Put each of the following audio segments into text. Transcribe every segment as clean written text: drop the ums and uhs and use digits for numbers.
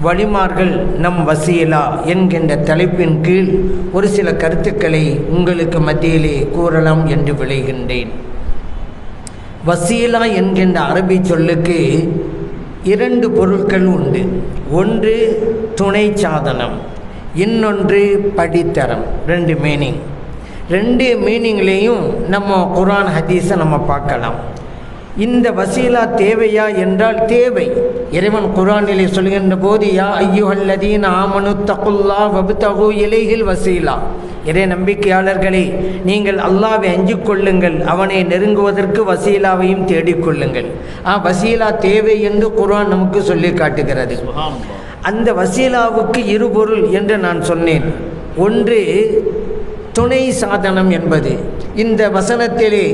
வலிமார்கள் நம் வசீலா என்கின்ற தலைப்பின் கீழ் ஒரு சில கருத்துக்களை உங்களுக்கு மத்தியிலே கூறலாம் என்று விளைகின்றேன். வசீலா என்கின்ற அரபி சொல்லுக்கு இரண்டு பொருட்கள் உண்டு. ஒன்று துணை சாதனம், இன்னொன்று படித்தரம். ரெண்டு மீனிங்லேயும் நம்ம குர்ஆன் ஹதீஸை நம்ம பார்க்கலாம். இந்த வசீலா தேவையா என்றால் தேவை. இறைவன் குர்ஆனிலே சொல்கின்ற போது, யா அய்யுஹல்லதீன ஆமனு தகுல்லாஹ் வப்தகு இலைஹில் வசீலா, இறை நம்பிக்கையாளர்களே, நீங்கள் அல்லாஹ்வை அஞ்சிக் கொள்ளுங்கள், அவனை நெருங்குவதற்கு வசீலாவையும் தேடிக்கொள்ளுங்கள். வசீலா தேவை என்று குர்ஆன் நமக்கு சொல்லி காட்டுகிறது. அந்த வசீலாவுக்கு இரு பொருள் என்று நான் சொன்னேன். ஒன்று துணை சாதனம் என்பது, இந்த வசனத்திலே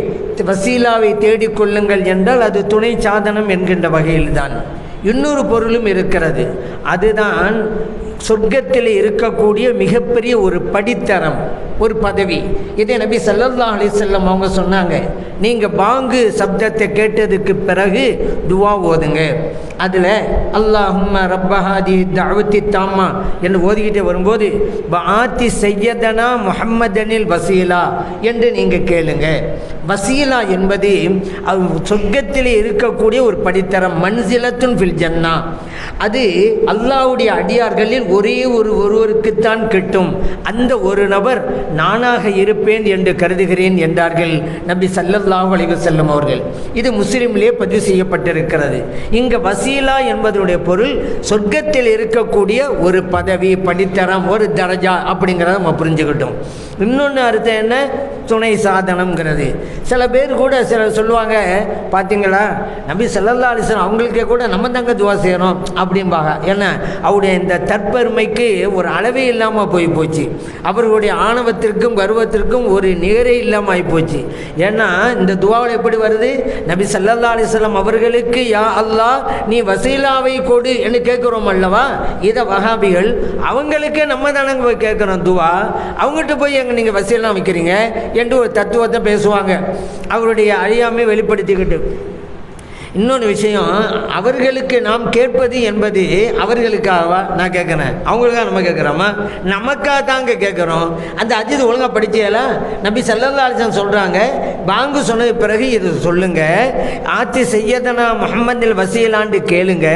வசீலாவை தேடிக்கொள்ளுங்கள் என்றால் அது துணை சாதனம் என்கின்ற வகையில்தான். இன்னொரு பொருளும் இருக்கிறது, அதுதான் சொர்க்கத்தில் இருக்கக்கூடிய மிகப்பெரிய ஒரு படித்தரம், ஒரு பதவி. இதை நபி ஸல்லல்லாஹு அலைஹி வஸல்லம் அவங்க சொன்னாங்க, நீங்கள் பாங்கு சப்தத்தை கேட்டதுக்கு பிறகு துவா ஓதுங்க. அதில் அல்லாஹும்ம ரப்பஹாதி தஅவத்தி தாம்மா என்று ஓதிக்கிட்டே வரும்போது பஆத்தி சையதனா முஹம்மதனில் வசீலா என்று நீங்கள் கேளுங்க. வசீலா என்பது சொர்க்கத்தில் இருக்கக்கூடிய ஒரு படித்தரம், மன்சிலத்துன் ஃபில் ஜன்னா. அது அல்லாஹ்வுடைய அடியார்களில் ஒருவருக்குத்தான் கிட்டும். அந்த ஒரு நபர் நானாக இருப்பேன் என்று கருதுகிறேன் என்றார்கள் நபி ஸல்லல்லாஹு அலைஹி வஸல்லம் அவர்கள். இது முஸ்லிமிலே பதிவு செய்யப்பட்டிருக்கிறது. இங்கே வசீலா என்பதனுடைய பொருள் சொர்க்கத்தில் இருக்கக்கூடிய ஒரு பதவி, படித்தரம், ஒரு தரஜா அப்படிங்கிறத நம்ம புரிஞ்சுக்கிட்டோம். இன்னொன்று அர்த்தம் என்ன? துணை சாதனம்ங்கிறது. சில பேர் கூட சொல்லுவாங்க, பார்த்தீங்களா நபி ஸல்லல்லாஹு அலைஹி வஸல்லம் அவங்களுக்கே கூட நம்ம தாங்க துவா செய்கிறோம் அப்படிம்பாங்க. ஏன்னா அவருடைய இந்த தற்பெருமைக்கு ஒரு அளவே இல்லாமல் போச்சு. அவர்களுடைய ஆணவத்திற்கும் கர்வத்திற்கும் ஒரு நிகரே இல்லாமல் ஆகிப்போச்சு. ஏன்னா இந்த துவாவில் எப்படி வருது? நபி ஸல்லல்லாஹு அலைஹி வஸல்லம் அவர்களுக்கு யா அல்லாஹ் நீ வசீலாவை கொடு என்று கேட்குறோம் அல்லவா? இதை வஹாபிகள் அவங்களுக்கே நம்ம தானங்க போய் கேட்குறோம் துவா, அவங்ககிட்ட போய் எங்கே நீங்கள் வசீலா வைக்கிறீங்க என்று ஒரு தத்துவத்தை பேசுவாங்க, அவருடைய அறியாமை வெளிப்படுத்திக்கிட்டு. இன்னொன்று விஷயம், அவர்களுக்கு நாம் கேட்பது என்பது அவர்களுக்காகவா? நான் கேட்குறேன், அவங்களுக்காக நம்ம கேட்குறோமா? நமக்காக தாங்க கேட்குறோம். அந்த அஜித் ஒழுங்காக படிச்சியலா? நபி ஸல்லல்லாஹு அலைஹி வஸல்லம் சொல்கிறாங்க, பாங்கு சொன்னது பிறகு இது சொல்லுங்க, ஆத்தி செய்யதனா முஹம்மதில் வசீலான்னு கேளுங்க.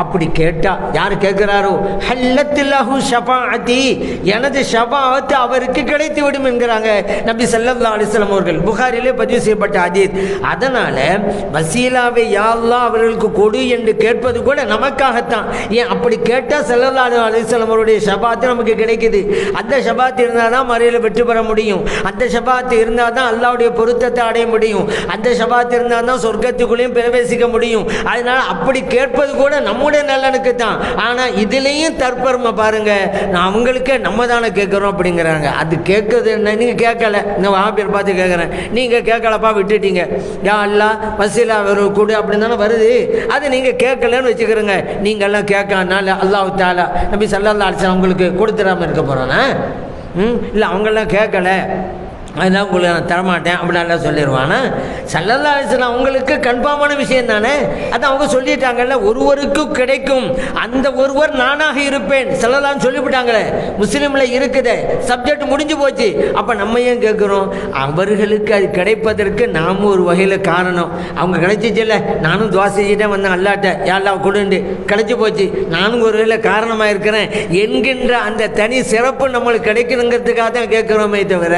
அப்படி கேட்டால் யார் கேட்குறாரோ ஹல்லத்தில்லாஹு ஷஃபாஅத்தி, எனது ஷஃபாஅத் அவருக்கு கிடைத்து விடும் என்கிறாங்க நபி ஸல்லல்லாஹு அலைஹி வஸல்லம் அவர்கள். புகாரிலே பதிவு செய்யப்பட்ட ஹதீஸ். அதனால் வசீலாவை யா அல்லாஹ் அவர்களுக்கு கொடு என்று கேட்பது கூட நமக்காகத்தான். ஏன் அப்படி கேட்டால் ஸல்லல்லாஹு அலைஹி வஸல்லம் அவருடைய ஷஃபாஅத் நமக்கு கிடைக்குது. அந்த ஷஃபாஅத் இருந்தால் தான் மறையில் வெற்றி பெற முடியும். அந்த ஷஃபாஅத் இருந்தால் தான் அல்லாஹ்வுடைய பொருத்தத்தை அடைய முடியும். அந்த ஷஃபாஅத் இருந்தால் தான் சொர்க்கத்துக்குள்ளேயும் பிரவேசிக்க முடியும். அதனால் அப்படி கேட்பது கூட நம்முடைய நலனுக்கு தான். ஆனால் இதுலேயும் தற்பெருமை பாருங்க, அவங்களுக்கே நம்ம தானே கேட்குறோம் அப்படிங்கிறாங்க. அது கேட்குறது என்ன? நீங்கள் கேட்கல, இந்த வஹாபியர் பார்த்து கேட்குறேன், நீங்கள் கேட்கலப்பா விட்டுட்டீங்க, யா அல்லாஹ் வசீலா கூட அப்படின்னு தானே வருது. அது நீங்கள் கேட்கலன்னு வச்சுக்கிறோங்க. நீங்கள்லாம் கேட்கனால அல்லாஹ் தஆலா நபி ஸல்லல்லாஹு அலைஹி வஸல்லம் உங்களுக்கு கொடுத்துடாமல் இருக்க போகிறானா? இல்லை அவங்களாம் கேட்கல அதெல்லாம் உங்களுக்கு நான் தரமாட்டேன் அப்படின்னு சொல்லிடுவானா? ஸல்லல்லாஹு அலைஹி வஸல்லம் அவங்களுக்கு கன்ஃபார்மான விஷயம் தானே. அதை அவங்க சொல்லிட்டாங்கல்ல, ஒருவருக்கும் கிடைக்கும், அந்த ஒருவர் நானாக இருப்பேன் ஸல்லல்லாஹு சொல்லிவிட்டாங்களே, முஸ்லீமில் இருக்குது, சப்ஜெக்ட் முடிஞ்சு போச்சு. அப்போ நம்ம ஏன் கேட்குறோம்? அவர்களுக்கு அது கிடைப்பதற்கு நாம் ஒரு வகையில் காரணம். அவங்க கிடைச்சிச்சில்ல, நானும் துவா செஞ்சுட்டே வந்தேன் அல்லாட்ட, யாரெல்லாம் கொடுண்டு கிடைச்சி போச்சு, நானும் ஒரு வகையில் காரணமாக இருக்கிறேன் என்கின்ற அந்த தனி சிறப்பு நம்மளுக்கு கிடைக்கணுங்கிறதுக்காக தான் கேட்குறோமே தவிர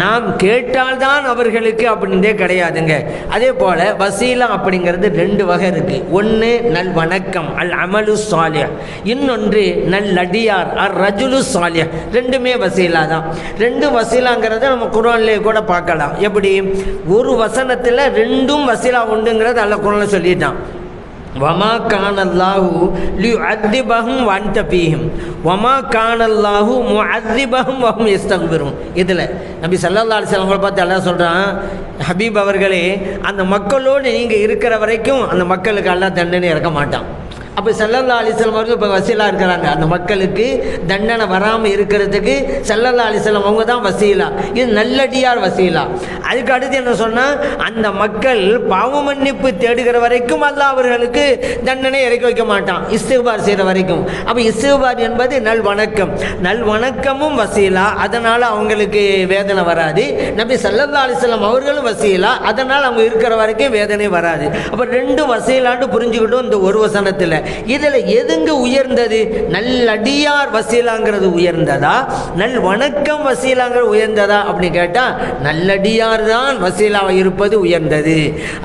நாம் கேட்டால்தான் அவர்களுக்கு அப்படின்றே கிடையாதுங்க. அதே போல் வசீலா அப்படிங்கிறது ரெண்டு வகை இருக்குது. ஒன்று நல் வணக்கம், அல் அமலு சாலிஹ். இன்னொன்று நல்லடியார், அர் ரஜுலு சாலிஹ். ரெண்டுமே வசீலா தான். ரெண்டும் வசீலாங்கிறத நம்ம குர்ஆன்லேயே கூட பார்க்கலாம். எப்படி? ஒரு வசனத்தில் ரெண்டும் வசீலா உண்டுங்கிறது அல்லாஹ் குர்ஆன்ல சொல்லிட்டான். வமா கானல்லாஹு லியுஅத்திபஹும் வஅன்த ஃபீஹிம் வமா கானல்லாஹு முஅத்திபஹும் வஹும் யஸ்தக்பிரூன். இதில் நபி ஸல்லல்லாஹு அலைஹி வஸல்லம் பார்த்து அல்லாஹ் சொல்கிறான், ஹபீப் அவர்களே, அந்த மக்களோடு நீங்கள் இருக்கிற வரைக்கும் அந்த மக்களுக்கு அல்லாஹ் தண்டனை இறக்க மாட்டான். அப்போ ஸல்லல்லாஹு அலைஹி வஸல்லம் அவர்கள் இப்போ வசீலா இருக்கிறாங்க. அந்த மக்களுக்கு தண்டனை வராமல் இருக்கிறதுக்கு ஸல்லல்லாஹு அலைஹி வஸல்லம் அவங்க தான் வசீலா. இது நல்லடியார் வசீலா. அதுக்கு அடுத்து என்ன சொன்னால், அந்த மக்கள் பாவ மன்னிப்பு தேடுகிற வரைக்கும் அல்லாஹ் அவர்களுக்கு தண்டனை இறக்கி வைக்க மாட்டான், இஸ்திக்பார் செய்கிற வரைக்கும். அப்போ இஸ்திக்பார் என்பது நல்வணக்கம். நல்வணக்கமும் வசீலா, அதனால் அவங்களுக்கு வேதனை வராது. நபி ஸல்லல்லாஹு அலைஹி வஸல்லம் அவர்களும் வசீலா, அதனால் அவங்க இருக்கிற வரைக்கும் வேதனை வராது. அப்போ ரெண்டு வசீலான்னு புரிஞ்சுக்கிட்டோம் இந்த ஒரு வசனத்தில். இதில் எதுங்க உயர்ந்தது? நல்லடியார் வசீலாங்கிறது உயர்ந்ததா, நல் வணக்கம் வசீலாங்கிறது உயர்ந்ததா அப்படின்னு கேட்டால் நல்லடியார் தான் வசீலாக இருப்பது உயர்ந்தது.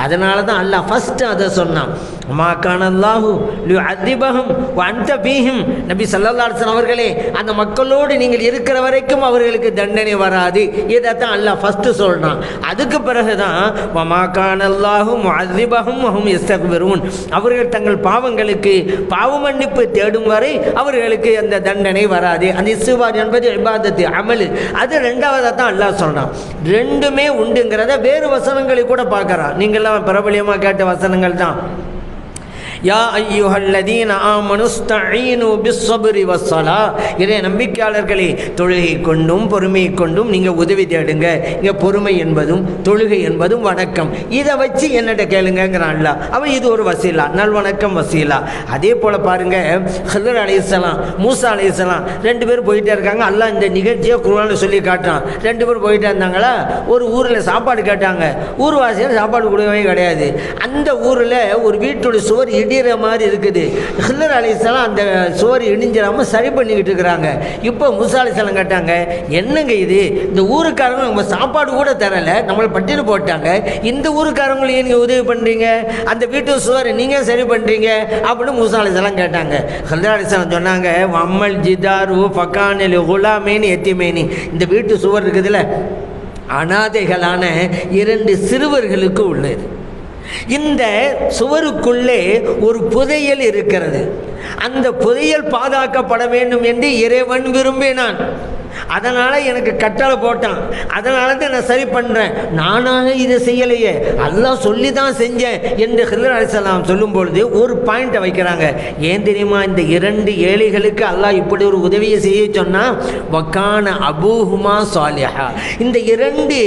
அதனால தான் அல்லாஹ் ஃபர்ஸ்ட் அதை சொன்னான். மா கானல்லாஹு லியுஅதிபஹும் வ அன்த ஃபீஹிம். நபி ஸல்லல்லாஹு அலைஹி வஸல்லம் அவர்களே, அந்த மக்களோடு நீங்கள் இருக்கிற வரைக்கும் அவர்களுக்கு தண்டனை வராது. இதைத்தான் அல்லாஹ் ஃபர்ஸ்ட் சொல்றான். அதுக்கு பிறகுதான் வ மா கானல்லாஹு முஅதிபஹும் வ ஹும் யஸ்தக்பிரூன். அவர்கள் தங்கள் பாவங்களுக்கு பாவ மன்னிப்பு தேடும் வரை அவர்களுக்கு அந்த தண்டனை வராது. அந்த இஸ்திக்பார் என்பது இபாதத்து, அமல். அது ரெண்டாவதாக தான் அல்லாஹ் சொல்றான். ரெண்டுமே உண்டுங்கிறத வேறு வசனங்களை கூட பார்க்கறான். நீங்கள்லாம் பிரபலியமாக கேட்ட வசனங்கள் தான். யா ஐயுஹல்லதீன ஆமனுஸ்தஈனு பிஸ்ஸப்ரி வஸ்ஸலா. இறை நம்பிக்கையாளர்களே, தொழுகை கொண்டும் பொறுமை கொண்டும் நீங்கள் உதவி தேடுங்க. இங்கே பொறுமை என்பதும் தொழுகை என்பதும் வணக்கம். இதை வச்சு என்னட்ட கேளுங்கிறான் அல்லாஹ். அவன் இது ஒரு வசீலா, நல்வணக்கம் வசீலா. அதே போல் பாருங்க, ஹிதர் அலைஹிஸ்ஸலாம், மூசா அலைஹிஸ்ஸலாம் ரெண்டு பேரும் போயிட்டே இருக்காங்க. அல்லாஹ் இந்த நிகழ்ச்சியை குர்ஆனில் சொல்லி காட்டுறான். ரெண்டு பேரும் போயிட்டே இருந்தாங்களா, ஒரு ஊரில் சாப்பாடு கேட்டாங்க. ஊர்வாசியில் சாப்பாடு கொடுக்கவே கிடையாது. அந்த ஊரில் ஒரு வீட்டுடைய சுவர் இடிகிற மாதிரி இருக்குது. ஹிதர் அலைஹிஸ்ஸலாம் அந்த சுவர் இடிஞ்சிடாமல் சரி பண்ணிக்கிட்டு இருக்கிறாங்க. இப்போ மூசா அலைஹிஸ்ஸலாம் கேட்டாங்க, என்னங்க இது, இந்த ஊருக்காரங்க நம்ம சாப்பாடு கூட தரலை, நம்மளை பட்டினி போட்டாங்க, இந்த ஊருக்காரங்களையும் நீங்கள் உதவி பண்ணுறீங்க, அந்த வீட்டு சுவர் நீங்கள் சரி பண்ணுறீங்க அப்படின்னு மூசா அலைஹிஸ்ஸலாம் கேட்டாங்க. ஹிதர் அலைஹிஸ்ஸலாம் சொன்னாங்க, வம்மல் ஜிதாரு ஃபகானில் குலாமேனி எத்திமேனி. இந்த வீட்டு சுவர் இருக்குதுல்ல, அனாதைகளான 2 சிறுவர்களுக்கு உள்ளது. இந்த சுவருக்குள்ளே ஒரு புதையல் இருக்கிறது. அந்த புதையல் பாதுகாக்கப்பட வேண்டும் என்று இறைவன் விரும்பினான். அதனால் எனக்கு கட்டளை போட்டான். அதனால தான் நான் சரி பண்ணுறேன். நானாக இதை செய்யலையே, அல்லாஹ் சொல்லி தான் செஞ்சேன் என்று ஹிதர் அலைஹிஸ்ஸலாம் சொல்லும் பொழுது ஒரு பாயிண்ட்டை வைக்கிறாங்க. ஏன் தெரியுமா? இந்த 2 ஏழைகளுக்கு அல்லாஹ் இப்படி ஒரு உதவியை செய்ய சொன்னால், வக்கான அபூஹுமா சாலிஹா. இந்த 2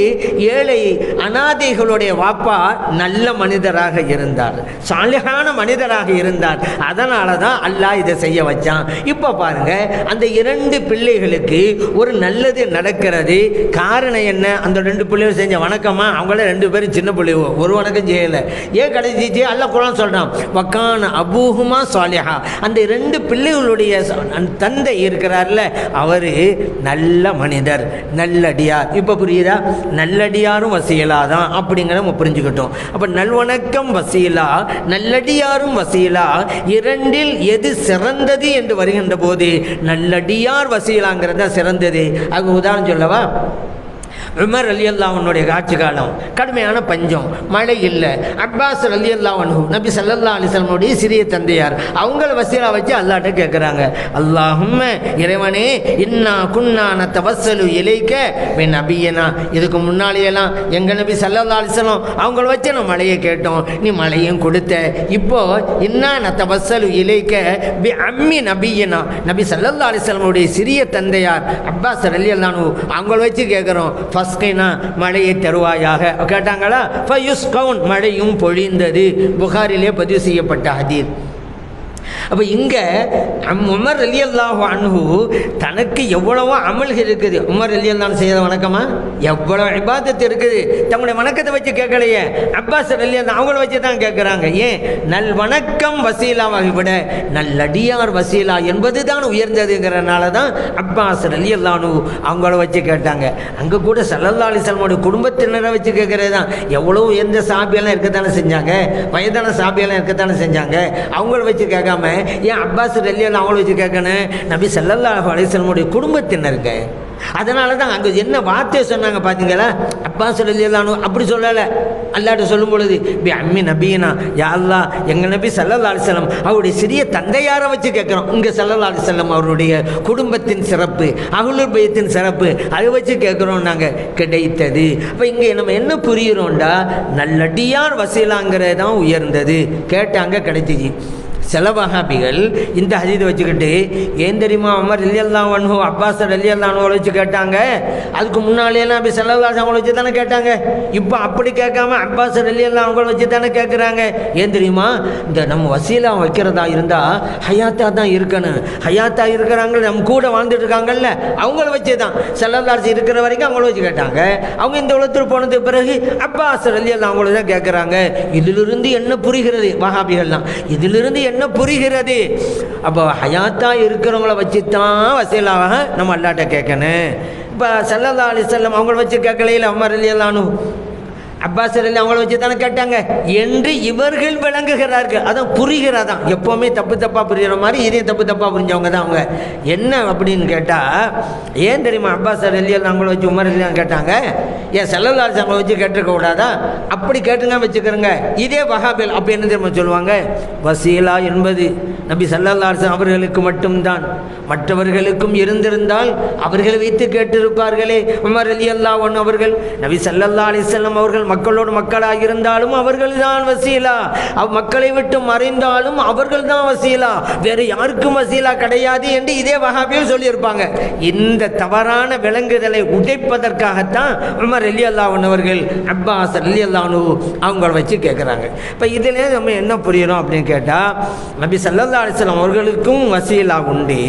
ஏழை அனாதைகளுடைய வாப்பா நல்ல மனிதராக இருந்தார், சாலிஹான மனிதராக இருந்தார். அதனால தான் அல்லாஹ் இதை செய்ய வச்சான். இப்போ பாருங்க, அந்த 2 பிள்ளைகளுக்கு ஒரு நல்லது நடக்கிறது. காரணம் என்ன? அந்த 2 பிள்ளைகள் செஞ்ச வணக்கமா? அவங்கள 2 பேரும் சின்ன பிள்ளைவோ, ஒரு வணக்கம் செய்யலை. ஏன் கிடைச்சிச்சு? அல்லாஹ் குர்ஆன் சொல்றான், வக்கான அபூஹுமா சாலிஹா. அந்த 2 பிள்ளைகளுடைய தந்தை இருக்கிறார்ல, அவர் நல்ல மனிதர், நல்லடியார். இப்போ புரியுதா? நல்லடியாரும் வசீலா தான் அப்படிங்கிற நம்ம புரிஞ்சுக்கிட்டோம். அப்போ நல்வணக்கம் வசீலா, நல்லடியாரும் வசீலா. 2இல் எது சிறந்தது என்று வருகின்ற போது நல்லடியார் வசீலாங்கிறத சிறந்தது. அது உதாரணம் சொல்லவா? உமர் ரலியல்லாஹு அன்ஹுடைய ஆட்சி காலம், கடுமையான பஞ்சம், மழை இல்லை. அப்பாஸ் ரலியல்லாஹு அன்ஹு நபி ஸல்லல்லாஹு அலைஹி வஸல்லம் சிறிய தந்தையார், அவங்கள வசீலா வச்சு அல்லாஹ்ட்ட கேட்குறாங்க, அல்லாஹும்ம இறைவனே, இன்னா குன்னா நதவஸ்ஸலு இலைக்க பி நபியினா. இதுக்கு முன்னாலேயெல்லாம் எங்கள் நபி ஸல்லல்லாஹு அலைஹி வஸல்லம் அவங்கள வச்சு நம்ம மழையை கேட்டோம், நீ மழையும் கொடுத்த. இப்போ இன்னா நதவஸ்ஸலு இலைக்க பி அம்மி நபியினா. நபி ஸல்லல்லாஹு அலைஹி வஸல்லம் சிறிய தந்தையார் அப்பாஸ் ரலியல்லாஹு அன்ஹு அவங்கள வச்சு கேட்குறோம், ஃபஸ்கினா மழையை தருவாயாக கேட்டாங்களா? ஃபயுஸ்கவுன் மழையும் பொழிந்தது. புகாரிலே பதிவு செய்யப்பட்ட ஹதீஸ். அப்போ இங்கே உமர் ரலியல்லாஹு அன்ஹு தனக்கு எவ்வளவோ அமல்கள் இருக்குது. உமர் ரலியல்லாஹு செய்த வணக்கமா? எவ்வளோ இபாதத்து இருக்குது. தங்களுடைய வணக்கத்தை வச்சு கேட்கலையே, அப்பாஸ் ரலியல்லாஹு அவங்கள வச்சு தான் கேட்குறாங்க. ஏன்? நல் வணக்கம் வசீலாவை விட நல்லடியார் வசீலா என்பது தான் உயர்ந்ததுங்கிறனால தான் அப்பாஸ் ரலியல்லாஹு அவங்கள வச்சு கேட்டாங்க. அங்கே கூட ஸல்லல்லாஹு அலைஹி வஸல்லம் குடும்பத்தினரை வச்சு கேட்கறது தான். எவ்வளோ உயர்ந்த சாபியெல்லாம் இருக்கத்தானே செஞ்சாங்க, வயதான சாபியெல்லாம் இருக்கத்தானே செஞ்சாங்க. அவங்கள வச்சு கேட்காம ஏன் அப்பாஸ் ரலியல்லாஹு அவங்கள வச்சு கேட்கணும்? நபி ஸல்லல்லாஹு அலைஹி வஸல்லம் குடும்பத்தினருக்கு. அதனால தான் அங்கே என்ன வார்த்தையை சொன்னாங்க பார்த்தீங்களா? அப்பாஸ் ரலியல்லாஹு அப்படி சொல்லலை. அல்லாஹ்ட்ட சொல்லும் பொழுது பி அம்மி நபியினா, யா அல்லாஹ் எங்கள் நபி ஸல்லல்லாஹு அலைஹி வஸல்லம் அவருடைய சிறிய தந்தையாரை வச்சு கேட்குறோம். இங்கே ஸல்லல்லாஹு அலைஹி வஸல்லம் அவருடைய குடும்பத்தின் சிறப்பு, அஹ்லுல் பைத்தின் சிறப்பு, அதை வச்சு கேட்குறோம். நாங்கள் கிடைத்தது. அப்போ இங்கே நம்ம என்ன புரிகிறோம்டா, நல்லடியார் வசீலாங்கிறது தான் உயர்ந்தது. கேட்டாங்க, கிடைச்சிச்சு. சில வஹாபிகள் இந்த ஹதீஸை வச்சுக்கிட்டு ஏன் தெரியுமா உமர் ரலியல்லாஹு அன்ஹு அப்பாஸ் ரலியல்லாஹு அன்ஹு வச்சு கேட்டாங்க, அதுக்கு முன்னாலேலாம் நபி ஸல்லல்லாஹு அலைஹி வஸல்லம் வச்சு தானே கேட்டாங்க, இப்போ அப்படி கேட்காம அப்பாஸ் ரலியல்லாஹு அன்ஹு வச்சு தானே கேட்குறாங்க. ஏன் தெரியுமா, இந்த நம்ம வசீலா வைக்கிறதா இருந்தால் ஹயாத்தாக தான் இருக்கணும். ஹயாத்தாக இருக்கிறாங்க, நம்ம கூட வாழ்ந்துட்டு இருக்காங்கல்ல, அவங்கள வச்சு தான் ஸல்லல்லாஹு அலைஹி இருக்கிற வரைக்கும் அவங்கள வச்சு கேட்டாங்க. அவங்க இந்த உலகத்தில் போனது பிறகு அப்பாஸ் ரலியல்லாஹு அன்ஹு தான் கேட்குறாங்க. இதிலிருந்து என்ன புரிகிறது வஹாபிகள்லாம், இதிலிருந்து என்ன புரிகிறது? அப்போ ஹயாத்தா இருக்கிறவங்கள வச்சு தான் வசீலாக நம்ம அல்லாஹ்ட்ட கேட்கணும். இப்போ ஸல்லல்லாஹு அலைஹி வஸல்லம் அவங்கள வச்சு கேட்கலையில உமர் ரலியல்லாஹு அன்ஹு அப்பாஸ் ரலியல்லாஹு அவங்கள வச்சு தானே கேட்டாங்க என்று இவர்கள் விளங்குகிறார்கள். அதான் புரிகிறதான். எப்போவுமே தப்பாக புரிகிற மாதிரி இதையும் தப்பாக புரிஞ்சவங்க தான் அவங்க. என்ன அப்படின்னு கேட்டால், ஏன் தெரியுமா அப்பாஸ் ரலியல்லாஹு அவங்கள வச்சு உமர் ரலியல்லாஹு கேட்டாங்க, ஏன் ஸல்லல்லாஹு அலைஹி வஸல்லம் வச்சு கேட்டிருக்க கூடாதா? அப்படி கேட்டுங்க வச்சுக்கிறோங்க. இதே வஹாபில் அப்போ என்ன தெரியுமா சொல்லுவாங்க, வசீலா என்பது நபி ஸல்லல்லாஹு அலைஹி வஸல்லம் அவர்களுக்கு மட்டும்தான், மற்றவர்களுக்கும் இருந்திருந்தால் அவர்களை வைத்து கேட்டிருப்பார்களே. உமர் ரலியல்லாஹு அன்ஹு அவர்கள் நபி ஸல்லல்லாஹு அலைஹி வஸல்லம் அவர்கள் மக்களோடு மக்களாக இருந்தாலும் அவர்கள் தான் வசீலா, மக்களை விட்டு மறைந்தாலும் அவர்கள் தான் வசீலா, வேறு யாருக்கும் வசீலா கிடையாது என்று இதே வஹாபியில் சொல்லியிருப்பாங்க. இந்த தவறான விளங்குதலை உடைப்பதற்காகத்தான் உமர் ரலியல்லாஹு அன்ஹு அவர்கள் அப்பாஸ் ரலியல்லாஹு அன்ஹு அவங்கள வச்சு கேட்குறாங்க. இப்போ இதிலே நம்ம என்ன புரியணும் அப்படின்னு கேட்டால், நபி ஸல்லல்லாஹு அலைஹி வஸல்லம் அவர்களுக்கும் வசீலா உண்டு,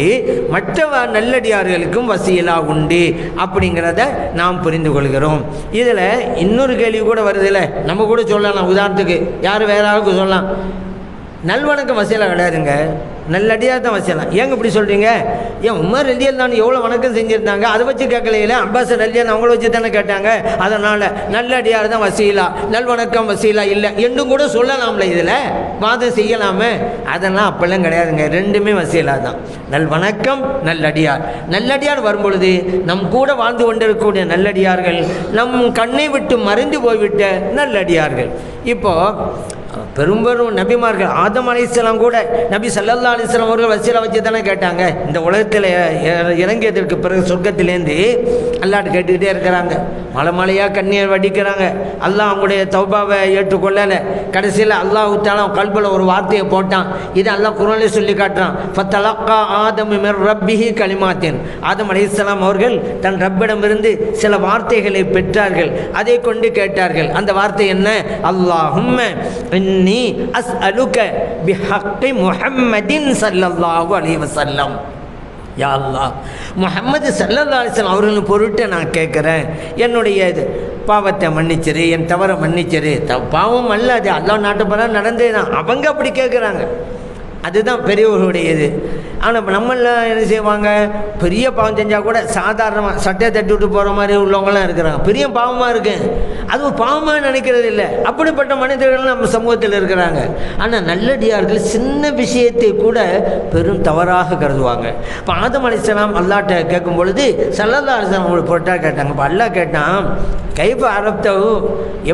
மற்ற நல்லடியார்களுக்கும் வசீலா உண்டு அப்படிங்கிறத நாம் புரிந்து கொள்கிறோம். இதில் இன்னொரு கேள்வி கூட வருதில்ல, நம்ம கூட சொல்லலாம். உதாரணத்துக்கு யார் வேற ஆளுக்கு சொல்லலாம், நல்வணக்கம் வசீலா கிடையாதுங்க, நல்லடியாக தான் வசீலா. ஏங்க இப்படி சொல்கிறீங்க? ஏன் உமர் ரலியல்லாஹு எவ்வளோ வணக்கம் செஞ்சுருந்தாங்க, அதை வச்சு கேட்கலையில அப்பாஸ் ரலியல்லாஹு அவங்கள வச்சு தானே கேட்டாங்க. அதனால் நல்லடியார் தான் வசீலா, நல்வணக்கம் வசீலா இல்லை என்றும் கூட சொல்லலாம்ல, இதில் வாதம் செய்யலாமே. அதெல்லாம் அப்பெல்லாம் கிடையாதுங்க, ரெண்டுமே வசீலா தான். நல்வணக்கம் நல்லடியார், நல்லடியார் வரும்பொழுது நம் கூட வாழ்ந்து கொண்டிருக்கக்கூடிய நல்லடியார்கள், நம் கண்ணை விட்டு மறைந்து போய்விட்ட நல்லடியார்கள். இப்போது பெரும்பெரும் நபிமார்கள் ஆதம் அலைஹிஸ்ஸலாம் கூட நபி ஸல்லல்லாஹு அலைஹி வஸல்லம் அவர்கள் வசீலா வச்சு தானே கேட்டாங்க. இந்த உலகத்தில் இறங்கியதற்கு பிறகு சொர்க்கத்திலேருந்து அல்லாஹ்ட்ட கேட்டுக்கிட்டே இருக்கிறாங்க, மலை மலையாக கண்ணீர் வடிக்கிறாங்க. அல்லாஹ் அவங்களுடைய தௌபாவை ஏற்றுக்கொள்ளலை. கடைசியில் அல்லாஹ் தஆலா கல்பில் ஒரு வார்த்தையை போட்டான். இது அல்லாஹ் குர்ஆனிலே சொல்லி காட்டுறான். ஃபதலக்கா ஆதமு மிர் ரப்பிஹி கலிமாத்தின், ஆதம் அலைஹிஸ்ஸலாம் அவர்கள் தன் ரப்பிடமிருந்து சில வார்த்தைகளை பெற்றார்கள், அதை கொண்டு கேட்டார்கள். அந்த வார்த்தை என்ன? அல்லாஹும்ம இன்னி அஸ்அலுக பிஹக்கி முஹம்மதின் ஸல்லல்லாஹு அலைஹி வஸல்லம், யா அல்லாஹ் முஹம்மது ஸல்லல்லாஹு அலைஹி வஸல்லம் அவர்களின் பொருட்டு நான் கேட்குறேன், என்னுடைய இது பாவத்தை மன்னிச்சிரு, என் தவறை மன்னிச்சிரு. பாவம் அல்ல, அது அல்லாஹ் நாட்டுப்பெல்லாம் நடந்தே தான். அவங்க அப்படி கேட்குறாங்க, அதுதான் பெரியவர்களுடைய இது. ஆனால் இப்போ நம்மளாம் என்ன செய்வாங்க, பெரிய பாவம் செஞ்சால் கூட சாதாரணமாக சட்டையை தட்டி விட்டு போகிற மாதிரி உள்ளவங்களாம் இருக்கிறாங்க. பெரிய பாவமாக இருக்கு, அது பாவமாக நினைக்கிறது இல்லை. அப்படிப்பட்ட மனிதர்கள் நம்ம சமூகத்தில் இருக்கிறாங்க. ஆனால் நல்லடியார்கள் சின்ன விஷயத்தை கூட பெரும் தவறாக கருதுவாங்க. இப்போ ஆதம் அலைஹிஸ்ஸலாம் அல்லாஹ்ட்ட கேட்கும் பொழுது ஸல்லல்லாஹு அலைஹி வஸல்லம் அவங்களை பொருட்டா கேட்டாங்க. இப்போ அல்லாஹ் கேட்டான், கைஃப அரப்தஹு,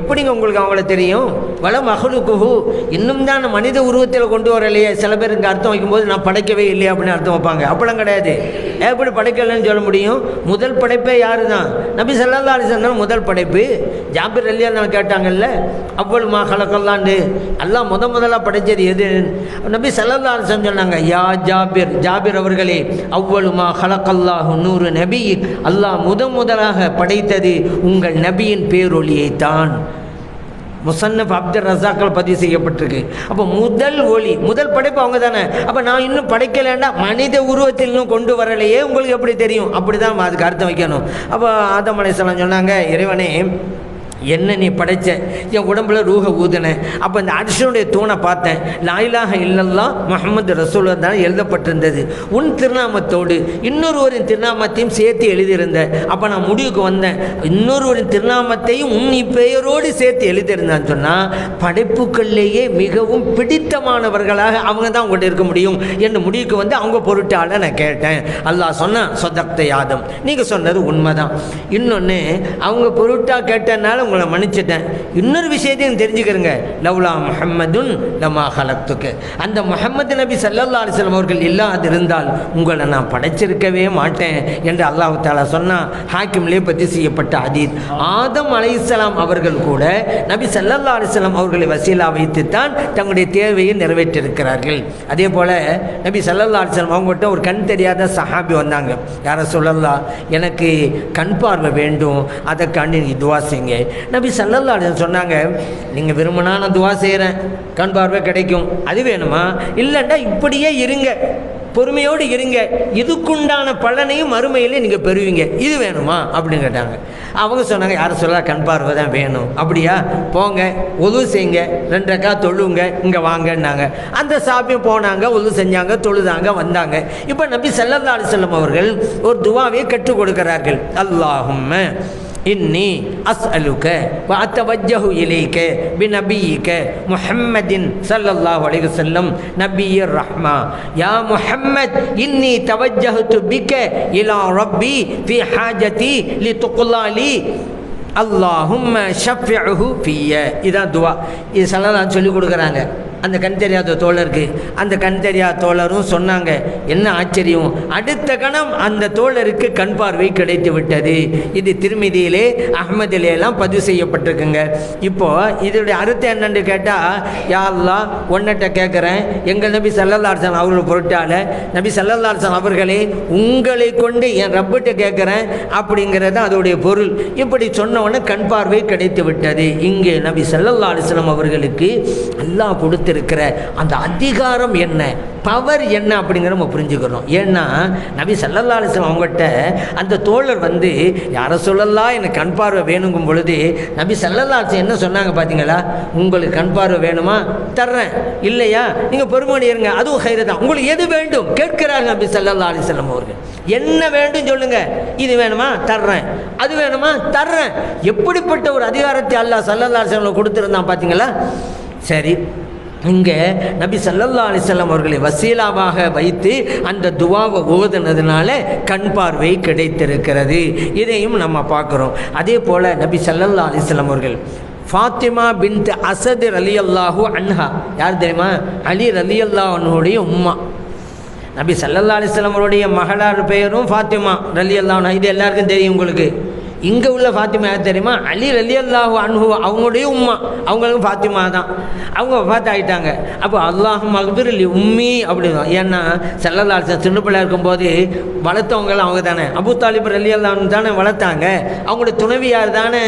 எப்படிங்க உங்களுக்கு அவங்கள தெரியும்? வலம் அஹ்லுகுஹு, இன்னும் தான் மனித உருவத்தில் கொண்டு வரலையே. சில பேருக்கு அர்த்தம் வைக்கும்போது நான் படைக்கவே இல்லையா அப்படின்னு அர்த்தம் வைப்பாங்க. அப்படிலாம் கிடையாது. எப்படி படைக்கலன்னு சொல்ல முடியும்? முதல் படைப்பே யாரு தான்? நபி ஸல்லல்லாஹு அலைஹி வஸல்லம் முதல் படைப்பு. ஜாபிர் ரலியல்லாஹு கேட்டாங்கல்ல, அவ்வளவு மா ஹலக்கல்லான்னு, அல்லாஹ் முதலாக படைச்சது எது? நபி ஸல்லல்லாஹு அலைஹி வஸல்லம் சொன்னாங்க, யா ஜாபிர், ஜாபிர் அவர்களே, அவ்வளவு மா ஹலக்கல்லாஹு நூறு நபி, அல்லாஹ் முதலாக படைத்தது உங்கள் நபியின் பேரொளியைத்தான். முசன்னஃப் அப்துர் ரஸாக்கள் பதிவு செய்யப்பட்டிருக்கு. அப்போ முதல் ஒளி, முதல் படைப்பு அவங்க தானே. அப்போ நான் இன்னும் படைக்கலைன்னா மனித உருவத்தில் இன்னும் கொண்டு வரலையே, உங்களுக்கு எப்படி தெரியும்? அப்படி தான் அதுக்கு அர்த்தம் வைக்கணும். அப்போ ஆதம் அலைஹிஸ்ஸலாம் சொன்னாங்க, இறைவனே என்ன நீ படைச்ச, என் உடம்புல ரூஹ ஊதுன, அப்போ இந்த அர்ஷனுடைய தூணை பார்த்தேன், லா இலாஹ இல்லல்லாஹ் முஹம்மது ரசூலுல்லாஹ் தான் எழுதப்பட்டிருந்தது. உன் திருநாமத்தோடு இன்னொருவரின் திருநாமத்தையும் சேர்த்து எழுதியிருந்த. அப்போ நான் முடிவுக்கு வந்தேன், இன்னொருவரின் திருநாமத்தையும் உன் பெயரோடு சேர்த்து எழுதியிருந்தான்னு சொன்னால் படைப்புகளிலேயே மிகவும் பிடித்தமானவர்களாக அவங்க தான் உங்கள்கிட்ட இருக்க முடியும் என்று முடிவுக்கு வந்து அவங்க பொருட்டால் நான் கேட்டேன். அல்லாஹ் சொன்னான், சொதக்த யாதம், நீங்கள் சொன்னது உண்மைதான். இன்னொன்று அவங்க பொருட்டாக கேட்டனால உங்களை மன்னிச்சிட்டேன். இன்னொரு விஷயத்தையும் தெரிஞ்சுக்கிறேங்க, லவ்லா முஹம்மதுன் லமா ஹலக்துக்கு, அந்த முஹம்மது நபி ஸல்லல்லாஹு அலைஹி வஸல்லம் அவர்கள் இல்லாதிருந்தால் உங்களை நான் படைச்சிருக்கவே மாட்டேன் என்று அல்லாஹ் தஆலா சொன்னா. ஹாக்கிம்லே பதிவு செய்யப்பட்ட ஹதீஸ். ஆதம் அலைஹிஸ்ஸலாம் அவர்கள் கூட நபி ஸல்லல்லாஹு அலைஹி வஸல்லம் அவர்களை வசீலா வைத்துத்தான் தங்களுடைய தேவையை நிறைவேற்றிருக்கிறார்கள். அதே போல் நபி ஸல்லல்லாஹு அலைஹி வஸல்லம் அவங்ககிட்ட ஒரு கண் தெரியாத சஹாபி வந்தாங்க. யார சொல்லலாம், எனக்கு கண் பார்வை வேண்டும், அதற்காண்டி நீ துவா செய்யுங்க. நபி ஸல்லல்லாஹு அலைஹி வஸல்லம் சொன்னாங்க, நீங்கள் விரும்பினா நான் துவா செய்கிறேன், கண் பார்வை கிடைக்கும், அது வேணுமா? இல்லைண்டா இப்படியே இருங்க, பொறுமையோடு இருங்க, இதுக்குண்டான பலனையும் மறுமையிலே நீங்கள் பெறுவீங்க, இது வேணுமா அப்படின்னு கேட்டாங்க. அவங்க சொன்னாங்க, யாரும் சொல்ல கண் பார்வை தான் வேணும். அப்படியா, போங்க ஒது செய்யுங்க, 2 ரக்காத் தொழுங்க, இங்கே வாங்கன்னாங்க. அந்த சாப்பியம் போனாங்க, ஒது செஞ்சாங்க, தொழுதாங்க, வந்தாங்க. இப்போ நபி ஸல்லல்லாஹு அலைஹி வஸல்லம் அவர்கள் ஒரு துவாவை கற்றுக் கொடுக்கிறார்கள். அல்லாஹும்ம இன்னி அஸ்அலுக வ அத்தவஜ்ஜஹு இலைக பிநபியிக முஹம்மதின் ஸல்லல்லாஹு அலைஹி வஸல்லம் நபிய்யிர் ரஹ்மா யா முஹம்மத் இன்னி தவஜ்ஜஹது பிக இலா ரப்பி ஃபி ஹாஜதி லிதுக்லாலி அல்லாஹும்ம ஷஃபிஉஹு ஃபிய. இதான் துவா. இது ஸல்லல்லாஹு சொல்லி கொடுக்குறாங்க அந்த கண் தெரியாத தோழருக்கு. அந்த கண் தெரியாத தோழரும் சொன்னாங்க, என்ன ஆச்சரியம், அடுத்த கணம் அந்த தோழருக்கு கண் பார்வை கிடைத்து விட்டது. இது திருமிதியிலே அஹ்மதிலே எல்லாம் பதிவு செய்யப்பட்டிருக்குங்க. இப்போது இதோடைய அர்த்தம் என்னன்னு கேட்டால், யா அல்லாஹ் ஒன்னிட்ட கேட்குறேன், எங்கள் நபி ஸல்லல்லாஹு அலைஹி வஸல்லம் அவர்கள் பொருட்டால் நபி ஸல்லல்லாஹு அலைஹி வஸல்லம் அவர்களே உங்களை கொண்டு என் ரப்பிட்ட கேட்குறேன் அப்படிங்கிறது அதோடைய பொருள். இப்படி சொன்னவொன்னே கண் பார்வை கிடைத்து விட்டது. இங்கே நபி ஸல்லல்லாஹு அலைஹி வஸல்லம் அவர்களுக்கு அல்லாஹ் கொடுத்திருக்கிற அந்த அதிகாரம் என்ன, பவர் என்ன அப்படிங்கிற நம்ம புரிஞ்சுக்கிறோம். ஏன்னா நபி ஸல்லல்லாஹு அலைஹி வஸல்லம் அவங்ககிட்ட அந்த தோழர் வந்து யார சொல்லலாம் எனக்கு கண் பார்வை வேணுங்கும் பொழுது நபி ஸல்லல்லாஹு அலைஹி வஸல்லம் என்ன சொன்னாங்க பார்த்தீங்களா, உங்களுக்கு கண் பார்வை வேணுமா தர்றேன், இல்லையா நீங்கள் பொறுமையோடு இருங்க, அதுவும் ஹைரு தான், உங்களுக்கு எது வேண்டும் கேட்கிறார்கள் நபி ஸல்லல்லாஹு அலைஹி வஸல்லம் அவர்கள். என்ன வேண்டும் சொல்லுங்க, இது வேணுமா தர்றேன், அது வேணுமா தர்றேன். எப்படிப்பட்ட ஒரு அதிகாரத்தை அல்லாஹ் ஸல்லல்லாஹு அலைஹி வஸல்லம் கொடுத்துருந்தான் பார்த்தீங்களா. சரி, இங்கே நபி ஸல்லல்லாஹு அலைஹி வஸல்லம் அவர்களை வசீலாவாக வைத்து அந்த துவாவை ஓதுனதுனால கண் பார்வை கிடைத்திருக்கிறது. இதையும் நம்ம பார்க்குறோம். அதே போல் நபி ஸல்லல்லாஹு அலைஹி வஸல்லம் அவர்கள் ஃபாத்திமா பின்த் அஸத் ரலியல்லாஹு அன்ஹா, யார் தெரியுமா, அலி ரலியல்லாஹு அன்ஹுடைய உம்மா. நபி ஸல்லல்லாஹு அலைஹி வஸல்லம் அவருடைய மகளார் பெயரும் ஃபாத்திமா ரலியல்லாஹு அன்ஹா. இது எல்லாருக்கும் தெரியும். உங்களுக்கு இங்கே உள்ள ஃபாத்திமா யார் தெரியுமா, அலி ரலியல்லாஹு அன்ஹு அவங்களுடைய உம்மா, அவங்களுக்கும் ஃபாத்திமா தான். அவங்க வஃபாத் ஆகிட்டாங்க. அப்போ அல்லாஹும் மக்பிர்லி உம்மி அப்படின்னு. ஏன்னா ஸல்லல்லாஹு அலைஹி வஸல்லம் சின்ன பிள்ளை இருக்கும்போது வளர்த்தவங்களாம் அவங்க தானே, அபூ தாலிப் ரலியல்லாஹு அன்ஹு தானே வளர்த்தாங்க. அவங்களோட துணைவியார் தானே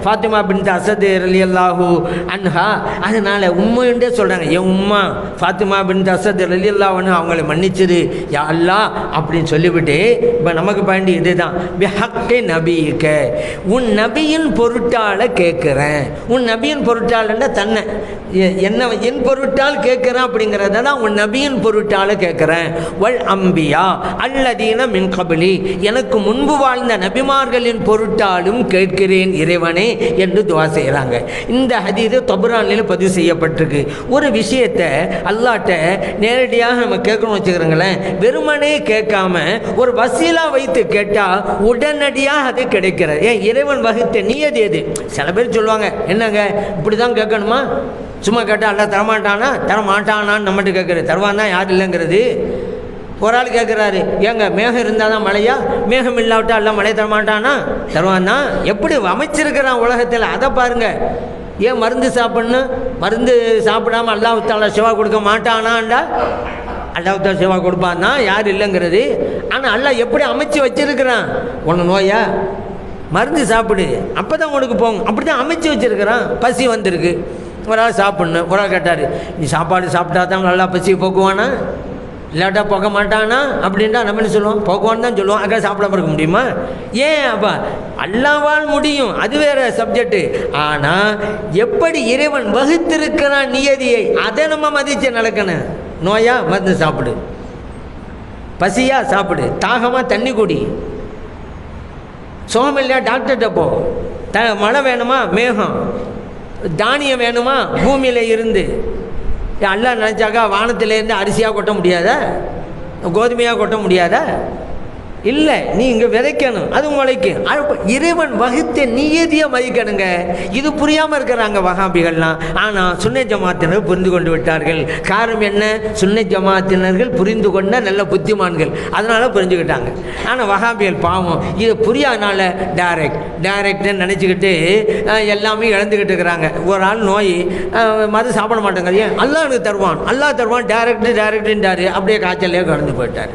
ஃபாத்திமா பின்த் அஸத் ரலியல்லாஹு அன்ஹா. அதனால் உம்மையுண்டே சொல்கிறாங்க, என் உம்மா ஃபாத்திமா பின்த் அஸத் ரலியல்லாஹு அன்ஹா அவங்களை மன்னிச்சிரு யா அல்லாஹ் அப்படின்னு சொல்லிவிட்டு, இப்போ நமக்கு பயண்டி இதுதான், பிஹக்கி நபியிக்க, உன் நபியின் பொருட்டால கேட்குறேன். உன் நபியின் பொருட்டாளன்னா தன்னை என்ன என் பொருட்டால் கேட்குறேன் அப்படிங்கிறத தான் உன் நபியின் பொருட்டால கேட்குறேன். வல் அம்பியா அல்லதீன மின் கபிலி, எனக்கு முன்பு வாழ்ந்த நபிமார்களின் பொருட்டாலும் கேட்கிறேன் இறைவனே என்று துவா செய்கிறாங்க. இந்த ஹதீஸ் தபுரானில் பதிவு செய்யப்பட்டிருக்கு. ஒரு விஷயத்தை அல்லாஹ்ட்ட நேரடியாக நம்ம கேட்கணும்னு வச்சுக்கிறோங்களேன், வெறுமனே கேட்காம ஒரு வசீலா வைத்து கேட்டால் உடனடியாக அது கிடைக்கிறது. ஏன் இறைவன் வகுத்த நியதி எது? சில பேர் சொல்லுவாங்க, என்னங்க இப்படி தான் கேட்கணுமா, சும்மா கேட்டால் அல்ல தரமாட்டானான்னு நம்மகிட்ட கேட்குறது, தருவான் தான் யார் இல்லைங்கிறது. ஒரு ஆள் கேட்குறாரு, ஏங்க மேகம் இருந்தால் தான் மழையா, மேகம் இல்லாவிட்டா எல்லாம் மழை தரமாட்டானா, தருவான் தான். எப்படி அமைச்சிருக்கிறான் உலகத்தில், அதை பாருங்கள். ஏன் மருந்து சாப்பிட்ணும், மருந்து சாப்பிடாமல் அல்லாஹ் தஆலா சிவா கொடுக்க மாட்டானாண்டா, அல்லாஹ் தஆலா சிவா கொடுப்பான் தான், யார் இல்லைங்கிறது. ஆனால் அல்லாஹ் எப்படி அமைச்சு வச்சிருக்கிறான், ஒன்று நோயா மருந்து சாப்பிடு அப்போ தான் உனக்கு போகும், அப்படி தான் அமைச்சு வச்சுருக்கிறான். பசி வந்திருக்கு, ஒரு ஆள் சாப்பிட்ணும், ஒரு ஆள் கேட்டார், நீ சாப்பாடு சாப்பிட்டா தான் நல்லா பசி போக்குவானா, இல்லாட்டா போக மாட்டானா அப்படின்ட்டா நம்ம என்ன சொல்லுவோம், போக்குவான்னு தான் சொல்லுவோம். அக்கா சாப்பிடாம இருக்க முடியுமா? ஏன் அப்போ அல்லாஹ்வால் முடியும், அது வேறு சப்ஜெக்டு. ஆனால் எப்படி இறைவன் வகுத்திருக்கிறான் நியதியை, அதை நம்ம மதித்து நடக்கணும். நோயா மருந்து சாப்பிடு, பசியா சாப்பிடு, தாகமாக தண்ணி குடி, சோகம் இல்லையா டாக்டர்கிட்ட போ, மழை வேணுமா மேகம், தானியம் வேணுமா பூமியில் இருந்து. அல்லாஹ் நினச்சாக்கா வானத்திலேருந்து அரிசியாக கொட்ட முடியாதா, கோதுமையாக கொட்ட முடியாதா? இல்லை, நீ இங்கே விதைக்கணும், அது முளைக்கும். இறைவன் வகுத்த நியதியை மதிக்கணுங்க. இது புரியாமல் இருக்கிறாங்க வஹாபிகள்லாம். ஆனால் சுன்னை ஜமாத்தினர் புரிந்து கொண்டு விட்டார்கள். காரணம் என்ன? சுன்னை ஜமாத்தினர்கள் புரிந்து கொண்ட நல்ல புத்திமான்கள், அதனால புரிஞ்சுக்கிட்டாங்க. ஆனால் வஹாபிகள் பாவம் இது புரியாதனால டைரக்ட்னு நினச்சிக்கிட்டு எல்லாமே இழந்துக்கிட்டு இருக்கிறாங்க. ஒரு ஆள் நோய் மது சாப்பிட மாட்டேங்க, ஏன் அல்லாஹ் எனக்கு தருவான் டைரக்டாரு, அப்படியே காய்ச்சலே கடந்து போயிட்டார்.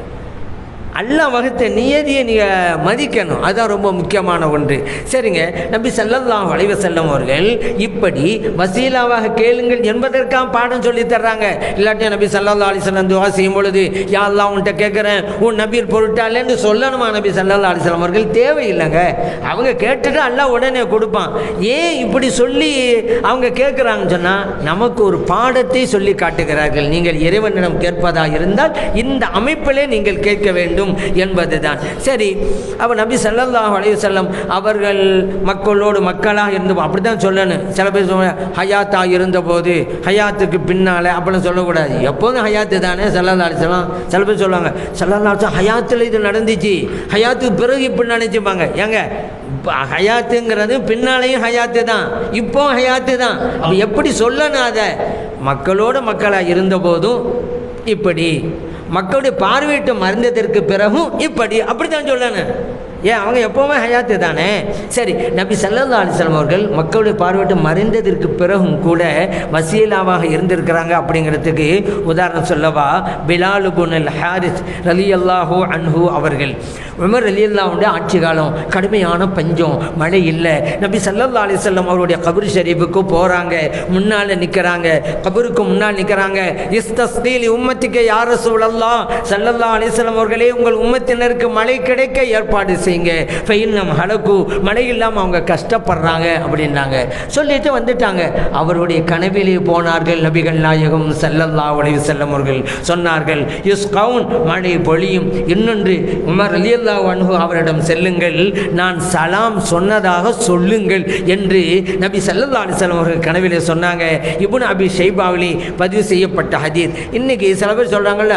அல்லாஹ் வகுத்த நியதியை நீங்கள் மதிக்கணும், அதுதான் ரொம்ப முக்கியமான ஒன்று. சரிங்க, நபி ஸல்லல்லாஹு அலைஹி வஸல்லம் அவர்கள் இப்படி வசீலாவாக கேளுங்கள் என்பதற்காக பாடம் சொல்லி தர்றாங்க. இல்லாட்டி நபி ஸல்லல்லாஹு அலைஹி வஸல்லம் துஆ செய்யும் பொழுது யா அல்லாஹ் உன்கிட்ட கேட்குறேன் உன் நபீர் பொருட்டாலேன்னு சொல்லணுமா? நபி ஸல்லல்லாஹு அலைஹி வஸல்லம் அவர்கள் தேவையில்லைங்க. அவங்க கேட்டுட்டு அல்லாஹ் உடனே கொடுப்பான். ஏன் இப்படி சொல்லி அவங்க கேட்குறாங்கன்னு சொன்னால் நமக்கு ஒரு பாடத்தை சொல்லி காட்டுகிறார்கள். நீங்கள் இறைவனிடம் கேட்பதாக இருந்தால் இந்த அமைப்பிலே நீங்கள் கேட்க வேண்டும் என்பதுதான். சரி, அப்போ நபி ஸல்லல்லாஹு அலைஹி வஸல்லம் அவர்கள் மக்களோடு மக்களாக இருந்து அப்படித்தான் சொல்லணும். சில பேர் சொல்லுவாங்க ஹயாத்தா இருந்தபோது, ஹயாத்துக்கு பின்னால் அப்படிலாம் சொல்லக்கூடாது. எப்போதும் ஹயாத்து தானே ஸல்லல்லாஹு அலைஹி வஸல்லம். சில பேர் சொல்லுவாங்க ஸல்லல்லாஹு அலைஹி வஸல்லம் ஹயாத்தில் இது நடந்துச்சு, ஹயாத்துக்கு பிறகு இப்படி நினைச்சுப்பாங்க. ஏங்க ஹயாத்துங்கிறது பின்னாலேயும் ஹயாத்து தான், இப்போ ஹயாத்து தான். அப்போ எப்படி சொல்லணும்? அதை மக்களோடு மக்களாக இருந்தபோதும் இப்படி, மக்களுடைய பார்வையிட்டு மறைந்ததற்கு பிறகும் இப்படி, அப்படித்தான் சொல்லணும். ஏன் அவங்க எப்போவுமே ஹயாத்து தானே. சரி, நபி ஸல்லல்லாஹு அலைஹி வஸல்லம் அவர்கள் மக்களுடைய பார்வையிட்டு மறைந்ததற்கு பிறகும் கூட வசீலாவாக இருந்திருக்கிறாங்க. அப்படிங்கிறதுக்கு உதாரணம் சொல்லவா, பிலால் இப்னுல் ஹாரிஸ் ரலியல்லாஹு அன்ஹு அவர்கள், உமர் ரலியல்லாஹுடைய ஆட்சி காலம், கடுமையான பஞ்சம், மழை இல்லை. நபி ஸல்லல்லாஹு அலைஹி வஸல்லம் அவருடைய கபர் ஷரீஃபுக்கு போகிறாங்க. முன்னால் நிற்கிறாங்க, கபருக்கு முன்னால் நிற்கிறாங்க. இஸ்தஸ்கீலி உம்மத்திக்கு யா ரசூலல்லாஹ், ஸல்லல்லாஹு அலைஹி வஸல்லம் அவர்களே உங்கள் உம்மத்தினருக்கு மழை கிடைக்க ஏற்பாடு செய்யுங்க, ஃபைன்னம் ஹலகு, மழை இல்லாமல் அவங்க கஷ்டப்படுறாங்க அப்படின்னாங்க. சொல்லிட்டு வந்துட்டாங்க. அவருடைய கனவிலே போனார்கள். நபிகள் நாயகம் ஸல்லல்லாஹு அலைஹி வஸல்லம் அவர்கள் சொன்னார்கள் யுஸ்கவுன், மழை பொழியும். இன்னொன்று, உமர் ரலியல்லாஹு அன்ஹு அவரிடம் செல்லுங்கள், நான் சலாம் சொன்னதாக சொல்லுங்கள் என்று நபி ஸல்லல்லாஹு அலைஹி வஸல்லம் அவர்கள் கனவிலே சொன்னாங்க. இப்னு அபி ஷைபாவிலே பதிவு செய்யப்பட்ட ஹதீஸ். இன்னைக்கு சில பேர் சொல்கிறாங்கல்ல,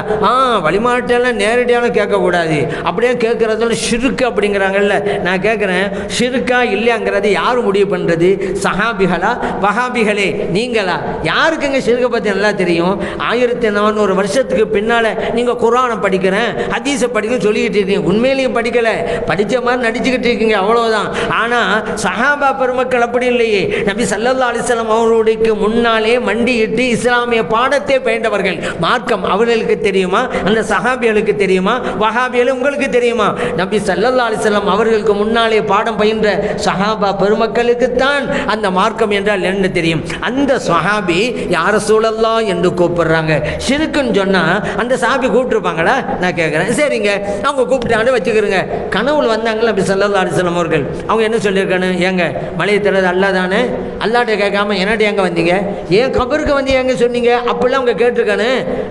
வழிமாட்டெல்லாம் நேரடியாக கேட்கக்கூடாது, அப்படியே கேட்குறதுல ஷிர்க் அப்படிங்கிறாங்கல்ல. நான் கேட்குறேன், ஷிர்கா இல்லையாங்கிறது யார் முடிவு பண்ணுறது? சஹாபிகளா வஹாபிகளே நீங்களா? யாருக்குங்க ஷிர்கை பற்றி நல்லா தெரியும்? 1400 வருஷத்துக்கு பின்னால் நீங்கள் குர்ஆனை படிக்கிறேன், ஹதீஸை படிக்க சொல்லிக்கிட்டு இருக்கீங்க, உண்மையிலையும் படிக்கலை, படித்த மாதிரி நடிச்சுக்கிட்டு இருக்கீங்க, அவ்வளோதான். ஆனால் சஹாபா பெருமக்கள் அப்படி இல்லையே. நபி ஸல்லல்லாஹு அலைஹி வஸல்லம் அவர்களுக்கு முன்னாலே மண்டியிட்டு இஸ்லாமிய பாடத்தை பயின்றவர்கள். மார்க்கம் அவர்களுக்கு தெரியுமா? அந்த சஹாபிகளுக்கு தெரியுமா? வஹாபிகள் உங்களுக்கு தெரியுமா? நபி ஸல்லல்லாஹு அலைஹி வஸல்லம் அவர்களுக்கு முன்னாலே பாடம் பயின்ற சஹாபா பெருமக்களுக்குத்தான் அந்த மார்க்கம் என்றால் என்ன தெரியும். அந்த சஹாபி யா ரசூலல்லாஹ் என்று கூப்பிடுறாங்க. ஷிர்க்குன்னு சொன்னால் அந்த சஹாபி கூப்பிட்டுருப்பாங்களா? நான் கேட்குறேன். சரிங்க, அவங்க கூப்பிட்டாங்க வச்சுக்கிறேங்க. கனவுல வந்தாங்களா நபி ஸல்லல்லாஹு அலைஹி வஸல்லம் அவர்கள்? அவங்க என்ன சொல்லியிருக்கானு? ஏங்க மழையை தர்றது அல்லாஹ் தானே, அல்லாஹ்ட்ட கேட்காம என்னட்ட எங்கே வந்தீங்க, ஏன் கபருக்கு வந்து எங்கே சொன்னீங்க, அப்படிலாம் அவங்க கேட்டிருக்கானு.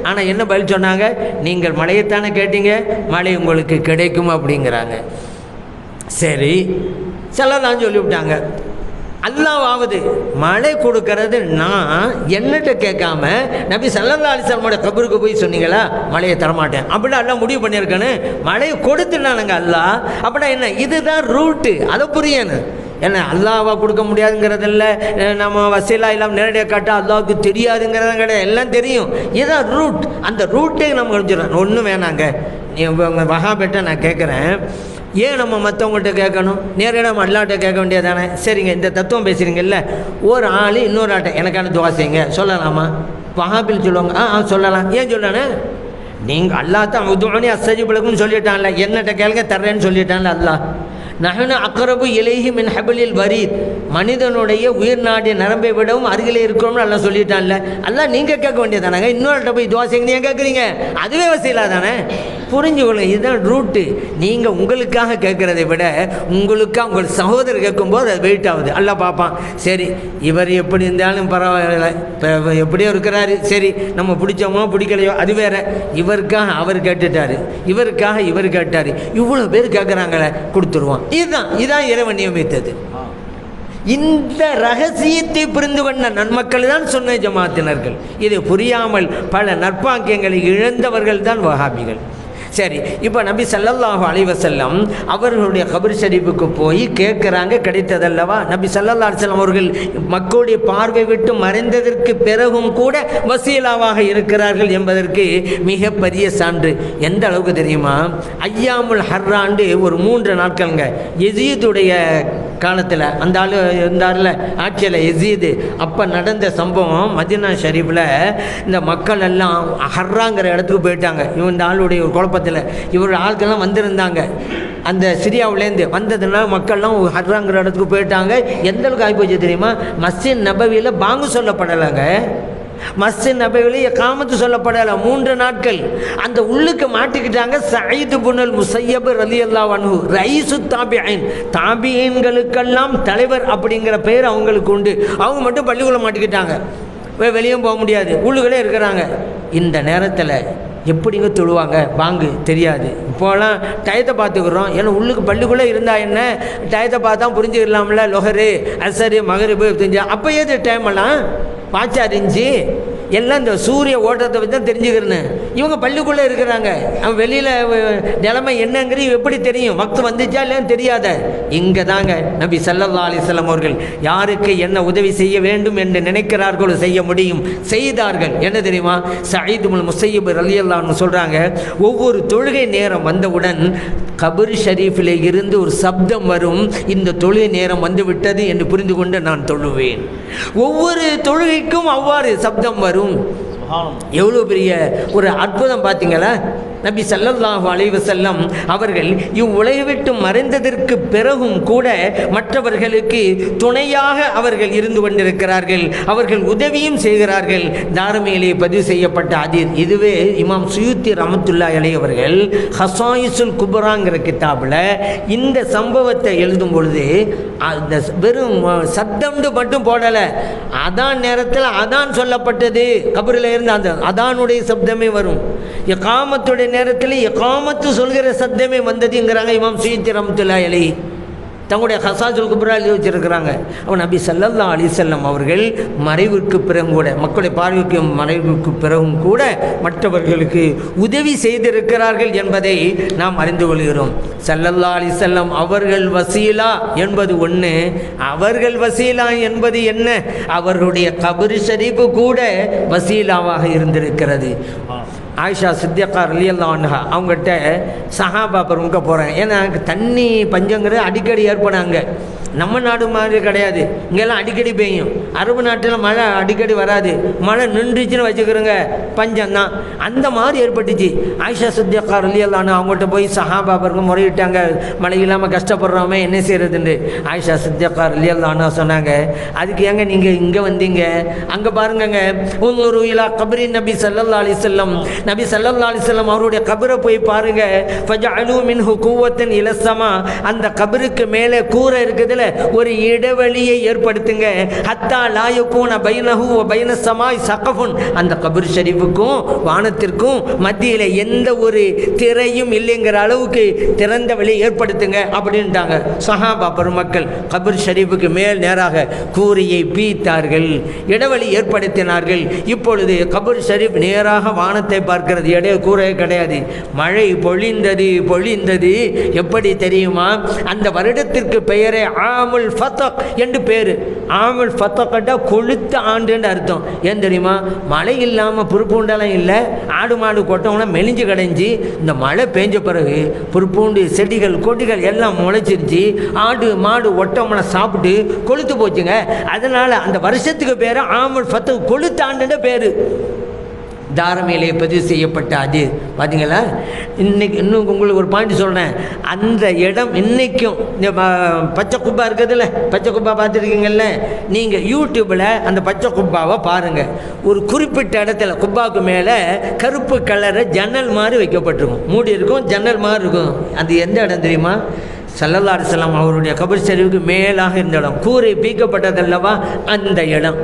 ஆனால் என்ன பதில் சொன்னாங்க? நீங்கள் மழையைத்தானே கேட்டீங்க, மழை உங்களுக்கு கிடைக்கும் அப்படிங்கிறாங்க. சரி, சிலதான் சொல்லிவிட்டாங்க. அல்லாஹ்வாவது மழை கொடுக்கறது நான் என்னட்ட கேட்காம நபி ஸல்லல்லாஹு அலைஹி வஸல்லம் கபருக்கு போய் சொன்னீங்களா மழையை தரமாட்டேன் அப்படி எல்லாம் முடிவு பண்ணியிருக்கானு. மழையை கொடுத்துட்டானுங்க அல்லாஹ். அப்படின்னா என்ன? இதுதான் ரூட்டு, அதை புரியணும். என்ன அல்லாஹ்வா கொடுக்க முடியாதுங்கிறதில்ல, நம்ம வசீலா இல்லாமல் நேரடியாக காட்டால் அல்லாஹ்வுக்கு தெரியாதுங்கிறதும் கிடையாது, எல்லாம் தெரியும். இதுதான் ரூட். அந்த ரூட்டே நம்ம முடிஞ்சிடறோம். ஒன்றும் வேணாங்க, நீ வஹாபிட்ட நான் கேட்குறேன், ஏன் நம்ம மற்றவங்கள்ட்ட கேட்கணும்? நேரடியாக நம்ம அல்லாஹ்ட்ட கேட்க வேண்டியதானே? சரிங்க, இந்த தத்துவம் பேசுகிறீங்கல்ல, ஒரு ஆள் இன்னொரு ஆட்டை எனக்கான துவா செய்யுங்க சொல்லலாமா? வஹாபில் சொல்லுவாங்க, சொல்லலாம். ஏன் சொல்லணும்? நீங்கள் அல்லாஹ் தான் உதுஉனி அஸ்தஜிப் லக்கும் சொல்லிட்டான்ல, என்னட்ட கேளுங்க தர்றேன்னு சொல்லிட்டான்ல அல்லாஹ். நஹ்னு அக்ரபு இலைஹி மின் ஹபிலில் வரீத், மனிதனுடைய உயிர் நாடிய நரம்பை விடவும் அருகிலே இருக்கிறோம்னு எல்லாம் சொல்லிட்டான்ல. அல்லாஹ் நீங்கள் கேட்க வேண்டியதானாங்க? இன்னொருட்ட போய் துவா செய்யுங்க ஏன் கேட்குறீங்க? அதுவே வசீலா தானே. புரிஞ்சுக்கொள்ளுங்க, இதுதான் ரூட்டு. நீங்கள் உங்களுக்காக கேட்குறதை விட உங்களுக்காக உங்கள் சகோதரர் கேட்கும்போது அது வெயிட் ஆகுது. அல்லாஹ் பார்ப்பான், சரி இவர் எப்படி இருந்தாலும் பரவாயில்ல, இப்போ எப்படியோ இருக்கிறாரு, சரி நம்ம பிடிச்சோமோ பிடிக்கலையோ அது வேற, இவருக்காக அவர் கேட்டுட்டாரு, இவருக்காக இவர் கேட்டார், இவ்வளோ பேர் கேட்குறாங்களே கொடுத்துருவான். இதுதான் இறைவன் நியமித்தது. இந்த ரகசியத்தை புரிந்து கொண்ட நன்மக்கள் தான் சுன்னை ஜமாத்தினர்கள். இதை புரியாமல் பல நற்பாக்கியங்களை இழந்தவர்கள் தான் வஹாபிகள். சரி, இப்போ நபி ஸல்லல்லாஹு அலைஹி வஸல்லம் அவர்களுடைய கபர் ஷரீஃபுக்கு போய் கேட்குறாங்க, கிடைத்ததல்லவா? நபி ஸல்லல்லாஹு அலைஹி வஸல்லம் அவர்கள் மக்களுடைய பார்வை விட்டு மறைந்ததற்கு பிறகும் கூட வசீலாவாக இருக்கிறார்கள் என்பதற்கு மிகப்பெரிய சான்று. எந்த அளவுக்கு தெரியுமா? ஐயாமுல் ஹர்ராண்டு ஒரு 3 நாட்கள்ங்க, யசீதுடைய காலத்தில் அந்த ஆள் இருந்தார்ல ஆட்சியில் யசீது, அப்போ நடந்த சம்பவம். மதீனா ஷரீஃபில் இந்த மக்கள் எல்லாம் ஹர்ராங்கிற இடத்துக்கு போயிட்டாங்க. இந்த ஆளுடைய ஒரு குழப்பத்தில் இவரோட ஆட்கள்லாம் வந்திருந்தாங்க அந்த சிரியாவிலேருந்து வந்ததுனால மக்கள்லாம் ஹர்ராங்கிற இடத்துக்கு போயிட்டாங்க. எந்த அளவுக்கு ஆகிப்போச்சு தெரியுமா? மஸ்ஜித் நபவியில் பாங்கு சொல்லப்படலைங்க, மஸ்ஜித் நபவியில் இகாமத்து சொல்லப்படலை 3 நாட்கள். அந்த உள்ளுக்கு மாட்டிக்கிட்டாங்க. சயீத் இப்னுல் முஸய்யப் ரலியல்லாஹு அன்ஹு ரைசு தாபிஈன், தாபிஈன்களுக்கெல்லாம் தலைவர் அப்படிங்கிற பெயர் அவங்களுக்கு உண்டு. அவங்க மட்டும் பள்ளிக்குள்ளே மாட்டிக்கிட்டாங்க, வெளியும் போக முடியாது, உள்ளுகளே இருக்கிறாங்க. இந்த நேரத்தில் எப்படிங்க தொழுவாங்க? பாங்கு தெரியாது. இப்போலாம் டயத்தை பார்த்துக்கிறோம், ஏன்னா உள்ளுக்கு பள்ளிக்குள்ளே இருந்தால் என்ன, டயத்தை பார்த்தா புரிஞ்சுக்கலாம்ல. லொஹரு அசரு மகரிபு தெரிஞ்சா அப்போ ஏது டைமெல்லாம் வாட்சா இருந்துச்சு, எல்லாம் இந்த சூரிய ஓட்டத்தை வச்சு தான் தெரிஞ்சுக்கிறேன்னு. இவங்க பள்ளிக்குள்ளே இருக்கிறாங்க, அவன் வெளியில் நிலைமை என்னங்கிறது எப்படி தெரியும்? வக்து வந்துச்சா இல்லைன்னு தெரியாத. இங்கே தாங்க நபி ஸல்லல்லாஹு அலைஹி வஸல்லம் அவர்கள் யாருக்கு என்ன உதவி செய்ய வேண்டும் என்று நினைக்கிறார்களோ செய்ய முடியும், செய்தார்கள். என்ன தெரியுமா? சயீத் இப்னுல் முஸய்யப் ரலியல்லாஹு அன்ஹு சொல்கிறாங்க, ஒவ்வொரு தொழுகை நேரம் வந்தவுடன் கபர் ஷரீஃபில் இருந்து ஒரு சப்தம் வரும், இந்த தொழுகை நேரம் வந்து விட்டது என்று புரிந்து கொண்டு நான் தொழுவேன். ஒவ்வொரு தொழுகைக்கும் அவ்வாறு சப்தம் வரும். எவ்வளோ பெரிய ஒரு அற்புதம் பார்த்தீங்களா? நபி ஸல்லல்லாஹு அலைஹி வஸல்லம் அவர்கள் இவ்வுலகை விட்டு மறைந்ததற்கு பிறகும் கூட மற்றவர்களுக்கு துணையாக அவர்கள் இருந்து கொண்டிருக்கிறார்கள், அவர்கள் உதவியும் செய்கிறார்கள். தாரமியிலே பதிவு செய்யப்பட்ட ஹதீஸ் இதுவே. இமாம் சுயூத்தி ரஹ்மத்துல்லாஹி அலைஹி அவர்கள் ஹஸாயிஸுல் குப்ராங்கிற கிதாபில் இந்த சம்பவத்தை எழுதும் பொழுது அந்த வெறும் சத்தம்னு மட்டும் போடலை, அதான் நேரத்தில் அதான் சொல்லப்பட்டது. கபரில் இருந்து அந்த அதானுடைய சப்தமே வரும், இகாமத்துடைய நேரத்தில் இகாமத்து சொல்கிற சத்தமே வந்ததுங்கிறாங்க இமாம் சுயூத்தி ரஹ்மத்துல்லாஹி அலைஹி தங்களுடைய ஹஸாயிஸுல் குப்ரா எழுதி வச்சிருக்கிறாங்க. அவன் நபி ஸல்லல்லாஹு அலைஹி வஸல்லம் அவர்கள் மறைவுக்கு பிறகும் கூட, மக்களுடைய பார்வைக்கு மறைவுக்கு பிறகும் கூட மற்றவர்களுக்கு உதவி செய்திருக்கிறார்கள் என்பதை நாம் அறிந்து கொள்கிறோம். ஸல்லல்லாஹு அலைஹி வஸல்லம் அவர்கள் வசீலா என்பது ஒன்று, அவர்கள் வசீலா என்பது என்ன? அவர்களுடைய கபர் ஷரீஃபு கூட வசீலாவாக இருந்திருக்கிறது. ஆயிஷா சித்தியக்கா ரலியல்லாஹு அன்ஹா அவங்ககிட்ட சஹாபா பெருமக்க போகிறாங்க. ஏன்னா தண்ணி பஞ்சங்கிறது அடிக்கடி ஏற்படாங்க. நம்ம நாடு மாதிரி கிடையாது, இங்கெல்லாம் அடிக்கடி பெய்யும். அரபு நாட்டில் மழை அடிக்கடி வராது, மழை நின்றுச்சுன்னு வச்சுக்கிறோங்க பஞ்சம்தான். அந்த மாதிரி ஏற்பட்டுச்சு. ஆயிஷா சித்தியக்கா ரலியல்லாஹு அன்ஹா அவங்கள்ட்ட போய் சஹாபா பெருமக்க முறையிட்டாங்க, மழை இல்லாமல் கஷ்டப்படுறோமே என்ன செய்கிறதுன்னு. ஆயிஷா சித்தியக்கா ரலியல்லாஹு அன்ஹா சொன்னாங்க, அதுக்கு ஏங்க நீங்கள் இங்கே வந்தீங்க? அங்கே பாருங்கங்க, உன்னுரு இலா கபரி நபி ஸல்லல்லாஹு அலைஹி வஸல்லம், நபி ஸல்லல்லாஹு அலைஹி வஸல்லம் அவருடைய கபரை போய் பாருங்க. ஃபஜஅலு மின்ஹு குவத்தன் இலஸ்ஸமா, அந்த கபருக்கு மேலே கூரை இருக்குதுல, ஒரு இடைவெளியை ஏற்படுத்துங்க. ஹத்தா லா யகூன பைனஹு வ பைன ஸமாய் ஸகஃபுன், அந்த கபர் ஷரீஃபுக்கும் வானத்திற்கும் மத்தியில் எந்த ஒரு திரையும் இல்லைங்கிற அளவுக்கு திறந்த வழி ஏற்படுத்துங்க அப்படின்ட்டாங்க. சஹாபா பெருமக்கள் கபர் ஷரீஃபுக்கு மேல் நேராக கூரையை பீத்தார்கள், இடைவெளி ஏற்படுத்தினார்கள். இப்பொழுது கபர் ஷரீஃப் நேராக வானத்தை பார்க்கிறது, இடைய கூரையே கிடையாது. மழை பொழிந்தது. எப்படி தெரியுமா? அந்த வருடத்திற்கு பெயரே ஆமுல் ஃபதக் என்று பேர். ஆமுல் ஃபதக்டா கொளுத்த ஆண்டுன்னு அர்த்தம். ஏன் தெரியுமா? மழை இல்லாமல் புற்பூண்டெல்லாம் இல்லை, ஆடு மாடு கொட்டவங்களாம் மெலிஞ்சு கடைஞ்சி இந்த மழை பெஞ்ச பிறகு புற்பூண்டு செடிகள் கொடிகள் எல்லாம் முளைச்சிருச்சு, ஆடு மாடு ஒட்டவங்களாம் சாப்பிட்டு கொளுத்து போச்சுங்க. அதனால் அந்த வருஷத்துக்கு பேர் ஆமுல் ஃபதக், கொளுத்த ஆண்டுன்ற பேர். தாரமியிலே பதிவு செய்யப்பட்ட அது பார்த்தீங்களா? இன்னைக்கு இன்னும் உங்களுக்கு ஒரு பாயிண்ட் சொல்கிறேன். அந்த இடம் இன்றைக்கும் இந்த பச்சை குப்பா இருக்குதுல்ல, பச்சை குப்பா பார்த்துருக்கீங்கல்ல, நீங்கள் யூடியூப்பில் அந்த பச்சை குப்பாவை பாருங்கள். ஒரு குறிப்பிட்ட இடத்துல குப்பாவுக்கு மேலே கருப்பு கலரை ஜன்னல் மாதிரி வைக்கப்பட்டிருக்கும், மூடி இருக்கும், ஜன்னல் மாதிரி இருக்கும். அது எந்த இடம் தெரியுமா? ஸல்லல்லாஹு அலைஹி வஸல்லம் அவருடைய கபர் ஷரீஃபுக்கு மேலாக இருந்த இடம், கூரை பீக்கப்பட்டதல்லவா அந்த இடம்.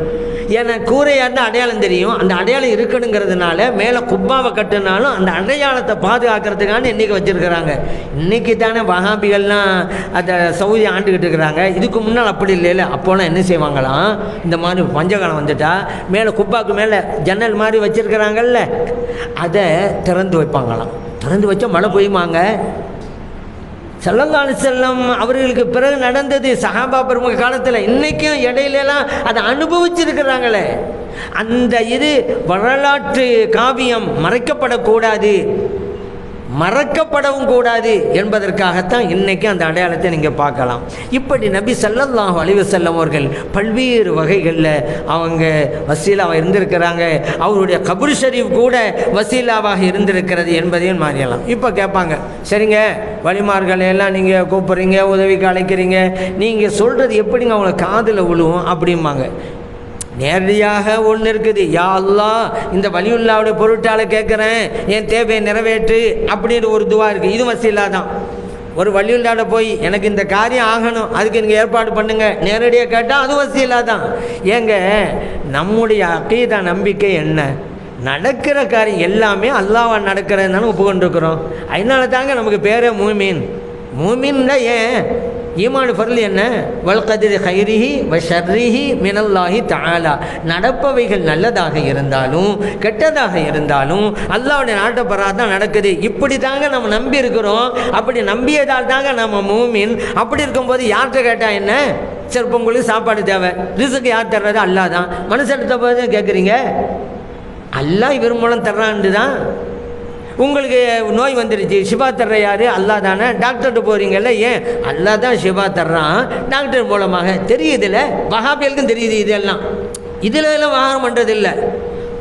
ஏன்னா கூரையாக இருந்தால் அடையாளம் தெரியும், அந்த அடையாளம் இருக்கணுங்கிறதுனால மேலே குப்பாவை கட்டுனாலும் அந்த அடையாளத்தை பாதுகாக்கிறதுக்கான இன்றைக்கி வச்சுருக்கிறாங்க. இன்றைக்கி தானே வஹாபிகள்லாம் அதை சவுதி ஆண்டுக்கிட்டு இருக்கிறாங்க. இதுக்கு முன்னால் அப்படி இல்லைல்ல. அப்போலாம் என்ன செய்வாங்களாம், இந்த மாதிரி பஞ்சகாலம் வந்துட்டா மேலே குப்பாவுக்கு மேலே ஜன்னல் மாதிரி வச்சுருக்கிறாங்கல்ல, அதை திறந்து வைப்பாங்களாம். திறந்து வச்சா மழை பெய்யுமாங்க? ஸல்லல்லாஹு அலைஹி வஸல்லம் அவர்களுக்கு பிறகு நடந்தது சஹாபா பெருமக காலத்தில். இன்றைக்கும் இடையிலலாம் அதை அனுபவிச்சிருக்கிறாங்களே. அந்த இது வரலாற்று காவியம் மறைக்கப்படக்கூடாது, மறக்கப்படவும் கூடாது என்பதற்காகத்தான் இன்றைக்கி அந்த அடையாளத்தை நீங்கள் பார்க்கலாம். இப்படி நபி ஸல்லல்லாஹு அலைஹி வஸல்லம் அவர்கள் பல்வேறு வகைகளில் அவங்க வசீலாவாக இருந்திருக்கிறாங்க. அவருடைய கபர் ஷரீஃப் கூட வசீலாவாக இருந்திருக்கிறது என்பதையும் மாறியலாம். இப்போ கேட்பாங்க, சரிங்க வழிமார்களையெல்லாம் நீங்கள் கூப்பிட்றீங்க, உதவிக்கு அழைக்கிறீங்க, நீங்கள் சொல்கிறது எப்படிங்க அவங்கள காதில் விழுவும் அப்படிம்பாங்க. நேரடியாக ஒன்று இருக்குது, யா அல்லாஹ் இந்த வலியுல்லாவுடைய பொருட்டால் கேட்குறேன், என் தேவையை நிறைவேற்று அப்படின்னு ஒரு துவா இருக்குது. இது வசீலா தான். ஒரு வலியுல்லாட போய் எனக்கு இந்த காரியம் ஆகணும், அதுக்கு நீங்கள் ஏற்பாடு பண்ணுங்கள், நேரடியாக கேட்டால் அது வசீலா தான். ஏங்க நம்முடைய அகீதா நம்பிக்கை என்ன? நடக்கிற காரியம் எல்லாமே அல்லாஹ்வா நடக்கிறதுனால ஒப்புக்கொண்டிருக்கிறோம். அதனால தாங்க நமக்கு பேரே மூமின். மூமின்னா ஏன்? ஈமான் ஃபர்ல் என்ன? வல் கத்ரி கைரிஹி வ ஷர்ரிஹி மினல்லாஹி தஆலா. நடப்பவைகள் நல்லதாக இருந்தாலும் கெட்டதாக இருந்தாலும் அல்லாஹ்வுடைய நாட்டப்பராக தான் நடக்குது. இப்படி தாங்க நம்ம நம்பி இருக்கிறோம். அப்படி நம்பியதால் தாங்க நம்ம மூமின். அப்படி இருக்கும்போது யார்கிட்ட கேட்டால் என்ன? சரி உங்களுக்கு சாப்பாடு தேவை, ரிஸ்க் யார் தர்றது? அல்லாஹ் தான். மனுஷன் போது கேட்குறீங்க, அல்லாஹ் இவர் மூலம் தர்றான்னு தான். உங்களுக்கு நோய் வந்துருச்சு, ஷிபா தர்ற யார்? அல்லாஹ் தானே. டாக்டர்கிட்ட போகிறீங்கல்ல, ஏன்? அல்லாஹ் தான் ஷிபா தர்றான் டாக்டர் மூலமாக. தெரியுதுல்ல, வஹாபியலுக்கும் தெரியுது. இதெல்லாம் இதில் எல்லாம் விவகாரம் பண்ணுறதில்லை.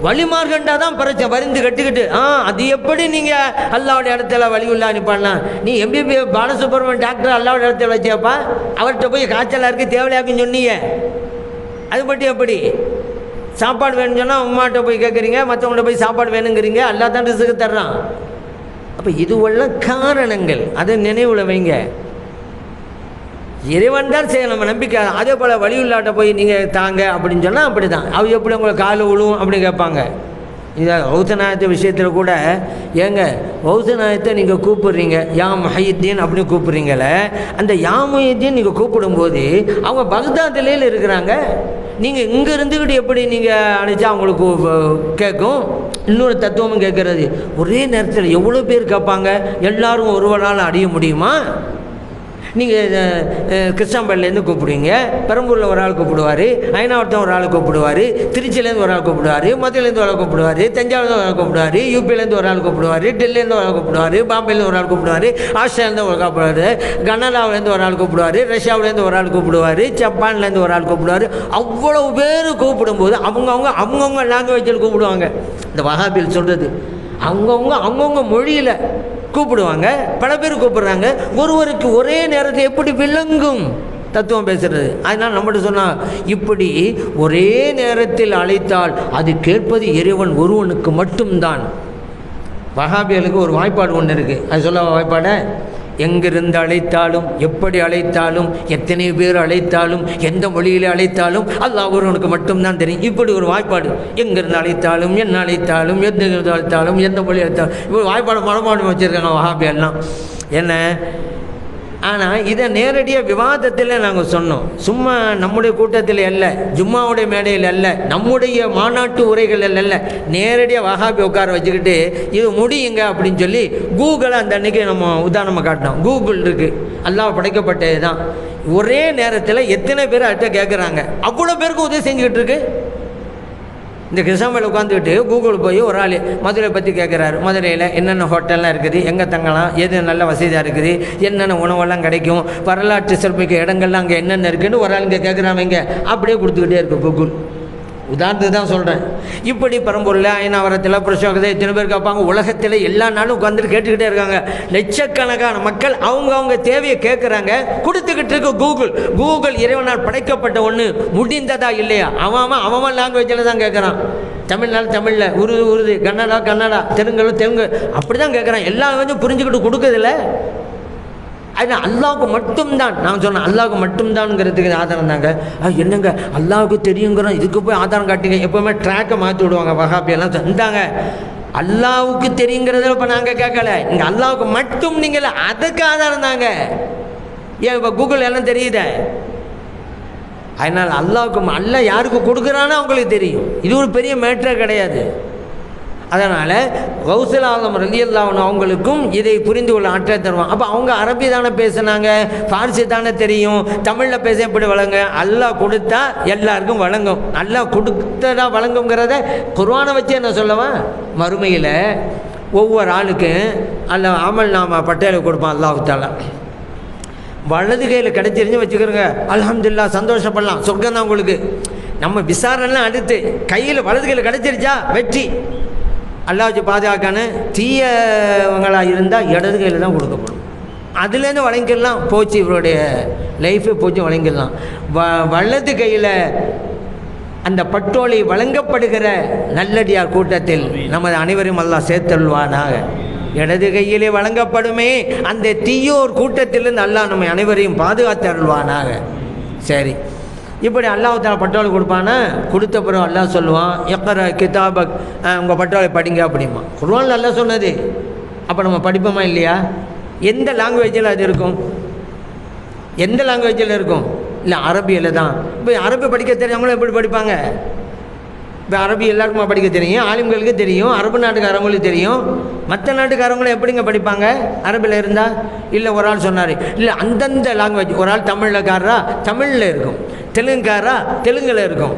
வழிமார்கண்டா தான் பறிச்ச வரிந்து கட்டிக்கிட்டு அது எப்படி நீங்கள் அல்லாவுடைய இடத்துல வலியுல்லா அனுப்பலாம்? நீ எம்பிபிஎஸ் பாலசுப்ரமணியன் டாக்டர் அல்லாவுடைய இடத்துல வச்சப்பா, அவர்கிட்ட போய் காய்ச்சலாக இருக்குது தேவையாக்குன்னு சொன்னீங்க. அது மட்டும் எப்படி? சாப்பாடு வேணும்னு சொன்னால் உமாட்ட போய் கேட்குறீங்க, மற்றவங்கள்ட்ட போய் சாப்பாடு வேணுங்கிறீங்க. அல்லா தான் ரிஸ்க்கு தர்றான். அப்போ இதுவெல்லாம் காரணங்கள், அதை நினைவில் வைங்க. இறைவன் தான் செய்ய நம்ம நம்பிக்கை. அதே போல் வலியுல்லாட்ட போய் நீங்கள் தாங்க அப்படின்னு சொன்னால் அப்படி தான். அவ எப்படி உங்களை காலில் விழுவும் அப்படின்னு கேட்பாங்க. இந்த ஹவுசநாயத்து விஷயத்தில் கூட, ஏங்க ஹவுசநாயத்தை நீங்கள் கூப்பிட்றீங்க, யா முஹையீத்தீன் அப்படின்னு கூப்பிட்றீங்களே, அந்த யா முஹையீத்தீன் நீங்கள் கூப்பிடும்போது அவங்க பக்தாதிலே இருக்கிறாங்க. நீங்கள் இங்கே இருந்துக்கிட்டு எப்படி நீங்கள் அழைச்சா அவங்களுக்கு கேட்கும்? இன்னொரு தத்துவமும் கேட்குறது, ஒரே நேரத்தில் எவ்வளோ பேர் கேட்பாங்க, எல்லாரும் ஒருவரால் அடைய முடியுமா? நீங்கள் கிருஷ்ணாம்பேட்டிலேருந்து கூப்பிடுவீங்க, பெரம்பூரில் ஒரு ஆள் கூப்பிடுவார், அயனாவரத்தம் ஒரு ஆள் கூப்பிடுவார், திருச்சியிலேருந்து ஒரு ஆள் கூப்பிடுவார், மதுரையிலேருந்து ஒரு ஆள் கூப்பிடுவார், தஞ்சாவூர்லேருந்து ஒரு ஆள் கூப்பிடுவார், யூபியிலேருந்து ஒரு ஆள் கூப்பிடுவார், டெல்லியிலேருந்து ஒரு ஆள் கூப்பிடுவார், பாம்பேலேருந்து ஒரு ஆள் கூப்பிடுவார், ஆஸ்திரேலியாலேருந்து ஒரு கூப்பிடுவார், கனடாவிலேருந்து ஒரு ஆள் கூப்பிடுவார், ரஷ்யாவிலேருந்து ஒரு ஆள் கூப்பிடுவார், ஜப்பான்லேருந்து ஒரு ஆள் கூப்பிடுவார். அவ்வளவு பேர் கூப்பிடும்போது அவங்கவுங்க லாங்குவேஜில் கூப்பிடுவாங்க. இந்த வஹாபில் சொல்கிறது அவங்கவுங்க மொழியில் கூப்பிடுவாங்க. பல பேர் கூப்பிடுறாங்க. ஒருவருக்கு ஒரே நேரத்தில் எப்படி விளங்கும் தத்துவம் பேசுகிறது? அதனால் நம்மகிட்ட சொன்னால், இப்படி ஒரே நேரத்தில் அழைத்தால் அது கேட்பது இறைவன் ஒருவனுக்கு மட்டும்தான். வஹாபியலுக்கு ஒரு வாய்ப்பாடு ஒன்று இருக்குது. அது சொல்ல வாய்ப்பாட, எங்கிருந்து அழைத்தாலும், எப்படி அழைத்தாலும், எத்தனை பேர் அழைத்தாலும், எந்த மொழியில் அழைத்தாலும் அல்லாஹ் ஒருவனுக்கு மட்டும்தான் தெரியும். இப்படி ஒரு வாய்ப்பாடு. எங்கிருந்து அழைத்தாலும், என்ன அழைத்தாலும், எந்த அழைத்தாலும், எந்த மொழி அழைத்தாலும், இப்படி வாய்ப்பாடு மனப்பாடம் வச்சுருக்காங்க வஹாபியெல்லாம். என்ன ஆனால் இதை நேரடியாக விவாதத்தில் நாங்கள் சொன்னோம். சும்மா நம்முடைய கூட்டத்தில் அல்ல, ஜும்மாவுடைய மேடையில் அல்ல, நம்முடைய மாநாட்டு உரைகள் அல்ல, நேரடியாக வஹாபி உட்கார வச்சுக்கிட்டு இது முடியுங்க அப்படின்னு சொல்லி கூகுளை அந்த அன்றைக்கி நம்ம உதாரணமாக காட்டினோம். கூகுள் இருக்குது, அல்லாஹ் படைக்கப்பட்டது தான். ஒரே நேரத்தில் எத்தனை பேர் அட்ட கேட்குறாங்க, அவ்வளோ பேருக்கு உதவி செஞ்சுக்கிட்டு இருக்கு. இந்த கிருஷ்ணாம்பேட்டில் உட்காந்துக்கிட்டு கூகுள் போய் ஒரு ஆள் மதுரை பற்றி கேட்குறாரு. மதுரையில் என்னென்ன ஹோட்டல்லாம் இருக்குது, எங்கே தங்கலாம், எது நல்ல வசதியாக இருக்குது, என்னென்ன உணவெல்லாம் கிடைக்கும், வரலாற்று சிறப்புமிக்க இடங்கள்லாம் அங்கே என்னென்ன இருக்குதுன்னு ஒரு ஆள் இங்கே கேட்குறாங்க. அப்படியே கொடுத்துக்கிட்டே இருக்குது கூகுள். உதாரணத்துக்கு தான் சொல்கிறேன். இப்படி பெரம்பூரில், அயனாவரத்தில், புருஷோகத்தில் எத்தனை பேர் கேட்பாங்க. உலகத்தில் எல்லா நாளும் உட்காந்துட்டு கேட்டுக்கிட்டே இருக்காங்க. லட்சக்கணக்கான மக்கள் அவங்க தேவையை கேட்குறாங்க, கொடுத்துக்கிட்டு இருக்கு கூகுள். கூகுள் இறைவனால் படைக்கப்பட்ட ஒன்று, முடிந்ததா இல்லையா? அவன் லாங்குவேஜில் தான் கேட்குறான். தமிழில் உருது, கன்னடா, தெலுங்கு அப்படி தான் கேட்குறான். எல்லா கொஞ்சம் புரிஞ்சுக்கிட்டு கொடுக்குறதில்ல. அதனால் அல்லாவுக்கு மட்டும்தான் நான் சொன்னேன். அல்லாவுக்கு மட்டும்தான்ங்கிறதுக்கு ஆதாரம் தாங்க. என்னங்க அல்லாவுக்கு தெரியுங்கிறோம், இதுக்கு போய் ஆதாரம் காட்டுங்க. எப்போவுமே ட்ராக்கை மாற்றி விடுவாங்க வஹாபியெல்லாம். இருந்தாங்க அல்லாவுக்கு தெரியுங்கிறத இப்போ நாங்கள் கேட்கல, இங்கே அல்லாவுக்கு மட்டும் நீங்கள் அதுக்கு ஆதாரம் தாங்க. ஏன் இப்போ கூகுள் எல்லாம் தெரியுத? அதனால் அல்லாவுக்கு யாருக்கு கொடுக்குறானோ அவங்களுக்கு தெரியும். இது ஒரு பெரிய மேட்டரே கிடையாது. அதனால் கௌசுல் ஆலம் ரலியல்லாஹு அன்ஹு அவங்களுக்கும் இதை புரிந்து கொள்ள ஆற்றல் தருவான். அப்போ அவங்க அரபி தானே பேசுனாங்க, ஃபார்சி தானே தெரியும், தமிழில் பேச எப்படி வழங்க? அல்லாஹ் கொடுத்தா எல்லாருக்கும் வழங்கும். அல்லாஹ் கொடுத்ததா வழங்குங்கிறத குர்ஆனை வச்சு என்ன சொல்லவா? மறுமையில் ஒவ்வொரு ஆளுக்கும் அல்லாஹ் அமல் நாம பட்டியலை கொடுப்பான். அல்லாஹ் தஆலா வலது கையில் கிடைச்சிருந்து வச்சுக்கிறோங்க, அல்ஹம்துலில்லாஹ் சந்தோஷப்படலாம், சொர்க்கம் தான் உங்களுக்கு. நம்ம விசாரணைலாம் அடுத்து கையில் வலது கையில் கிடைச்சிருச்சா வெற்றி. அல்லாஹ் வச்சு பாதுகாக்கானு தீயவங்களாக இருந்தால் இடது கையில் தான் கொடுக்கப்படும். அதுலேருந்து வழங்கிடலாம், போச்சு இவருடைய லைஃபே போச்சு, வழங்கிடலாம். வலது கையில் அந்த பட்டோலை வழங்கப்படுகிற நல்லடியார் கூட்டத்தில் நமது அனைவரும் அல்லாஹ் சேர்த்தல்வானாக. இடது கையிலே வழங்கப்படுமே அந்த தீயோர் கூட்டத்திலிருந்து அல்லாஹ் நம்ம அனைவரையும் பாதுகாத்து அருள்வானாக. சரி, இப்படி அல்லாஹ் தஆலா பட்டோலை கொடுப்பானா, கொடுத்த பிறகு அல்லாஹ் சொல்லுவான், இக்ரா கிதாபக், உங்கள் பட்டோலை படிங்க அப்படிமா. குர்ஆன்ல அல்லாஹ் சொன்னது. அப்போ நம்ம படிப்போமா இல்லையா? எந்த லாங்குவேஜில் அது இருக்கும்? எந்த லாங்குவேஜில் இருக்கும்? இல்லை அரபியில் தான். இப்போ அரபி படிக்க தெரிஞ்சவங்களும் எப்படி படிப்பாங்க? இப்போ அரபி எல்லாருக்குமா படிக்க தெரியும்? ஆலிம்களுக்கு தெரியும், அரபு நாட்டுக்காரங்களுக்கு தெரியும். மற்ற நாட்டுக்காரங்களும் எப்படிங்க படிப்பாங்க அரபியில் இருந்தால்? இல்லை ஒரு ஆள் சொன்னார், இல்லை அந்தந்த லாங்குவேஜ், ஒரு ஆள் தமிழில்காரரா தமிழில் இருக்கும், தெலுங்குக்காரா தெலுங்கில் இருக்கும்,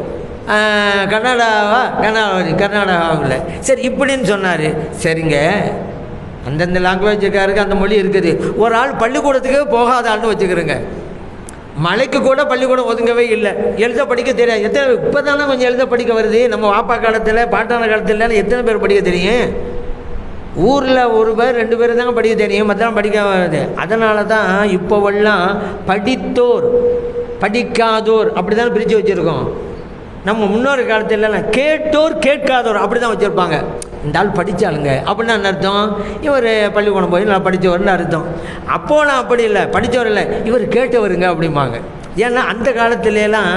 கர்நாடகாவில். சரி இப்படின்னு சொன்னார். சரிங்க, அந்தந்த லாங்குவேஜுக்காருக்கு அந்த மொழி இருக்குது. ஒரு ஆள் பள்ளிக்கூடத்துக்கு போகாத ஆள்னு வச்சுக்கிறேங்க, மலைக்கு கூட பள்ளிக்கூடம் ஒதுங்கவே இல்லை, எழுத படிக்க தெரியாது. எத்தனை இப்போ தானே கொஞ்சம் எழுத படிக்க வருது. நம்ம வாப்பா காலத்தில் பாட்டான காலத்தில் எத்தனை பேர் படிக்க தெரியும்? ஊரில் ஒரு பேர் 2 பேர் தாங்க படிக்க தெரியும், மற்றெல்லாம் படிக்க வருது. அதனால தான் இப்போவெல்லாம் படித்தோர் படிக்காதோர் அப்படி தான் பிரித்து வச்சுருக்கோம். நம்ம முன்னோரு காலத்தில் கேட்டோர் கேட்காதோர் அப்படி தான் வச்சுருப்பாங்க. இந்த ஆள் படித்தாளுங்க அப்படின்னா என்ன அர்த்தம்? இவர் பள்ளிக்கூடம் போய் நான் படித்தவர்னு அர்த்தம். அப்போலாம் அப்படி இல்லை, படித்தவர் இல்லை, இவர் கேட்டவருங்க அப்படிம்பாங்க. ஏன்னா அந்த காலத்துலலாம்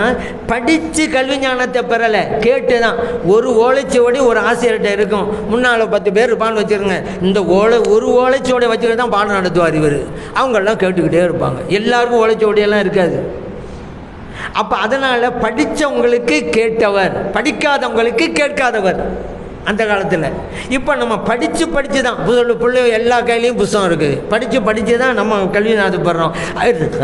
படித்து கல்வி ஞானத்தை பெறலை, கேட்டு தான். ஒரு ஓலைச்சுவடி ஒரு ஆசிரியர்கிட்ட இருக்கும், முன்னால் 10 பேர் இருப்பான்னு வச்சுருங்க. இந்த ஒரு ஓலைச்சுவடி வச்சுக்கிட்டு தான் பாடம் நடத்துவார் இவர். அவங்கெல்லாம் கேட்டுக்கிட்டே இருப்பாங்க. எல்லாருக்கும் ஓலைச்சுவடியெல்லாம் இருக்காது. அப்போ அதனால் படித்தவங்களுக்கு கேட்டவர், படிக்காதவங்களுக்கு கேட்காதவர் அந்த காலத்தில். இப்போ நம்ம படித்து தான் பிள்ளை எல்லா கையிலையும் புத்தகம் இருக்குது, படித்து தான் நம்ம கல்வி ஞானத்தை பெறோம்.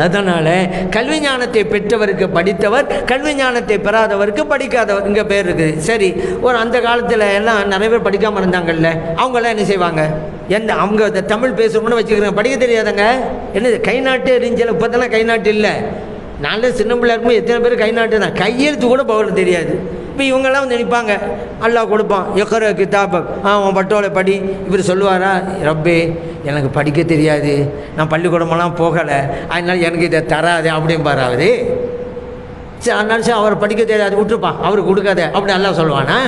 அதனால் கல்வி ஞானத்தை பெற்றவருக்கு படித்தவர், கல்வி ஞானத்தை பெறாதவருக்கு படிக்காதவர் இங்கே பேர் இருக்குது. சரி, ஒரு அந்த காலத்தில் எல்லாம் நிறைய பேர் படிக்காமல் இருந்தாங்கல்ல, அவங்களாம் என்ன செய்வாங்க? அவங்க தமிழ் பேசணும்னு வச்சுக்கிறேன், படிக்க தெரியாதங்க. என்னது கை நாட்டு இருந்துச்சு, இப்போ தானே கை நாட்டு இல்லை. நாளே சின்ன பிள்ளை இருக்கும்போது எத்தனை பேர் கை நாட்டு தான், கையெழுத்து கூட பவுல் தெரியாது. இப்போ இவங்கெல்லாம் வந்து நினைப்பாங்க, அல்லாஹ் கொடுப்பான், இக்ரா கிதாபக், உன் பட்டோலை படி. இவர் சொல்லுவாரா, ரப்பே எனக்கு படிக்க தெரியாது, நான் பள்ளிக்கூடமெல்லாம் போகலை, அதனால எனக்கு இதை தராது அப்படிம்பார் அவர். சரி, அதனால சரி அவர் படிக்க தெரியாது விட்டுருப்பான், அவருக்கு கொடுக்காத அப்படி அல்லாஹ் சொல்லுவானா?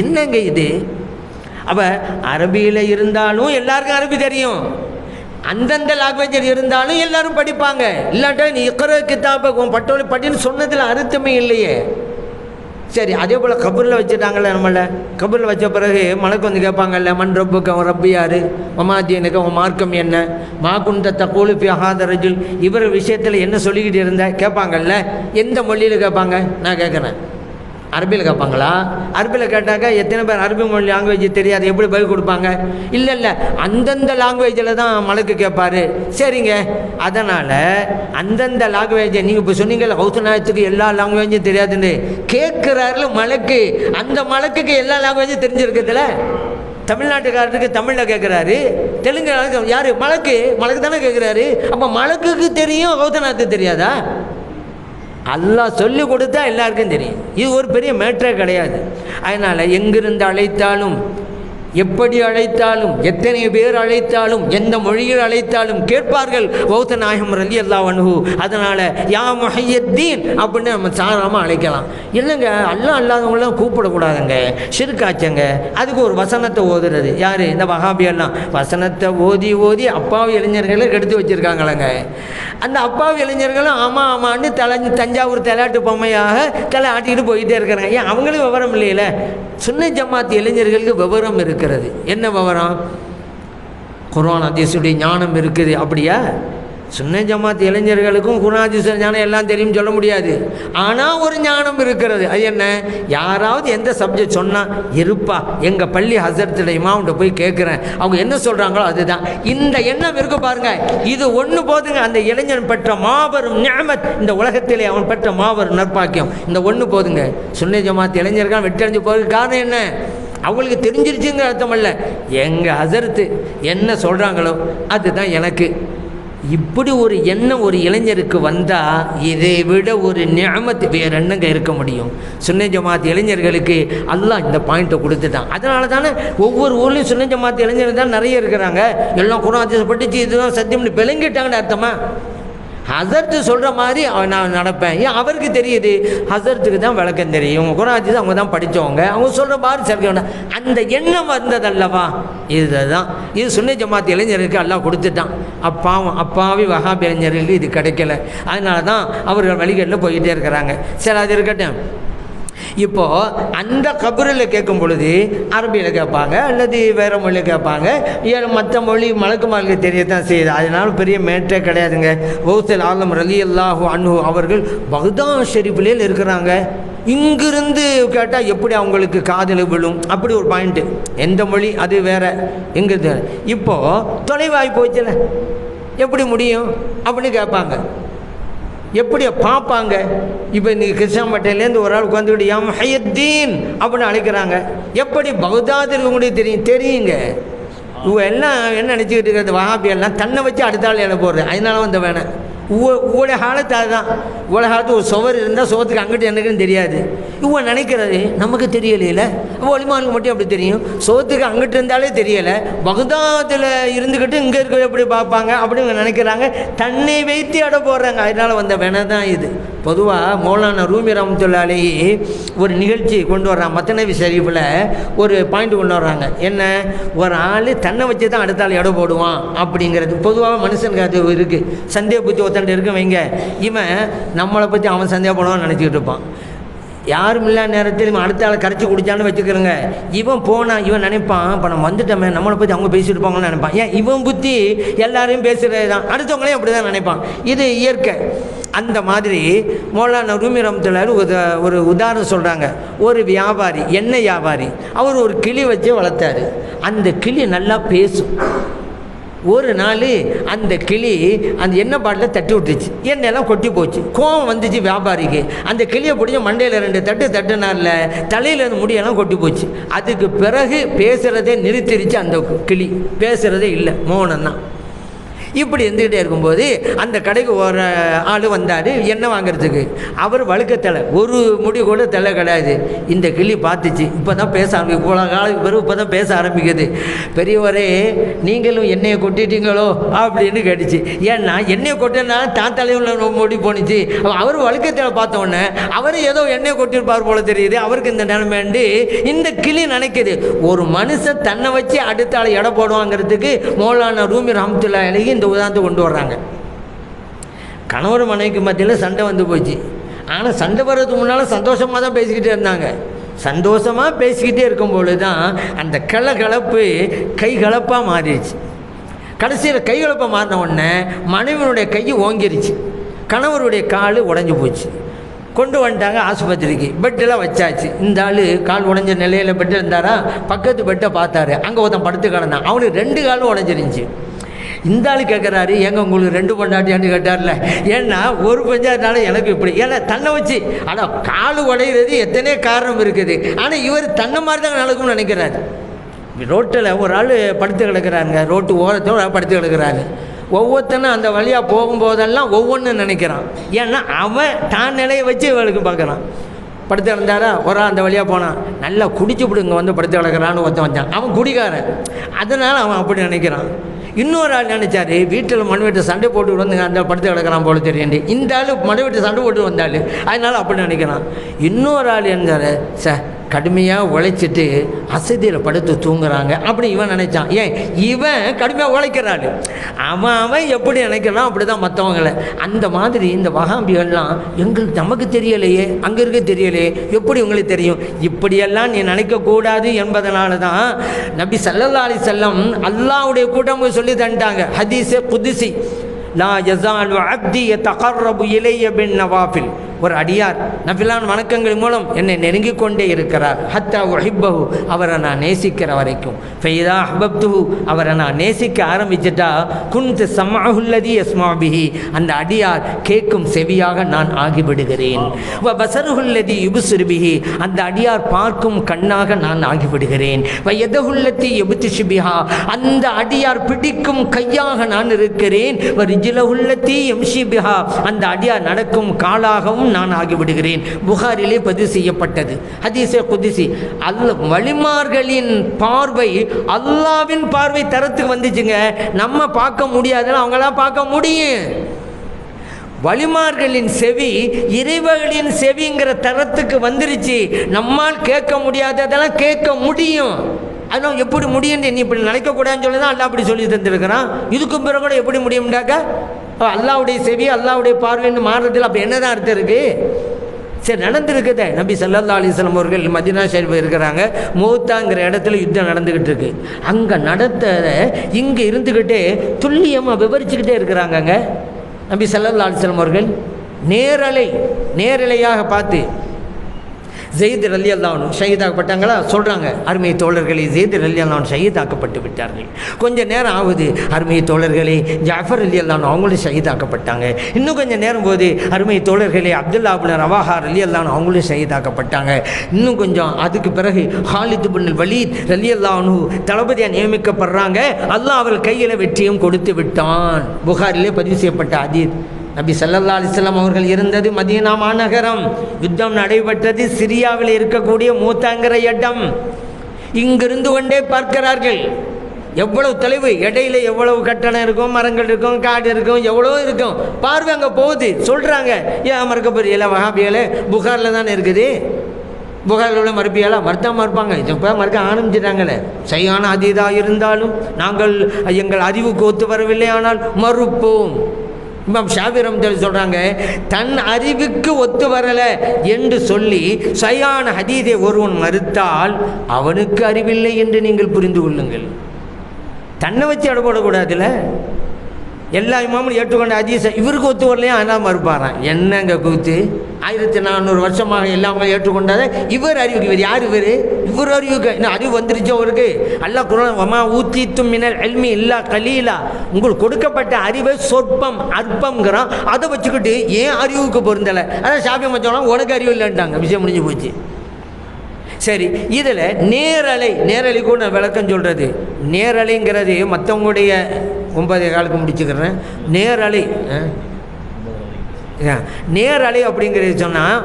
என்னங்க இது? அப்போ அரபியில் இருந்தாலும் எல்லாருக்கும் அரபி தெரியும், அந்தந்த லாங்குவேஜில் இருந்தாலும் எல்லாரும் படிப்பாங்க. இல்லாட்டா நீ இக்ரா கிதாபக் உன் பட்டோலை படின்னு சொன்னதில் அர்த்தமே இல்லையே. சரி, அதே போல் கபூரில் வச்சுட்டாங்கல்ல, நம்மள கபூரில் வச்ச பிறகு மலக்கு வந்து கேட்பாங்கல்ல, மண் ரப்புக்கு, அவன் ரப்பு யார், மமாதீனுக்கு அவன் மார்க்கம் என்ன, மாகுந்த தக்கூலு ஃபி ஹாதா ரஜுல், இவர் விஷயத்தில் என்ன சொல்லிக்கிட்டு இருந்த கேட்பாங்கல்ல. எந்த மொழியில் கேட்பாங்க? நான் கேட்குறேன், அரபியில் கேட்பாங்களா? அரபியில் கேட்டாக்கா எத்தனை பேர் அரபி மொழி லாங்குவேஜ் தெரியாது, எப்படி பதில் கொடுப்பாங்க? இல்லை அந்தந்த லாங்குவேஜில் தான் மலக்கு கேட்பார். சரிங்க, அதனால் அந்தந்த லாங்குவேஜை நீங்கள் இப்போ சொன்னீங்கல்ல, கௌசநாயத்துக்கு எல்லா லாங்குவேஜும் தெரியாதுன்னு கேட்குறாருல மலக்கு. அந்த மலக்குக்கு எல்லா லாங்குவேஜும் தெரிஞ்சிருக்கிறதுல, தமிழ்நாட்டுக்காரருக்கு தமிழில் கேட்குறாரு, தெலுங்கு யார்? மலக்கு தானே கேட்குறாரு. அப்போ மலக்குக்கு தெரியும், கௌசநாயத்துக்கு தெரியாதா? அல்லாஹ் சொல்லி கொடுத்தா எல்லாருக்கும் தெரியும். இது ஒரு பெரிய மேட்டரே கிடையாது. அதனால் எங்கிருந்து அழைத்தாலும், எப்படி அழைத்தாலும், எத்தனை பேர் அழைத்தாலும், எந்த மொழியில் அழைத்தாலும் கேட்பார்கள் கௌத நாயகம் ரலியல்லாஹு அன்ஹு. அதனால் யா முஹையத்தீன் அப்படின்னு நம்ம சாராமல் அழைக்கலாம். இல்லைங்க, அல்லாஹ் அல்லாதவங்களாம் கூப்பிடக்கூடாதுங்க, ஷிர்காச்சங்க. அதுக்கு ஒரு வசனத்தை ஓதுறது யார்? இந்த வஹாபியெல்லாம் வசனத்தை ஓதி அப்பாவி இளைஞர்களை கெடுத்து வச்சுருக்காங்களேங்க. அந்த அப்பாவி இளைஞர்களும் ஆமான்னு தஞ்சாவூர் தலையாட்டு பொம்மையாக தலை ஆட்டிக்கிட்டு போயிட்டே இருக்கிறாங்க. ஏன் அவங்களும் விவரம் இல்லையில? சுன்ன ஜமாத் இளைஞர்களுக்கு விவரம் இருக்கிறது. என்ன விவரம்? குர்ஆன் ஹதீஸுடைய ஞானம் இருக்குது. அப்படியா? சுன்ன ஜமாத் இளைஞர்களுக்கும் குர்ஆன் ஹதீஸ் ஞானம் எல்லாம் தெரியும் சொல்ல முடியாது. ஆனால் ஒரு ஞானம் இருக்கிறது. அது என்ன? யாராவது எந்த சப்ஜெக்ட் சொன்னால் இருப்பா எங்கள் பள்ளி ஹசரத்தில் இமாம்கிட்ட போய் கேட்குறேன், அவங்க என்ன சொல்கிறாங்களோ அதுதான். இந்த எண்ணம் இருக்கு பாருங்க, இது ஒன்று போதுங்க. அந்த இளைஞன் பெற்ற மாபெரும் நிஅமத், இந்த உலகத்திலே அவன் பெற்ற மாபெரும் நற்பாக்கியம் இந்த ஒன்று போதுங்க. சுன்ன ஜமாத் இளைஞர்கள் வெட்டறிஞ்சு போகிறதுக்கு காரணம் என்ன? அவங்களுக்கு தெரிஞ்சிருச்சுங்கிற அர்த்தம் அல்ல, எங்கள் ஹசரத்து என்ன சொல்கிறாங்களோ அதுதான் எனக்கு. இப்படி ஒரு எண்ணம் ஒரு இளைஞருக்கு வந்தால் இதை விட ஒரு நிஅமத் வேறு என்னங்க இருக்க முடியும்? சுன்ன ஜமாத் இளைஞர்களுக்கு அல்லாஹ் இந்த பாயிண்ட்டை கொடுத்துட்டான். அதனால தானே ஒவ்வொரு ஊர்லேயும் சுன்ன ஜமாத் இளைஞர்கள் தான் நிறைய இருக்கிறாங்க. எல்லாம் குர்ஆன் ஹதீஸ் படித்து இதுதான் சத்தியம்னு விளங்கிட்டாங்கன்னு அர்த்தமா? ஹசரத்து சொல்கிற மாதிரி நான் நடப்பேன். ஏன்? அவருக்கு தெரியுது, ஹசரத்துக்கு தான் விளக்கம் தெரியும், குர்ஆன் ஹதீஸ் அவங்க தான் படித்தவங்க, அவங்க சொல்கிற மாதிரி சரிக்க. அந்த எண்ணம் வந்ததல்லவா, இதுதான். இது சுன்ன ஜமாத் இளைஞருக்கு எல்லாம் கொடுத்துட்டான். அப்பாவி வஹாபி இளைஞர்களுக்கு இது கிடைக்கல. அதனால தான் அவர்கள் வழிகளில் போய்கிட்டே இருக்கிறாங்க. சரி, அது இருக்கட்டும். இப்போது அந்த கபரில் கேட்கும் பொழுது அரபியில் கேட்பாங்க அல்லது வேறு மொழியில் கேட்பாங்க. மற்ற மொழி மலக்குமார்களுக்கு தெரியத்தான் செய்யுது. அதனால பெரிய மேட்டே கிடையாதுங்க. கௌசுல் ஆலம் ரலியல்லாஹு அன்ஹு அவர்கள் பக்தாத் ஷெரீஃபிலே இருக்கிறாங்க. இங்கிருந்து கேட்டால் எப்படி அவங்களுக்கு காதில் விழும்? அப்படி ஒரு பாயிண்ட்டு. எந்த மொழி அது வேறு, எங்கிருந்து. இப்போது தொலைவாய் போச்சுல, எப்படி முடியும் அப்படின்னு கேட்பாங்க. எப்படி பார்ப்பாங்க? இப்போ இன்றைக்கி கிருஷ்ணாம்பேட்டையிலேருந்து ஒரு ஆள் உட்காந்துக்கிட்டு யா முஹையத்தீன் அப்படின்னு அழைக்கிறாங்க. எப்படி பக்தாத் இருக்கவங்களுக்கு தெரியுங்க. இவங்க எல்லாம் என்ன நினச்சிக்கிட்டு இருக்கிறது, வஹாபியெல்லாம் தன்னை வச்சு அடுத்த ஆள் என போடுறது. அதனால வந்து வேணாம். உங்களுடைய காலத்து அதுதான். இவ்வளோ காலத்து ஒரு சுவர் இருந்தால் சுவத்துக்கு அங்கிட்டு எனக்குன்னு தெரியாது. இவங்க நினைக்கிறது நமக்கு தெரியலையில, ஒளிமானுக்கு மட்டும் அப்படி தெரியும். சுவத்துக்கு அங்கிட்டு இருந்தாலே தெரியலை, பக்தாத்தில் இருந்துக்கிட்டு இங்கே இருக்க எப்படி பார்ப்பாங்க அப்படின்னு நினைக்கிறாங்க. தன்னை வைத்து அடை போடுறாங்க. அதனால் வந்த வேணை தான் இது. பொதுவாக மௌலானா ரூமி ரஹ்மத்துல்லாஹி அலைஹி ஒரு நிகழ்ச்சி கொண்டு வர்றாங்க. மத்னவி ஷரீஃபில் ஒரு பாயிண்ட் கொண்டு வர்றாங்க. என்ன? ஒரு ஆள் தன்னை வச்சு தான் அடுத்த ஆள் எடை போடுவான் அப்படிங்கிறது பொதுவாக மனுஷனுக்கு அது இருக்குது. சந்தேக புத்தி ஒருத்தன் இருக்க வைங்க, இவன் நம்மளை பற்றி அவன் சந்தேகப்படுவான்னு நினச்சிக்கிட்டு இருப்பான். யாரும் இல்லாத நேரத்தில் இவன் அடுத்த ஆளை கரைச்சி குடித்தான்னு வச்சுக்கிறோங்க. இவன் போனால் இவன் நினைப்பான், இப்போ நம்ம வந்துட்டோமே நம்மளை பற்றி அவங்க பேசிட்டு இருப்பாங்கன்னு நினைப்பான். ஏன்? இவன் புத்தி எல்லாரையும் பேசுகிறது தான், அடுத்தவங்களையும் அப்படி தான் நினைப்பான். இது இயற்கை. அந்த மாதிரி மௌலானா ரூமி ரஹ்மத்துல்லாஹி ஒரு உதாரணம் சொல்கிறாங்க. ஒரு வியாபாரி, எண்ணெய் வியாபாரி, அவர் ஒரு கிளி வச்சு வளர்த்தாரு. அந்த கிளி நல்லா பேசும். ஒரு நாள் அந்த கிளி அந்த எண்ணெய் பாட்டில் தட்டி விட்டுச்சு, எண்ணெயெல்லாம் கொட்டி போச்சு. கோவம் வந்துச்சு வியாபாரிக்கு. அந்த கிளியை பிடிச்ச மண்டையில் 2 தட்டு தட்டுனால தலையிலேருந்து முடியெல்லாம் கொட்டி போச்சு. அதுக்கு பிறகு பேசுகிறதே நிறுத்திருச்சு. அந்த கிளி பேசுகிறதே இல்லை, மௌனம்தான். இப்படி இருந்துக்கிட்டே இருக்கும்போது அந்த கடைக்கு ஒரு ஆள் வந்தார் எண்ணெய் வாங்கிறதுக்கு. அவர் வழுக்கத்தலை, ஒரு முடி கூட தலை கிடையாது. இந்த கிளி பார்த்துச்சு, இப்போ தான் பேச ஆரம்பிக்கும். இவ்வளோ காலத்துக்கு பிறகு இப்போ தான் பேச ஆரம்பிக்குது. பெரியவரே நீங்களும் எண்ணெயை கொட்டிட்டீங்களோ அப்படின்னு கேட்டுச்சு. ஏன்னா எண்ணெயை கொட்டினா தான் தலையில் முடி போணுச்சு. அவர் வழுக்கத்தலை பார்த்தோன்னே அவர் ஏதோ எண்ணெயை கொட்டியிருப்பார் போல தெரியுது, அவருக்கு இந்த நிலைமைண்டு இந்த கிளி நினைக்குது. ஒரு மனுஷன் தன்னை வச்சு அடுத்த ஆளை எடை போடுவாங்கிறதுக்கு மௌலானா ரூமி ரஹ்மத்துல்லாஹி அலைஹி இந்த உதாரணத்தை கொண்டு வர்றாங்க. கணவர் மனைவிக்கு மத்தியில் சண்டை வந்து போச்சு. ஆனால் சண்டை வர்றதுக்கு முன்னால் சந்தோஷமாக தான் பேசிக்கிட்டே இருந்தாங்க. சந்தோஷமாக பேசிக்கிட்டே இருக்கும்பொழுது தான் அந்த கலப்பு கைகலப்பாக மாறிடுச்சு. கடைசியில் கைகலப்பாக மாறின உடனே மனைவியினுடைய கை ஓங்கிருச்சு, கணவருடைய கால் உடஞ்சி போச்சு. கொண்டு வந்துட்டாங்க ஆஸ்பத்திரிக்கு. பெட்டெல்லாம் வச்சாச்சு. இந்த ஆள் கால் உடஞ்ச நிலையில் பெட்டு இருந்தாரா, பக்கத்து பெட்டை பார்த்தாரு, அங்கே ஒருத்தன் படுத்து கிடந்தான், அவனுக்கு 2 காலும் உடஞ்சிருந்துச்சு. இந்த ஆள் கேட்குறாரு, ஏங்க உங்களுக்கு 2 பொண்டாட்டியான்னு கேட்டார்ல. ஏன்னா ஒரு பஞ்சாயத்தால எனக்கு இப்படி, ஏன்னா தன்னை வச்சு. ஆனால் கால் உடையிறது எத்தனையோ காரணம் இருக்குது. ஆனால் இவர் தன்னை மாதிரி தான் நடக்கும்னு நினைக்கிறாரு. ரோட்டில் ஒரு ஆள் படுத்து கிடக்கிறாருங்க, ரோட்டு ஓரத்தோட படுத்து கிடக்கிறாரு. ஒவ்வொருத்தனும் அந்த வழியாக போகும்போதெல்லாம் ஒவ்வொன்றும் நினைக்கிறான். ஏன்னா அவன் தான் நிலையை வச்சு இவளுக்கு பார்க்குறான். படுத்து கிடந்தாரா, ஒரு ஆள் அந்த வழியாக போனான், நல்லா குடிச்சு விடுங்க வந்து படுத்து கிடக்கிறான்னு ஒருத்தன் வந்தான். அவன் குடிக்காரன், அதனால் அவன் அப்படி நினைக்கிறான். இன்னொரு ஆள் நினச்சாரு, வீட்டில் மண் வீட்டு சண்டை போட்டு வந்துங்க அந்த படுத்து கிடக்கிறான் போல தெரியுண்டு. இந்த ஆள் மண் வீட்டு சண்டை போட்டு வந்தாள், அதனால் அப்படி நினைக்கிறான். இன்னொரு ஆள் இருந்தார், கடுமையாக உழைச்சிட்டு அசதியில் படுத்து தூங்குறாங்க அப்படி இவன் நினைச்சான். ஏன்? இவன் கடுமையாக உழைக்கிறாள். அவன் எப்படி நினைக்கிறான் அப்படி தான் மற்றவங்களை. அந்த மாதிரி இந்த வஹாபிகள்லாம் எங்களுக்கு நமக்கு தெரியலையே, அங்கே இருக்க தெரியலையே, எப்படி உங்களுக்கு தெரியும்? இப்படியெல்லாம் நீ நினைக்கக்கூடாது என்பதனால தான் நபி ஸல்லல்லாஹு அலைஹி வஸல்லம் அல்லாஹ்வுடைய கூட்டம் சொல்லி தந்துட்டாங்க. ஹதீஸே குதுசி, லா யஸாலு அப்தி யதகர்ரபு இலைய பின் நவாஃபில், ஒரு அடியார் நஃபிலான வணக்கங்கள் மூலம் என்னை நெருங்கிக் கொண்டே இருக்கிறார். ஹத்தா உஹிப்பஹு, அவரை நான் நேசிக்கிற வரைக்கும். ஃபைதா அஹ்பப்துஹு, அவரை நான் நேசிக்க ஆரம்பிச்சிட்டா குன்து ஸமஅஹுல்லதி யஸ்மஉ பிஹி, அந்த அடியார் கேட்கும் செவியாக நான் ஆகிவிடுகிறேன். வ பஸருஹுல்லதி யுப்ஸிரு பிஹி, அந்த அடியார் பார்க்கும் கண்ணாக நான் ஆகிவிடுகிறேன். வ யதஹுல்லதி யப்திஷு பிஹா, அந்த அடியார் பிடிக்கும் கையாக நான் இருக்கிறேன். வ ரிஜ்லஹுல்லதி யம்ஷி பிஹா, அந்த அடியார் நடக்கும் காலாகவும் நான் ஆகிவிடுகிறேன். புகாரிலே பதிவு செய்யப்பட்டது ஹதீஸே குத்ஸி. வலிமார்களின் பார்வை அல்லாவின் பார்வை தரத்துக்கு வந்துச்சுங்க. நம்ம பார்க்க முடியாதுன்னு அவங்களாம் பார்க்க முடியும். வலிமார்களின் செவி இறைவர்களின் செவிங்கிற தரத்துக்கு வந்துருச்சு. நம்மால் கேட்க முடியாததெல்லாம் கேட்க முடியும். அதனால் எப்படி முடியும், நீ இப்படி நினைக்கக்கூடாதுன்னு சொல்லி தான் அல்லா அப்படி சொல்லி தந்துருக்கிறான். இதுக்கு பிறகு கூட எப்படி முடியும்டாக்கா அல்லாவுடைய செவி அல்லாவுடைய பார்வைன்னு மாறுறதுல அப்போ என்ன தான் அர்த்தம் இருக்குது? சரி, நடந்துருக்குதே. நபி ஸல்லல்லாஹு அலைஹி வஸல்லம் அவர்கள் மதீனா ஷரீஃப் இருக்கிறாங்க. மூத்தாங்கிற இடத்துல யுத்தம் நடந்துக்கிட்டு இருக்கு. அங்கே நடத்த இங்கே இருந்துக்கிட்டே துல்லியமாக விவரிச்சுக்கிட்டே இருக்கிறாங்கங்க நபி ஸல்லல்லாஹு அலைஹி வஸல்லம் அவர்கள். நேரலையாக பார்த்து ஸெய்த் ரலியல்லாஹு அன்ஹு ஷஹீதாக்கப்பட்டாங்களா சொல்கிறாங்க. அருமை தோழர்களே, ஸெய்த் ரலியல்லாஹு அன்ஹு ஷஹீதாக்கப்பட்டு விட்டார்கள். கொஞ்சம் நேரம் ஆகுது, அருமை தோழர்களே ஜாஃபர் ரலியல்லாஹு அன்ஹு அவங்களும் ஷஹீதாக்கப்பட்டாங்க. இன்னும் கொஞ்சம் நேரம் போது அருமை தோழர்களே அப்துல்லா இப்னு ரவாஹா ரலியல்லாஹு அன்ஹு அவங்களும் ஷஹீதாக்கப்பட்டாங்க. இன்னும் கொஞ்சம் அதுக்கு பிறகு ஹாலித் இப்னு வலீத் ரலியல்லாஹு அன்ஹு தளபதியாக நியமிக்கப்படுறாங்க. அல்லாஹ் அவர் கையில் வெற்றியும் கொடுத்து விட்டான். புகாரிலே பதிவு செய்யப்பட்ட ஹதீஸ். நபி ஸல்லல்லாஹு அலைஹி வஸல்லம் அவர்கள் இருந்தது மதீனா மாநகரம். யுத்தம் நடைபெற்றது சிரியாவில் இருக்கக்கூடிய மூத்தாங்கிற இடம். இங்கிருந்து கொண்டே பார்க்கிறார்கள். எவ்வளவு தொலைவு, இடையில எவ்வளவு கட்டணம் இருக்கும், மரங்கள் இருக்கும், காடு இருக்கும், எவ்வளோ இருக்கும். பார்வை அங்கே போகுது. சொல்கிறாங்க, ஏன் மறுக்கப்பரியல வஹாபியால புகாரில் தானே இருக்குது. புகாரில் உள்ள மறுப்பியாலா மறுத்தா மறுப்பாங்க. இப்போ மறுக்க ஆரம்பிச்சிட்டாங்களே. சரியான அதீதாக இருந்தாலும் நாங்கள் எங்கள் அறிவுக்கு ஒத்து வரவில்லை, ஆனால் மறுப்போம். இமாம் ஷாஃபி ரஹ்மத்துல்லாஹி சொல்கிறாங்க, தன் அறிவுக்கு ஒத்து வரலை என்று சொல்லி சயான ஹதீஸை ஒருவன் மறுத்தால் அவனுக்கு அறிவில்லை என்று நீங்கள் புரிந்து கொள்ளுங்கள். தன்னை வச்சு அடப்படக்கூடாதுல்ல. எல்லா இமாமும் ஏற்றுக்கொண்ட ஹதீஸை இவருக்கு ஒத்து வரலையா அதனால் மறுப்பாரான். என்னங்க கூத்து? 1400 வருஷமாக எல்லாமே ஏற்றுக்கொண்டாத இவர் அறிவுக்கு. இவர் யார்? இவர் அறிவுக்கு இன்னும் அறிவு வந்துருச்சோ அவருக்கு? அல்லாஹ் குர்ஆன் வமா ஊத்தீத்தும் மினல் இல்மி இல்லா கலீலா, உங்களுக்கு கொடுக்கப்பட்ட அறிவை சொற்பம் அற்பம்ங்கிறான். அதை வச்சுக்கிட்டு ஏன் அறிவுக்கு பொருந்தலை? அதான் ஷாஃபி மச்சான் உனக்கு அறிவு இல்லைன்ட்டாங்க. விஷயம் முடிஞ்சு போச்சு. சரி, இதில் நேரலை கூட நான் விளக்கம் சொல்கிறது. நேரலைங்கிறது மற்றவங்களுடைய 9 காலுக்கு முடிச்சுக்கிறேன். நேரலை அப்படிங்கிறது சொன்னால்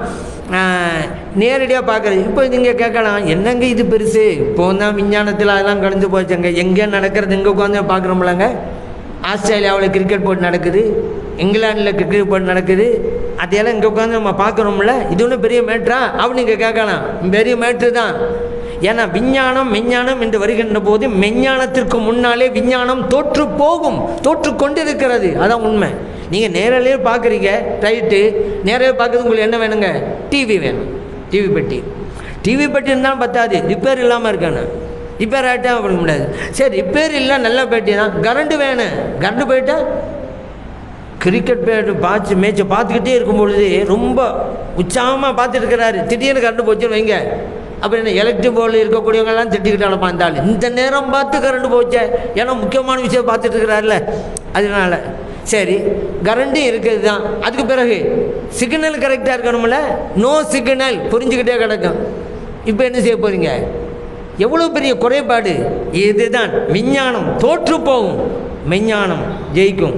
நேரடியாக பார்க்குறது. இப்போ நீங்கள் கேட்கலாம், என்னங்க இது பெருசு, இப்போ தான் விஞ்ஞானத்தில் அதெல்லாம் கலந்து போச்சுங்க. எங்கே நடக்கிறது இங்கே உட்காந்து பார்க்குறோம்லங்க. ஆஸ்திரேலியாவில் கிரிக்கெட் போட்டி நடக்குது, இங்கிலாண்டில் கிரிக்கெட் போட்டி நடக்குது, அதையெல்லாம் இங்கே உட்காந்து நம்ம பார்க்குறோம்ல. இது ஒன்றும் பெரிய மேட்ரா அப்படின்னு நீங்கள் கேட்கலாம். பெரிய மேட்ரு தான். ஏன்னா மெஞ்ஞானம் என்று வருகின்ற போது மெஞ்ஞானத்திற்கு முன்னாலே விஞ்ஞானம் தோற்று கொண்டிருக்கிறது. அதான் உண்மை. நீங்கள் நேரிலே பார்க்குறீங்க, ரைட்டு. நேரில் பார்க்குறது உங்களுக்கு என்ன வேணுங்க? டிவி வேணும். டிவி பெட்டி இருந்தாலும் பத்தாது, ரிப்பேர் இல்லாமல் இருக்கானு. ரிப்பேர் ஆகிட்டா பண்ண முடியாது. சரி, ரிப்பேர் இல்லை, நல்ல பெட்டி தான். கரண்ட்டு வேணும். கரண்ட்டு போயிட்டா கிரிக்கெட் மேட்சை பார்த்துக்கிட்டே இருக்கும் பொழுது ரொம்ப உற்சாகமாக பார்த்துட்டு இருக்கிறாரு, திடீர்னு கரண்ட் போச்சுன்னு வைங்க. அப்புறம் என்ன, எலக்ட்ரிக் போர்டில் இருக்கக்கூடியவங்கெல்லாம் திட்டிக்கிட்டாலும் பார்த்தாலும் இந்த நேரம் பார்த்து கரண்ட் போச்சே, ஏன்னா முக்கியமான விஷயம் பார்த்துட்டு இருக்கிறாருல, அதனால. சரி, கரண்ட்டும் இருக்குது தான். அதுக்கு பிறகு சிக்னல் கரெக்டாக இருக்கணும்ல. நோ சிக்னல் புரிஞ்சுக்கிட்டே கிடக்கும். இப்போ என்ன செய்ய போகிறீங்க? எவ்வளோ பெரிய குறைபாடு. இதுதான் விஞ்ஞானம் தோற்று போகும், மெஞ்ஞானம் ஜெயிக்கும்.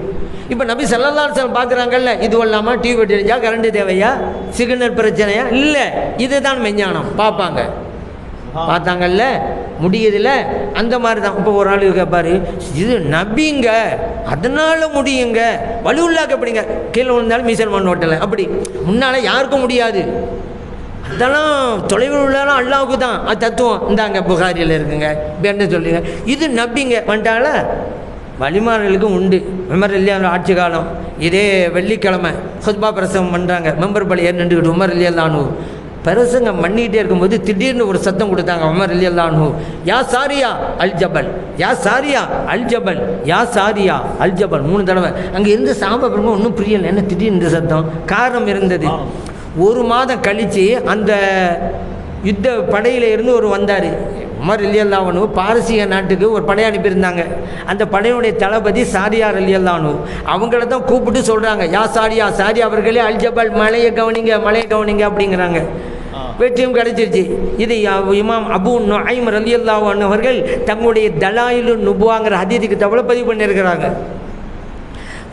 இப்போ நபி ஸல்லல்லாஹு அலைஹி வஸல்லம் பார்க்குறாங்கல்ல, இது இல்லாமல் டிவி தெரிஞ்சா கரண்ட்டு தேவையா, சிக்னல் பிரச்சனையா? இல்லை, இதுதான் மெஞ்ஞானம். பார்த்தாங்கல்ல, முடியுதுல. அந்த மாதிரி தான். இப்போ ஒரு ஆள் கேட்பாரு, இது நபிங்க அதனால முடியுங்க, வலியுள்ளாக்க எப்படிங்க, கீழே விழுந்தாலும் மீசல்மான் ஓட்டலை, அப்படி முன்னால் யாருக்கும் முடியாது. அதெல்லாம் தொலைவில் உள்ளாலும் அல்லாவுக்கு தான். அது தத்துவம். இந்தாங்க புகாரியில் இருக்குங்க. இப்போ என்ன சொல்லுங்க, இது நபிங்க வந்துட்டால. வலிமார்களுக்கும் உண்டு. உமர் ரலியல்லாஹு ஆட்சி காலம் இதே வெள்ளிக்கிழமை ஹுத்பா பிரசவம் பண்ணுறாங்க. மெம்பர் பலி ஏறி நின்றுக்கிட்டு உமர் ரலியல்லாஹு பிரசங்கம் பண்ணிக்கிட்டே இருக்கும்போது திடீர்னு ஒரு சத்தம் கொடுத்தாங்க உமர் ரலியல்லாஹு அன்ஹு, யா சாரியா அல் ஜபல், யா சாரியா அல் ஜபல், யா சாரியா அல் ஜபல் 3 தடவை. அங்கே இருந்து சாபம் ஒன்றும் புரியலை, என்ன திடீர்னு இந்த சத்தம். காரணம் இருந்தது, 1 மாதம் கழித்து அந்த யுத்த படையில் இருந்து ஒரு வந்தார். உமர் ரலியல்லாஹு அன்ஹு பாரசீக நாட்டுக்கு ஒரு படை அனுப்பியிருந்தாங்க. அந்த படையுடைய தளபதி சாரியா ரலியல்லாஹு அன்ஹு. அவங்கள தான் கூப்பிட்டு சொல்கிறாங்க, யா சாரியா, சாரியா அவர்களே அல் ஜபல், மலையை கவனிங்க, மலையை கவனிங்க அப்படிங்கிறாங்க. வெற்றியும் கிடைச்சிருச்சு. இது இமாம் அபு நுஐம் ரலியல்லாஹு அன்ஹு அவர்கள் தங்களுடைய தலாயிலு நுபுவாங்கிற ஹதீஸுக்கு தவிர பதிவு பண்ணியிருக்கிறாங்க.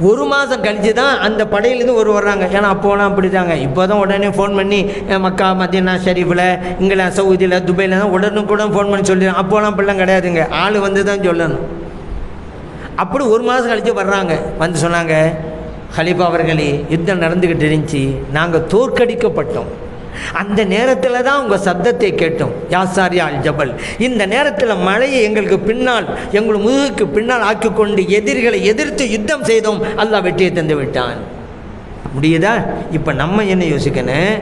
1 மாதம் கழித்து தான் அந்த படையிலேருந்து வர்றாங்க. ஏன்னா அப்போலாம் அப்படி தாங்க. இப்போ தான் உடனே ஃபோன் பண்ணி மக்கா, மதீனா ஷரீஃபில், இங்கிலாந்து, சவுதியில், துபாயில் தான் உடனுக்குடன் ஃபோன் பண்ணி சொல்லிடுறோம். அப்போலாம் அப்படிலாம் கிடையாதுங்க, ஆள் வந்து தான் சொல்லணும். அப்படி 1 மாதம் கழித்து வர்றாங்க. வந்து சொன்னாங்க, ஹலீஃபா அவர்களே, யுத்தம் நடந்துக்கிட்டு இருந்துச்சு, நாங்கள் தோற்கடிக்கப்பட்டோம். அந்த நேரத்தில் தான் உங்கள் சத்தத்தை கேட்டோம், யா சாரியா அல் ஜபல். இந்த நேரத்தில் மழையை எங்களுக்கு பின்னால், எங்கள் முதுகுக்கு பின்னால் ஆக்கிக்கொண்டு எதிரிகளை எதிர்த்து யுத்தம் செய்தோம். அல்லாஹ் வெற்றியை தந்து விட்டான். முடியுதா? இப்போ நம்ம என்ன யோசிக்கணும்,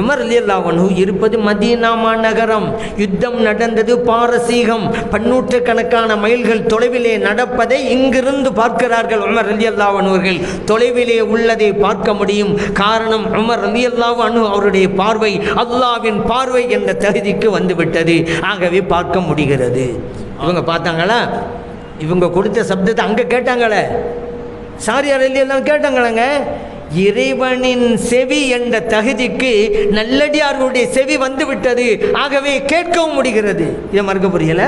உமர் ரலியல்லாஹு அன்ஹு இருப்பது மதீனா மாநகரம், யுத்தம் நடந்தது பாரசீகம், பன்னூற்றுக்கணக்கான மைல்கள் தொலைவிலே நடப்பதை இங்கிருந்து பார்க்கிறார்கள். உமர் ரலியல்லாஹு அன்ஹு அவர்கள் தொலைவிலே உள்ளதை பார்க்க முடியும். காரணம், உமர் ரலியல்லாஹு அன்ஹு அவருடைய பார்வை அல்லாஹ்வின் பார்வை என்ற தகுதிக்கு வந்துவிட்டது. ஆகவே பார்க்க முடிகிறது. இவங்க பார்த்தாங்களா? இவங்க கொடுத்த சப்தத்தை அங்கே கேட்டாங்களே, சாரியா ரலியல்லாஹு கேட்டாங்களேங்க. இறைவனின் செவி என்ற தகுதிக்கு நல்லடியார்களுடைய செவி வந்து விட்டது. ஆகவே கேட்கவும் முடிகிறது. இதை மறுக்க புரியல,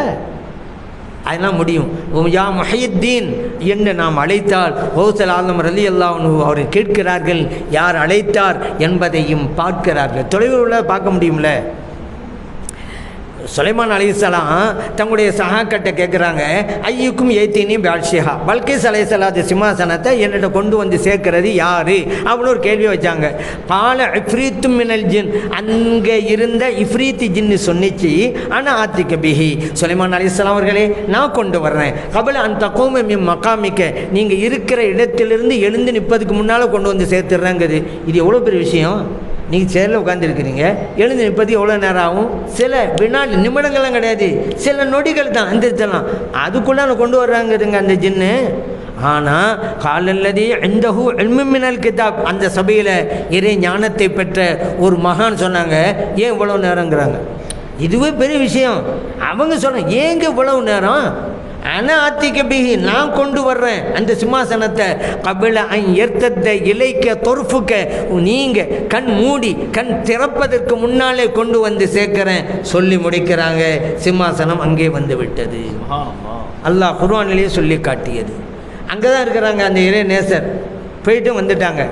அதெல்லாம் முடியும். யா முஹையத்தீன் என்று நாம் அழைத்தால் ஹௌசல் ஆலம் ரலியல்லாஹு அன்ஹு அவர்கள் கேட்கிறார்கள், யார் அழைத்தார் என்பதையும் பார்க்கிறார்கள். தொலைவில் உள்ள பார்க்க முடியும்ல. சுலைமான் அலைஹிஸ்ஸலாம் தங்களுடைய சகாக்கிட்ட கேட்குறாங்க, ஐயுக்கும் ஏத்தினி பாட்ஷிஹா, பல்கிஸ் அலைஹிஸ்ஸலாத்து சிம்மாசனத்தை என்னிட்ட கொண்டு வந்து சேர்க்கிறது யார் அப்படின்னு ஒரு கேள்வி வச்சாங்க. பால இஃப்ரீத்தும் மினல் ஜின், அங்கே இருந்த இஃப்ரீத்தி ஜின்னு சொன்னிச்சு, ஆனால் ஆத்திக்க பிஹி, சுலைமான் அலைஹிஸ்ஸலாம் அவர்களே, நான் கொண்டு வர்றேன். கபல அந்த தகோம மிம் மக்காமிக்க, நீங்கள் இருக்கிற இடத்திலிருந்து எழுந்து நிற்பதுக்கு முன்னால் கொண்டு வந்து சேர்த்துடுறேங்குது. இது எவ்வளோ பெரிய விஷயம். நீங்கள் சேரில் உட்காந்துருக்கிறீங்க, எழுந்து நிற்பது எவ்வளோ நேரம் ஆகும்? சில வினாடி, நிமிடங்கள்லாம் கிடையாது, சில நொடிகள் தான் எந்திரிச்சலாம். அதுக்குள்ளே நான் கொண்டு வர்றாங்கிறதுங்க அந்த ஜின்னு. ஆனால் காலல்லதி இந்தஹு இல்மு மினல் கிதாப், அந்த சபையில் இறை ஞானத்தை பெற்ற ஒரு மகான் சொன்னாங்க, ஏன் இவ்வளோ நேரங்கிறாங்க. இதுவே பெரிய விஷயம். அவங்க சொன்னாங்க, ஏங்க இவ்வளவு நேரம்? ஆனால் ஆத்திக்க பிஹி, நான் கொண்டு வர்றேன் அந்த சிம்மாசனத்தை. கபில அன் எர்த்தத்த இலைக்க தொர்ஃபுக்க, நீங்கள் கண் மூடி கண் திறப்பதற்கு முன்னாலே கொண்டு வந்து சேர்க்கிறேன் சொல்லி முடிக்கிறாங்க. சிம்மாசனம் அங்கே வந்து விட்டது. அல்லாஹ் குர்ஆனிலேயே சொல்லி காட்டியது. அங்கே தான் இருக்கிறாங்க அந்த இறை நேசர். போயிட்டு வந்துட்டாங்க.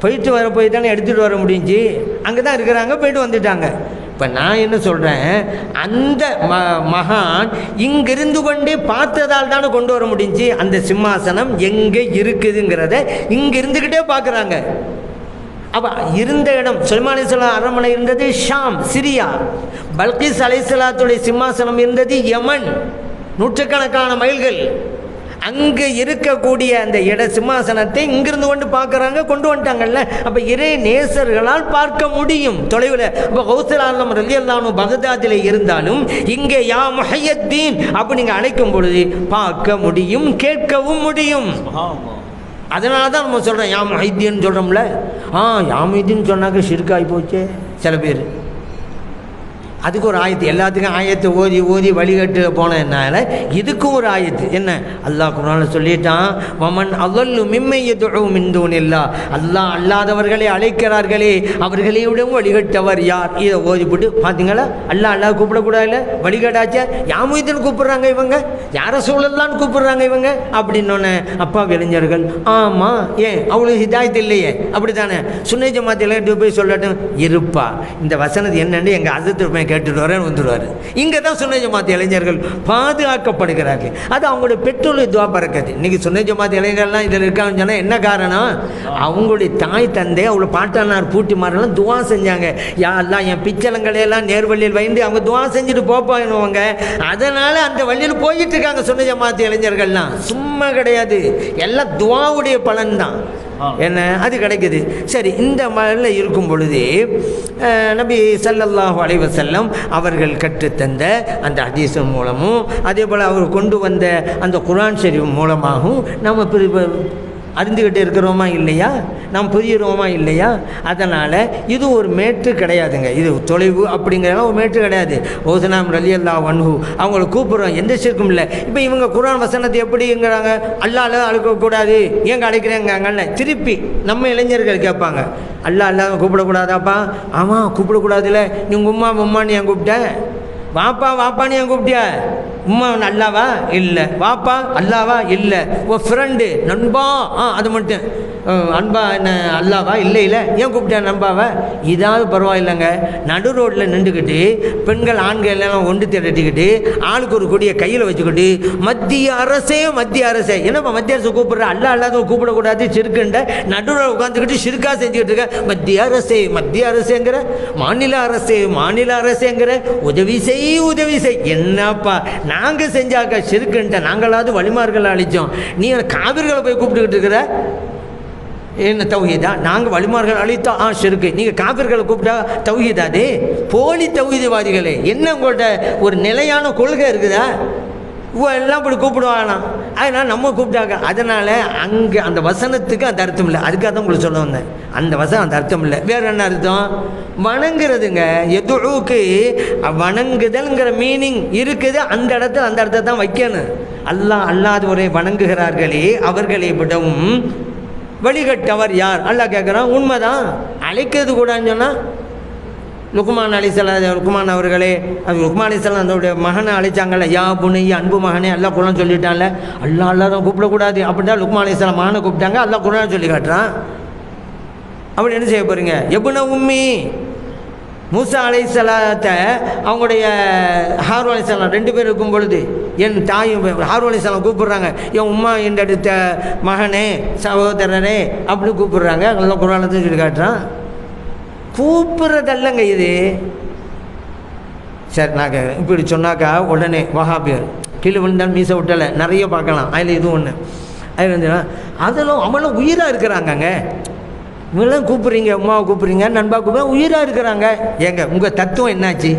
போயிட்டு வர போய் தானே எடுத்துகிட்டு வர முடிஞ்சு. அங்கே தான் இருக்கிறாங்க, போயிட்டு வந்துட்டாங்க. இப்போ நான் என்ன சொல்கிறேன், அந்த மகான் இங்கிருந்து கொண்டே பார்த்ததால் தானே கொண்டு வர முடிஞ்சு. அந்த சிம்மாசனம் எங்கே இருக்குதுங்கிறத இங்கே இருந்துக்கிட்டே பார்க்குறாங்க. அப்போ இருந்த இடம், சுலைமான் அலைஹிஸ்ஸலாம் அரண்மனை இருந்தது ஷாம், சிரியா. பல்கிஸ் அலைஹிஸ்ஸலாத்துடைய சிம்மாசனம் இருந்தது யமன், நூற்றுக்கணக்கான மைல்கள். அங்கே இருக்கக்கூடிய அந்த சிம்மாசனத்தை இங்கிருந்து கொண்டு பார்க்குறாங்க, கொண்டு வந்துட்டாங்கல்ல. அப்போ இறை நேசர்களால் பார்க்க முடியும் தொலைவில். இப்போ கௌசல் ஆலம் ரலியல்லாஹு அன்ஹு பகதாதில் இருந்தாலும் இங்கே யா முஹையத்தீன் அப்படி நீங்கள் அழைக்கும் பொழுது பார்க்க முடியும், கேட்கவும் முடியும். அதனால தான் நம்ம சொல்கிறோம் யா முஹைதீன் சொல்கிறோம்ல. யா முஹைதீன் சொன்னாக்க ஷிர்காகி போச்சே சில பேர். அதுக்கு ஒரு ஆயத்து, எல்லாத்துக்கும் ஆயத்தை ஓதி ஓதி வழிகட்டு போனதுனால இதுக்கும் ஒரு ஆயத்து. என்ன, அல்லாஹ் குர்ஆனில் சொல்லிட்டான், வமன் அலல்லு மிம்மன் யதுஉ மின் தூனில்லாஹ், அல்லாஹ் அல்லாதவர்களை அழைக்கிறார்களே அவர்களை விடவும் வழிகட்டவர் யார். இதை ஓதிவிட்டு பார்த்தீங்களா, அல்லாஹ் கூப்பிடக்கூடாதுல்ல, வழிகட்டாச்சா. யாமுதீன் கூப்பிட்றாங்க இவங்க, யார சூழல்லான்னு கூப்பிட்றாங்க இவங்க அப்படின்னோடனே அப்பா இளைஞர்கள், ஆமாம் ஏன் அவளுக்கு ஹிதாயத்து இல்லையே, அப்படி தானே சுன்னை ஜமாத்தில் போய் சொல்லட்டும், இருப்பா இந்த வசனத்து என்னன்னு எங்கள் அசத்து கேட்டுட்டு வரேன்னு வந்துடுவார். இங்கே தான் சுன்னை ஜமாத் இளைஞர்கள் பாதுகாக்கப்படுகிறார்கள். அது அவங்களுடைய பெற்றோருடைய துவா பறக்கது. இன்றைக்கி சுன்னை ஜமாத் இளைஞர்கள்லாம் இதில் இருக்காங்கன்னு சொன்னால் என்ன காரணம், அவங்களுடைய தாய் தந்தை அவங்கள பாட்டனார் பூட்டிமாரெல்லாம் துவா செஞ்சாங்க. யாரெல்லாம் என் பிச்சலங்களையெல்லாம் நேர்வழியில் வைந்து அவங்க துவா செஞ்சுட்டு போப்பாங்க. அதனால் அந்த வழியில் போயிட்டு இருக்காங்க சுன்னை ஜமாத் இளைஞர்கள்லாம். சும்மா கிடையாது, எல்லாம் துவாவுடைய பலன் தான். என்ன அது கிடைக்குது. சரி, இந்த மாதிரில இருக்கும் பொழுது நபி ஸல்லல்லாஹு அலைஹி வஸல்லம் அவர்கள் கற்றுத்தந்த அந்த ஹதீஸ் மூலமும் அதே போல் அவர் கொண்டு வந்த அந்த குர்ஆன் ஷரீஃப் மூலமாகவும் நம்ம அறிந்துக்கிட்டு இருக்கிறோமா இல்லையா, நாம் புரிகிறோமா இல்லையா? அதனால் இது ஒரு மேற்று கிடையாதுங்க. இது தொலைவு அப்படிங்கிறதுலாம் ஒரு மேற்று கிடையாது. ஓசனாம் ரலியல்லாஹு அன்ஹு அவங்கள கூப்பிட்றோம், எந்த ஷிர்க்கும் இல்லை. இப்போ இவங்க குர்ஆன் வசனத்தை எப்படிங்கிறாங்க, அல்லாஹ் அழைக்கக்கூடாது, ஏங்க அழைக்கிறேங்காங்கல்ல. திருப்பி நம்ம இளைஞர்கள் கேட்பாங்க, அல்லாஹ் கூப்பிடக்கூடாதாப்பா? ஆமாம் கூப்பிடக்கூடாதுல்ல. நீ உங்கள் உம்மான்னு ஏன் கூப்பிட்ட? வாப்பான்னு ஏன் கூப்பிட்டியா? உம்மா அல்லாவா? இல்லை. வாப்பா அல்லாவா? இல்லை. ஓ ஃப்ரெண்டு நண்பா, அது மட்டும் அன்பா என்ன அல்லாவா? இல்லை. ஏன் கூப்பிட்டேன் நண்பாவை? இதாவது பரவாயில்லைங்க. நடு ரோட்டில் நின்றுக்கிட்டு பெண்கள் ஆண்கள் எல்லாம் ஒன்று திரட்டிக்கிட்டு ஆளுக்கு ஒரு கொடியை கையில் வச்சுக்கிட்டு மத்திய அரசே என்னப்பா மத்திய அரசு கூப்பிட்ற? அல்லாத கூப்பிடக்கூடாது சிறுக்குண்ட நடு ரோடு உட்காந்துக்கிட்டு சிறுக்கா செஞ்சுக்கிட்டு இருக்க. மத்திய அரசேங்கிற, மாநில அரசேங்கிற, உதவி செய். என்னப்பா நாங்கள் செஞ்சாக்க சிறுக்குன்ட்ட நாங்களாவது வழிமார்கள் அழித்தோம், நீ காவிர்களை போய் கூப்பிட்டுக்கிட்டு இருக்கிற. என்ன தௌஹீதா? நாங்கள் வழிமார்கள் அழித்தோம் சிறுக்கு, நீங்கள் காபிர்களை கூப்பிட்டா தௌஹீதா? அது போலி தௌஹீதவாதிகளே. என்ன உங்கள்கிட்ட ஒரு நிலையான கொள்கை இருக்குதா? எல்லாம் இப்படி கூப்பிடுவாங்களாம். அதனால் நம்ம கூப்பிட்டாங்க. அதனால் அங்கே அந்த வசனத்துக்கு அந்த அர்த்தம் இல்லை. அதுக்காக தான் உங்களுக்கு சொல்ல வந்தேன். அந்த வசனம் அந்த அர்த்தம் இல்லை. வேறு என்ன அர்த்தம்? வணங்குறதுங்க. எதுவுக்கு வணங்குதல்ங்கிற மீனிங் இருக்குது. அந்த இடத்துல அந்த அர்த்தத்தை தான் வைக்கணும். அல்லாதவரை வணங்குகிறார்களே அவர்களை விடவும் வழிகட்டவர் யார்? அல்லாஹ் கேட்குறான். உண்மைதான். அழைக்கிறது கூடாதுன்னு சொன்னால் லுக்மான் அவர்களே, அது லுக்மான் அலைஹிஸ்ஸலாம் அதோடைய மகனை அழைச்சாங்கல்ல, யா புனைய அன்பு மகனே, அல்லாஹ் குர்ஆன் சொல்லிட்டான்ல, அல்லாஹ் தான் கூப்பிடக்கூடாது அப்படின்னா லுக்மான் அலைஹிஸ்ஸலாம் மகனை கூப்பிட்டாங்க, அல்லாஹ் குர்ஆன் சொல்லி காட்டுறான். அப்படி என்ன செய்ய போகிறீங்க? எப்ன உம்மி மூசா அலைஹிஸ்ஸலாத்தை அவங்களுடைய ஹாரூன் அலைஹிஸ்ஸலாம் 2 பேர் இருக்கும் பொழுது என் தாயும் ஹாரூன் அலைஹிஸ்ஸலாம் கூப்பிட்றாங்க, என் உம்மா என்றெடுத்த மகனே சகோதரனே அப்படி கூப்பிட்றாங்க. அல்லாஹ் குர்ஆன்ல சொல்லி காட்டுறான். கூப்பிட்றதல்லங்க இது. சரி, நாங்கள் இப்படி சொன்னாக்கா உடனே வஹாபியர் கீழே விழுந்தாலும் மீசை விட்டலை நிறைய பார்க்கலாம். அதில் இது ஒன்று. அது வந்து அதெல்லாம் அவங்களும் உயிராக இருக்கிறாங்கங்க. இவங்களாம் கூப்பிட்றீங்க, உமாவை கூப்பிட்றீங்க, நண்பா கூப்பிட்றீங்க, உயிராக இருக்கிறாங்க. ஏங்க உங்கள் தத்துவம் என்னாச்சு?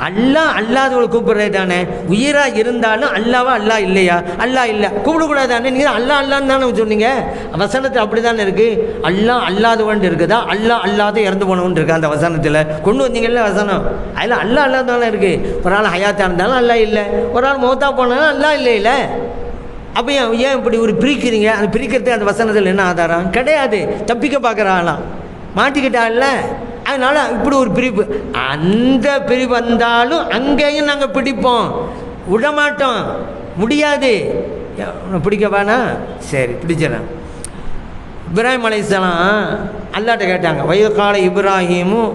அல்லாதவங்களை கூப்பிட்றது தானே. உயிராக இருந்தாலும் அல்லாவா? அல்லாஹ் இல்லையா? அல்லாஹ் இல்லை, கூப்பிடக்கூடாது தானே. நீங்கள் அல்லான்னு தானே சொன்னீங்க. வசனத்தில் அப்படி தானே இருக்குது. அல்லாதவன் இருக்குதா? அல்லாத இறந்து போனவன் இருக்கா? அந்த வசனத்தில் கொண்டு வந்தீங்கல்ல வசனம். அதில் அல்லாதானே இருக்குது. ஒரு ஆள் ஹயாத்தாக இருந்தாலும் அல்லாஹ் இல்லை, ஒரு ஆள் மௌத்தா போனாலும் அல்லாஹ் இல்லை. அப்போ ஏன் இப்படி ஒரு பிரிக்கிறீங்க? அந்த பிரிக்கிறதுக்கு அந்த வசனத்தில் என்ன ஆதாரம்? கிடையாது. தப்பிக்க பார்க்குற ஆளாம் மாட்டிக்கிட்டால. அதனால் இப்படி ஒரு பிரிப்பு. அந்த பிரிவு வந்தாலும் அங்கேயும் நாங்கள் பிடிப்போம், விடமாட்டோம். முடியாது. பிடிக்க வேணா? சரி பிடிச்சிடறேன். இப்ராஹிம் அலைஹிஸ்ஸலாம் அல்லாஹ்ட்ட கேட்டாங்க, வயகால இப்ராஹிமும்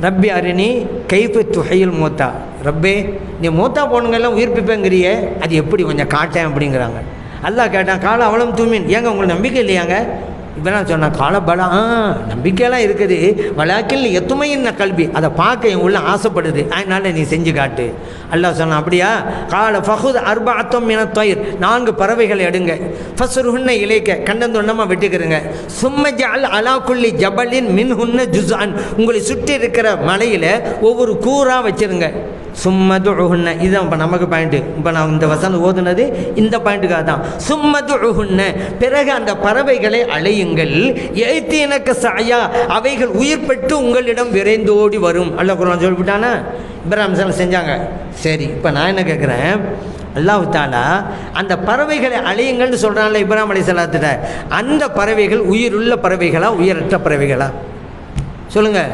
ரப்பி அரிணி கைஃப துஹையில் மூத்தா. ரப்பே நீ மூத்தா போனுங்கெல்லாம் உயிர்ப்பிப்பேங்கிறியே, அது எப்படி கொஞ்சம் காட்டேன் அப்படிங்கிறாங்க. அல்லாஹ் கேட்டான், கால அவளும் தூமின், ஏங்க உங்களுக்கு நம்பிக்கை இல்லையாங்க? இப்போ நான் சொன்னேன், காலபலா நம்பிக்கையெல்லாம் இருக்குது, வழக்கில் எத்துமையின் கல்வி அதை பார்க்க என் உள்ள ஆசைப்படுது, அதனால் நீ செஞ்சு காட்டு. அல்லாஹ் சொன்னான், அப்படியா? கால ஃபஹுத் அர்பஅத்தும் மின தய்ர், 4 பறவைகளை எடுங்க, ஃபஸ்ருஹுன்ன இலைக்க கண்டந்தொன்னமாக வெட்டிக்கிறங்க, சும்ம ஜஅல் அலா குல்லி ஜபலின் மின்ஹுன்ன ஜுஸ்அன், உங்களை சுற்றி இருக்கிற மலையில் ஒவ்வொரு கூறாக வச்சுருங்க. சும்மதுஹுன்ன, இதுதான் இப்போ நமக்கு பாயிண்ட்டு. இப்போ நான் இந்த வசனம் ஓதுனது இந்த பாயிண்ட்டுக்காக தான். சும்மதுஹுன்ன, பிறகு அந்த பறவைகளை அழையுங்கள், ஏத்தி எனக்கு சாயா, அவைகள் உயிர் பெற்று உங்களிடம் விரைந்தோடி வரும். அல்லாஹ் குர்ஆன் சொல்லிவிட்டானா? இப்ராஹிம் செஞ்சாங்க. சரி, இப்போ நான் என்ன கேட்குறேன், அல்லாஹ் தஆலா அந்த பறவைகளை அழையுங்கள்னு சொல்கிறான்ல இப்ராஹிம் அலைஹிஸ்ஸலாத்திட்ட, அந்த பறவைகள் உயிருள்ள பறவைகளா உயிரற்ற பறவைகளா? சொல்லுங்கள்.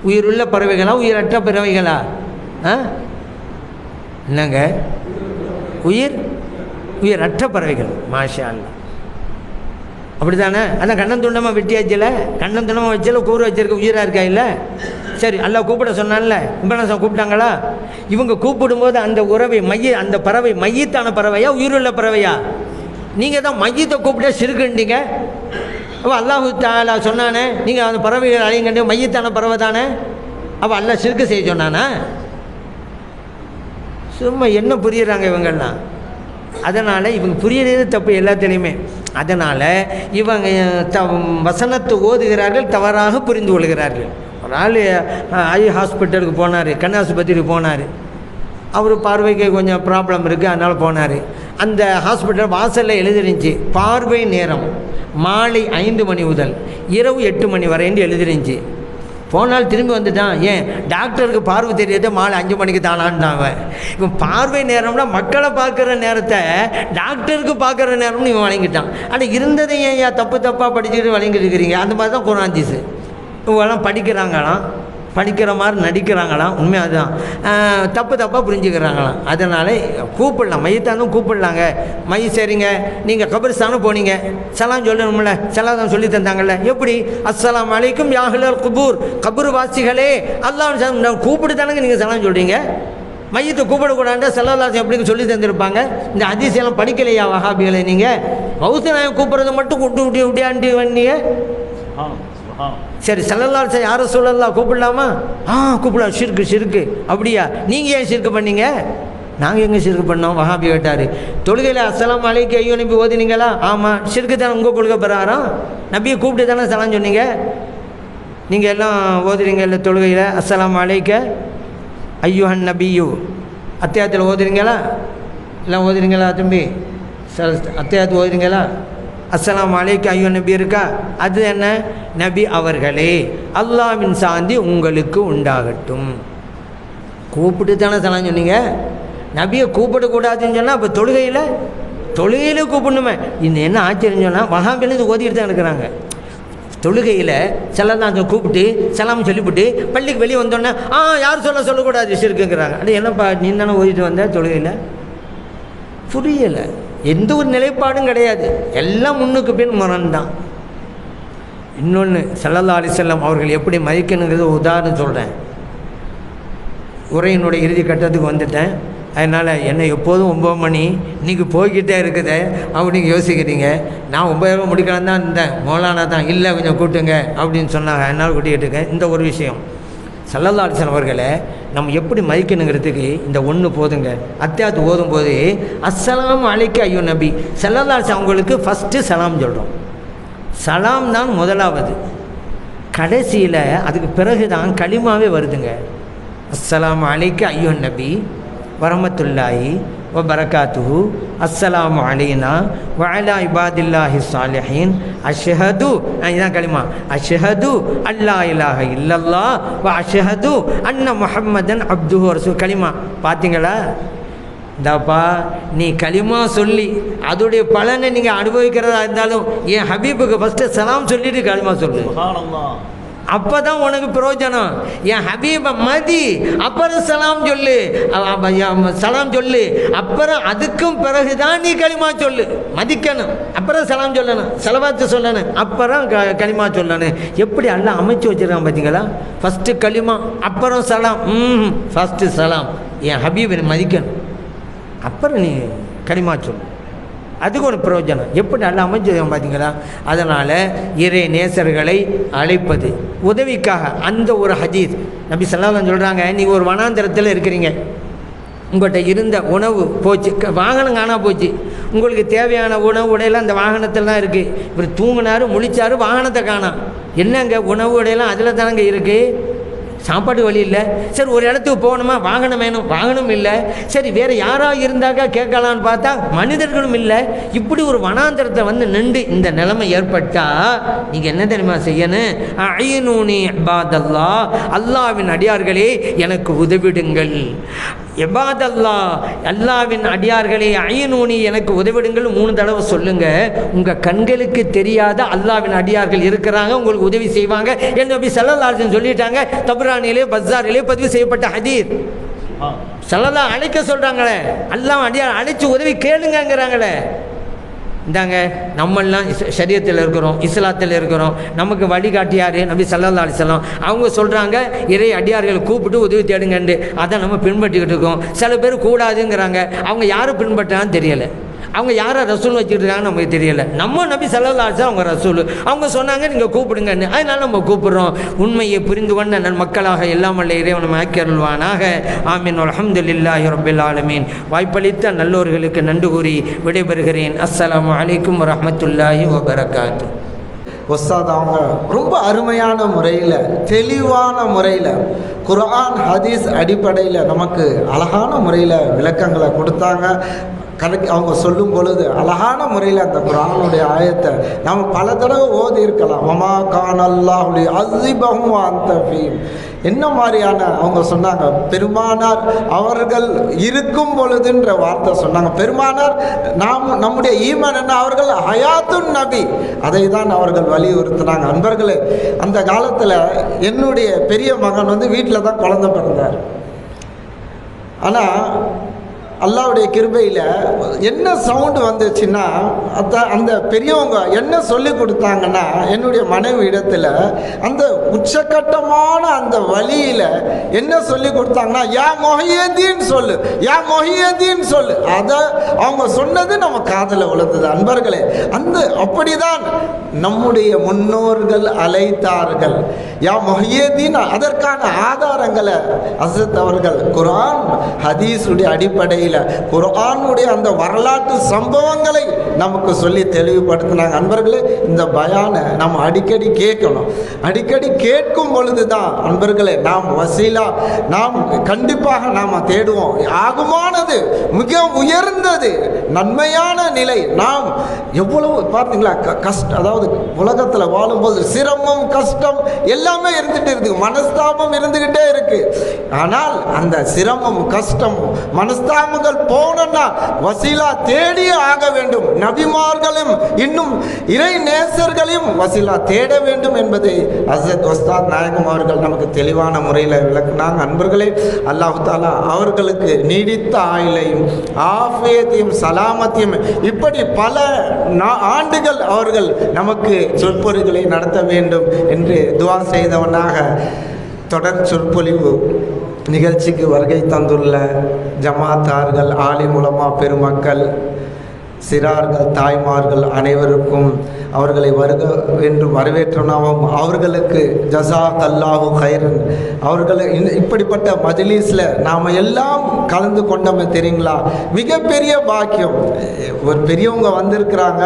உயிருள்ள பறவைகளா உயிரற்ற பறவைகளா? என்னங்க? உயிரற்ற பறவைகள். மாஷா அல்லாஹ். அப்படி தானே? அதான் கண்ணன் துண்டமாக வெட்டியாச்சில்ல, கண்ணன் துண்டமாக வச்சால கூறு வச்சிருக்க உயிராக இருக்கா இல்லை? சரி, அல்லாஹ் கூப்பிட சொன்னான்ல, இப்ராஹிம் கூப்பிட்டாங்களா? இவங்க கூப்பிடும்போது அந்த அந்த பறவை மையத்தான பறவையா உயிருள்ள பறவையா? நீங்கள் தான் மையத்தை கூப்பிட்டா சிறுக்குண்டீங்க. அப்போ அல்லாஹ் தஆலா சொன்னானே, நீங்கள் அந்த பறவைகள் அழையுங்க, மையத்தான பறவை தானே. அப்போ அல்லாஹ் சிறுக்கு செய்ய சொன்னானா? சும்மா என்ன புரியுறாங்க இவங்கெல்லாம்? அதனால் இவங்க புரியறது தப்பு எல்லாத்துலேயுமே. அதனால் இவங்க வசனத்தை ஓதுகிறார்கள், தவறாக புரிந்து கொள்கிறார்கள். ஒரு ஆள் ஐ ஹாஸ்பிட்டலுக்கு போனார், கண் ஆஸ்பத்திரிக்கு போனார். அவர் பார்வைக்கு கொஞ்சம் ப்ராப்ளம் இருக்குது, அதனால் போனார். அந்த ஹாஸ்பிட்டல் வாசலில் எழுதிருந்துச்சு பார்வை நேரம் மாலை 5 மணி முதல் இரவு 8 மணி வரைன்னு எழுதிருந்துச்சு. போனால் திரும்பி வந்துட்டான். ஏன் டாக்டருக்கு பார்வை தெரியாத மாலை 5 மணிக்கு தானான்ட்டான். இப்போ பார்வை நேரம்னா மக்களை பார்க்குற நேரத்தை டாக்டருக்கு பார்க்குற நேரம்னு இவன் வழங்கிட்டான். ஆனால் இருந்ததை ஏன் தப்பாக படிச்சுட்டு வழங்கிட்டு இருக்கிறீங்க? அந்த மாதிரி தான் குர்ஆன் ஹதீஸ். இவங்கெல்லாம் படிக்கிறாங்களாம், படிக்கிற மாதிரி நடிக்கிறாங்களாம், உண்மையாக அதுதான். தப்பாக புரிஞ்சுக்கிறாங்களாம். அதனால் கூப்பிடலாம், மையத்தானும் கூப்பிடலாங்க. மை சரிங்க, நீங்கள் கபரிஸ்தானும் போனீங்க, சலாம் சொல்லணும்ல, சலாம் சொல்லி தந்தாங்கல்ல. எப்படி? அஸ்ஸலாமு அலைக்கும் யா அஹ்லல் குபூர், கபூர் வாசிகளே அல்லாஹ் கூப்பிட்டு தானங்க நீங்கள் சலாம் சொல்கிறீங்க. மையத்தை கூப்பிடக்கூடாது ஸல்லல்லாஹு எப்படிங்க சொல்லி தந்திருப்பாங்க? இந்த ஹதீஸெல்லாம் படிக்கலையா வஹாபிகளை? நீங்கள் மௌத்து நாயை கூப்பிட்றதை மட்டும் விட்டியாண்டி வந்தீங்க. சரி, ஸல்லல்லாஹு யார ரசூலல்லாஹ் கூப்பிடலாமா? கூப்பிடலாம். ஷிர்க்கு. அப்படியா? நீங்கள் ஏன் ஷிர்க்கு பண்ணீங்க? நாங்கள் எங்கே ஷிர்க்கு பண்ணோம்? வஹாபி கேட்டார். தொழுகையில் அஸ்ஸலாமு அலைக்க ஐயோ நபி ஓதினீங்களா? ஆமாம். ஷிர்க்கு தானே உங்கள் கொள்கை பிரகாரம்? நபியை கூப்பிட்டு தானே சலாம் சொன்னீங்க. நீங்கள் எல்லாம் ஓதுறீங்க இல்லை தொழுகையில் அஸ்ஸலாமு அலைக்க ஐயுஹன் நபியு அத்தியாயத்தில் ஓதுறீங்களா? எல்லாம் ஓதுறீங்களா தம்பி? அத்தியாயத்து ஓதுறீங்களா? அஸ்ஸலாமு அலைக்க ஐயோ நபி இருக்கா? அது என்ன? நபி அவர்களே அல்லாஹ்வின் சாந்தி உங்களுக்கு உண்டாகட்டும். கூப்பிட்டு தானே சலாம் சொன்னீங்க. நபியை கூப்பிடக்கூடாதுன்னு சொன்னால் அப்போ தொழுகையில் கூப்பிடணுமே. இந்த என்ன ஆச்சரியம் சொன்னால் வஹாபின்னு இது ஓதிட்டு தான் இருக்கிறாங்க. தொழுகையில் ஸல்லல்லாஹு கூப்பிட்டு சலாம் சொல்லிவிட்டு பள்ளிக்கு வெளியே வந்தோடனே யார் சொல்லக்கூடாது ஷிர்க்குங்கிறாங்க. அது என்னப்பா நீ தானே ஓதிட்டு வந்த தொழுகையில்? புரியலை. எந்த ஒரு நிலைப்பாடும் கிடையாது, எல்லாம் முன்னுக்கு பின் முரண் தான். இன்னொன்று, ஸல்லல்லாஹு அலைஹி வஸல்லம் அவர்கள் எப்படி மதிக்கணுங்கிறது உதாரணம் சொல்கிறேன். உரையினுடைய இறுதி கட்டத்துக்கு வந்துட்டேன். அதனால் என்ன எப்போதும் 9 மணி இன்றைக்கி போய்கிட்டே இருக்குது அப்படின்னு யோசிக்கிறீங்க. நான் 9 முடிக்கலாம் தான் இருந்தேன். மௌலானா தான் இல்லை கொஞ்சம் கூட்டுங்க அப்படின்னு சொன்னாங்க. அதனால் கூட்டிகிட்டு இருக்கேன். இந்த ஒரு விஷயம் ஸல்லல்லாஹு அலைஹி வஸல்லம் அவர்களை நம்ம எப்படி மதிக்கணுங்கிறதுக்கு இந்த ஒன்று போதுங்க. அத்தியாயத்து ஓதும்போது அஸ்ஸலாமு அலைக்க ஐயோ நபி ஸல்லல்லாஹு அலைஹி வஸல்லம் அவங்களுக்கு ஃபஸ்ட்டு சலாம் சொல்கிறோம். சலாம் தான் முதலாவது, கடைசியில் அதுக்கு பிறகு தான் கலிமாவே வருதுங்க. அஸ்ஸலாமு அலைக்க ஐயோ நபி வரஹ்மத்துல்லாஹி வ பரகாத்துஹு அஸ்ஸலாமு அலைனா வ அலா இபாதில்லாஹி ஸாலிஹீன் அஷ்ஹது, இதுதான் கலிமா, அஷ்ஹது அல்லா இலாஹ இல்லல்லாஹ் வ அஷ்ஹது அன்ன முஹம்மதன் அப்துஹு வ ரசூலுஹு. கலிமா பார்த்தீங்களா? இந்தாப்பா நீ கலிமா சொல்லி அதோடைய பலனை நீங்கள் அனுபவிக்கிறதா இருந்தாலும் என் ஹபீபுக்கு ஃபஸ்ட்டு சலாம் சொல்லிட்டு கலிமா சொல்லு. அப்போ தான் உனக்கு பிரயோஜனம். என் ஹபீபை மதி, அப்புறம் சலாம் சொல்லு, சலாம் சொல்லு, அப்புறம் அதுக்கும் பிறகு தான் நீ கலிமா சொல்லு. மதிக்கணும், அப்புறம் சலாம் சொல்லணும், ஸலவாத்து சொல்லணும், அப்புறம் கலிமா சொல்லணும். எப்படி எல்லாம் அமைச்சு வச்சுருக்கான் பார்த்தீங்களா? ஃபஸ்ட்டு கலிமா, அப்புறம் சலாம். ஃபஸ்ட்டு சலாம், என் ஹபீபை மதிக்கணும், அப்புறம் நீ கலிமா சொல்லு. அதுக்கு ஒரு பிரயோஜனம். எப்படி நல்லா அமைஞ்சிருக்கோம் பார்த்தீங்களா? அதனால் இறை நேசர்களை அழைப்பது உதவிக்காக அந்த ஒரு ஹதீஸ் நபி ஸல்லல்லாஹு அலைஹி வஸல்லம் சொல்கிறாங்க. நீங்கள் ஒரு வனாந்தரத்தில் இருக்கிறீங்க, உங்கள்கிட்ட இருந்த உணவு போச்சு, வாகனம் காணா போச்சு. உங்களுக்கு தேவையான உணவு உடையெல்லாம் அந்த வாகனத்தில் தான் இருக்குது. இவர் தூங்கினார், முழிச்சார், வாகனத்தை காணாம். என்னங்க உணவு உடையெல்லாம் அதில் தானங்க இருக்குது. சாப்பாடு வழி இல்லை. சரி, ஒரு இடத்துக்கு போகணுமா, வாகனம் வேணும், வாகனம் இல்லை. சரி, வேறு யாராக இருந்தாக்கா கேட்கலான்னு பார்த்தா மனிதர்களும் இல்லை. இப்படி ஒரு வனாந்தரத்தை வந்து நின்று இந்த நிலைமை ஏற்பட்டால் நீங்கள் என்ன தெரியுமா செய்யணும்? அய்னூனி இபாதல்லா, அல்லாஹ்வின் அடியார்களே எனக்கு உதவிடுங்கள். இபாதல்லா, அல்லாஹ்வின் அடியார்களே அய்னூனி எனக்கு உதவிடுங்கள் 3 தடவை சொல்லுங்கள். உங்கள் கண்களுக்கு தெரியாத அல்லாஹ்வின் அடியார்கள் இருக்கிறாங்க, உங்களுக்கு உதவி செய்வாங்க என்று நபி ஸல்லல்லாஹு அலைஹி வஸல்லம் சொல்லிட்டாங்க. தபரானிலே பஸாரிலே பதிவு செய்யப்பட்ட ஹதீஸ். ஸல்லல்லாஹு அழைக்க சொல்கிறாங்களே, அல்லாஹ் அடியார் அழைச்சி உதவி கேளுங்கிறாங்களே. இந்தாங்க நம்மெல்லாம் ஷரியத்தில் இருக்கிறோம், இஸ்லாத்தில் இருக்கிறோம், நமக்கு வழிகாட்டியார் நபி ஸல்லல்லாஹு அலைஹி வஸல்லம். அவங்க சொல்கிறாங்க இறை அடியார்களை கூப்பிட்டு உதவி தேடுங்கண்டு. அதை நம்ம பின்பற்றிக்கிட்டு இருக்கோம். சில பேர் கூடாதுங்கிறாங்க. அவங்க யாரும் பின்பற்றான்னு தெரியலை. அவங்க யாரை ரசூல் வச்சுருக்காங்கன்னு நமக்கு தெரியலை. நம்ம நபி ஸல்லல்லாஹு அலைஹி வஸல்லம் அவங்க ரசூல், அவங்க சொன்னாங்க நீங்கள் கூப்பிடுங்கன்னு, அதனால் நம்ம கூப்பிடுறோம். உண்மையை புரிந்து கொண்ட நன் மக்களாக எல்லாம் வல்ல இறைவன் நம்ம ஆக்கியருள்வானாக. ஆமீன். அல்ஹம்துலில்லாஹி ரப்பில் ஆலமீன். வாய்ப்பளித்த நல்லோர்களுக்கு நன்றி கூறி விடைபெறுகிறேன். அஸ்ஸலாமு அலைக்கும் வரஹ்மத்துல்லாஹி வபரகாத்துஹு. உஸ்தாத் அவங்க ரொம்ப அருமையான முறையில், தெளிவான முறையில், குர்ஆன் ஹதீஸ் அடிப்படையில் நமக்கு அழகான முறையில் விளக்கங்களை கொடுத்தாங்க. அவங்க சொல்லும் பொழுது அழகான முறையில் அந்த குர்ஆனுடைய ஆயத்தை நாம் பல தடவை ஓதி இருக்கலாம். வமா கானல்லாஹு லியுஅஸிபஹும் வ அன்த ஃபீஹிம். என்ன மாதிரியான அவங்க சொன்னாங்க, பெருமானார் அவர்கள் இருக்கும் பொழுதுன்ற வார்த்தை சொன்னாங்க. பெருமானார் நம்முடைய ஈமான் என்ன, அவர்கள் ஹயாத்துன் நபி, அதை தான் அவர்கள் வலியுறுத்தினாங்க. அன்பர்களே, அந்த காலத்தில் என்னுடைய பெரிய மகன் வீட்டில் தான் குழந்தை பிறந்தார். ஆனால் அல்லாவுடைய கிருபையில் என்ன சவுண்டு வந்துச்சுன்னா, அந்த பெரியவங்க என்ன சொல்லி கொடுத்தாங்கன்னா, என்னுடைய மனைவி இடத்துல அந்த உச்சக்கட்டமான அந்த வழியில் என்ன சொல்லி கொடுத்தாங்கன்னா, யா மொஹியதீன் சொல்லு, யா மொஹியதீன் சொல்லு. அதை அவங்க சொன்னது நம்ம காதில் விழுந்தது. அன்பர்களே, அப்படிதான் நம்முடைய முன்னோர்கள் அழைத்தார்கள். யா மொஹியதீன். அதற்கான ஆதாரங்களை ஹஸரத் அவர்கள் குர்ஆன் ஹதீஸுடைய அடிப்படையில் குர்ஆனுடைய அந்த வரலாற்று சம்பவங்களை நமக்கு சொல்லி தெளிவுபடுத்தினாங்க. அன்பர்களே, இந்த பயானை நாம் அடிக்கடி கேட்கணும். அடிக்கடி கேட்கும் பொழுதுதான் அன்பர்களே நாம் வசீலா நாம் கண்டிப்பாக நாம் தேடுவோம். ஆகுமானது மிக உயர்ந்தது நன்மையான நிலை. நாம் எவ்வளவு பார்த்தீங்களா அதாவது உலகத்தில் வாழும்போது சிரமம் கஷ்டம் எல்லாமே இருந்துகிட்டே இருக்கு, மனஸ்தாபம் இருந்துகிட்டே இருக்கு. ஆனால் அந்த சிரமம் கஷ்டம் மனஸ்தாபங்கள் போனா வசீலா தேடியே ஆக வேண்டும். நபிமார்களும் இன்னும் இறை நேசர்களையும் வசீலா தேட வேண்டும் என்பதை ஹஸரத் உஸ்தாத் நாயகம் அவர்கள் நமக்கு தெளிவான முறையில் விளக்குனாங்க. அன்பர்களே, அல்லாஹ் தஆலா அவர்களுக்கு நீடித்த ஆயுளையும் ஆஃபியத்தையும் சலாமத்தையும் இப்படி பல ஆண்டுகள் அவர்கள் நமக்கு சொற்பொழிவுகளை நடத்த வேண்டும் என்று துஆ செய்தவனாக தொடர் சொற்பொழிவு நிகழ்ச்சிக்கு வருகை தந்துள்ள ஜமாத்தார்கள், ஆலிம் உலமா பெருமக்கள், சிறார்கள், தாய்மார்கள் அனைவருக்கும் அவர்களை வருக என்று வரவேற்றனாவும் அவர்களுக்கு ஜஸாக் அல்லாஹு ஹைரன். அவர்களை இப்படிப்பட்ட மஜ்லிஸில் நாம் எல்லாம் கலந்து கொண்டோமே தெரியுங்களா, மிகப்பெரிய பாக்கியம். ஒரு பெரியவங்க வந்திருக்கிறாங்க,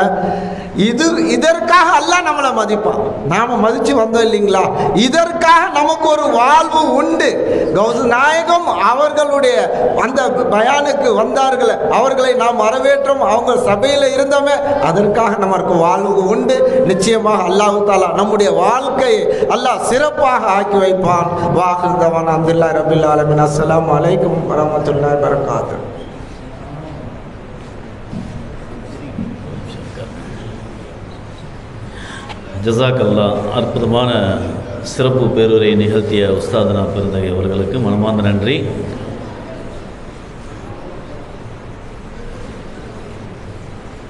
இதற்காக அல்லாஹ் நம்மளை மதிப்பான். நாம் மதித்து வந்தோம் இல்லைங்களா, இதற்காக நமக்கு ஒரு வாழ்வு உண்டு. கௌஸ் நாயகம் அவர்களுடைய அந்த பயானுக்கு வந்தார்கள், அவர்களை நாம் வரவேற்றோம், அவங்க சபையில் இருந்தோமே, அதற்காக நமக்கு வாழ்வு உண்டு. நிச்சயமாக அல்லாஹ் தஆலா நம்முடைய வாழ்க்கையை அல்லாஹ் சிறப்பாக ஆக்கி வைப்பான். வாஹிர் தவானா அல்ஹம்துலில்லாஹி ரப்பில் ஆலமீன். அஸ்ஸலாமு அலைக்கும் வரஹ்மத்துல்லாஹி வபரகாத்துஹு. ஜஸாக்கல்லா. அற்புதமான சிறப்பு பேருரை நிகழ்த்திய உஸ்தாதனா பெருந்தகை அவர்களுக்கு மனமார்ந்த நன்றி.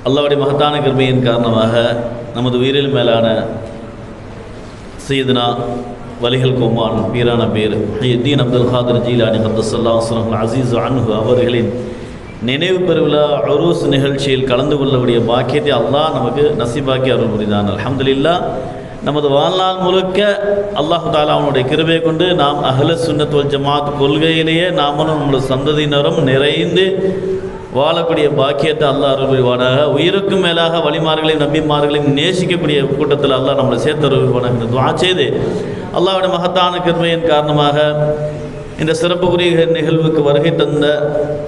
அல்லாஹ்வுடைய மகத்தான கிருபையின் காரணமாக நமது உயிரில் மேலான சையதுனா வலிகள் கோமான் பீரான பேர் முஹ்யித்தீன் அப்துல் காதிர் ஜீலானி क़द्दसல்லாஹு ஸல்லல்லாஹு அஸீஸ் அன்ஹு அவர்களின் நினைவு பெருவிழா உருஸ் நிகழ்ச்சியில் கலந்து கொள்ளக்கூடிய பாக்கியத்தை அல்லாஹ் நமக்கு நசீபாக்கி அருள் புரிந்தான். அல்ஹம்துலில்லாஹ். நமது வாழ்நாள் முழுக்க அல்லாஹ் தஆலா அவனுடைய கிருபை கொண்டு நாம் அஹ்ல சுன்னத் வல் ஜமாத் கொள்கையிலேயே நாமளும் நம்முடைய சந்ததியினரும் நிறைந்து வாழக்கூடிய பாக்கியத்தை அல்லாஹ் அருள் புரிவானாக. உயிருக்கும் மேலாக வழிமார்களையும் நபிமார்களையும் நேசிக்கக்கூடிய கூட்டத்தில் அல்லாஹ் நம்மளை சேர்த்து அருள் புரிவானாக என்று துஆ செய்து, அல்லாஹ்வுடைய மகத்தான கிருபையின் காரணமாக இந்த சிறப்புக்குரிய நிகழ்வுக்கு வருகை தந்த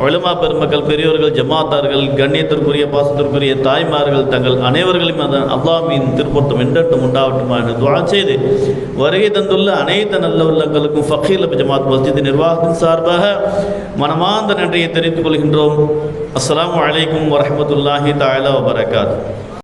உலமா பெருமக்கள், பெரியோர்கள், ஜமாத்தார்கள், கண்ணியத்திற்குரிய பாசத்திற்குரிய தாய்மார்கள் தங்கள் அனைவர்களையும் அதன் அல்லாஹ்வின் திருப்பொருத்தம் என்றென்றும் உண்டாவட்டுமா என்று துஆ செய்து, வருகை தந்துள்ள அனைத்து நல்ல உள்ளங்களுக்கும் ஃபக்கீல் ஜமாத் மஸ்ஜித் நிர்வாகத்தின் சார்பாக மனமார்ந்த நன்றியை தெரிவித்துக் கொள்கின்றோம். அஸ்ஸலாமு அலைக்கும் வரஹ்மத்துல்லாஹி தஆலா வபரகாத்துஹு.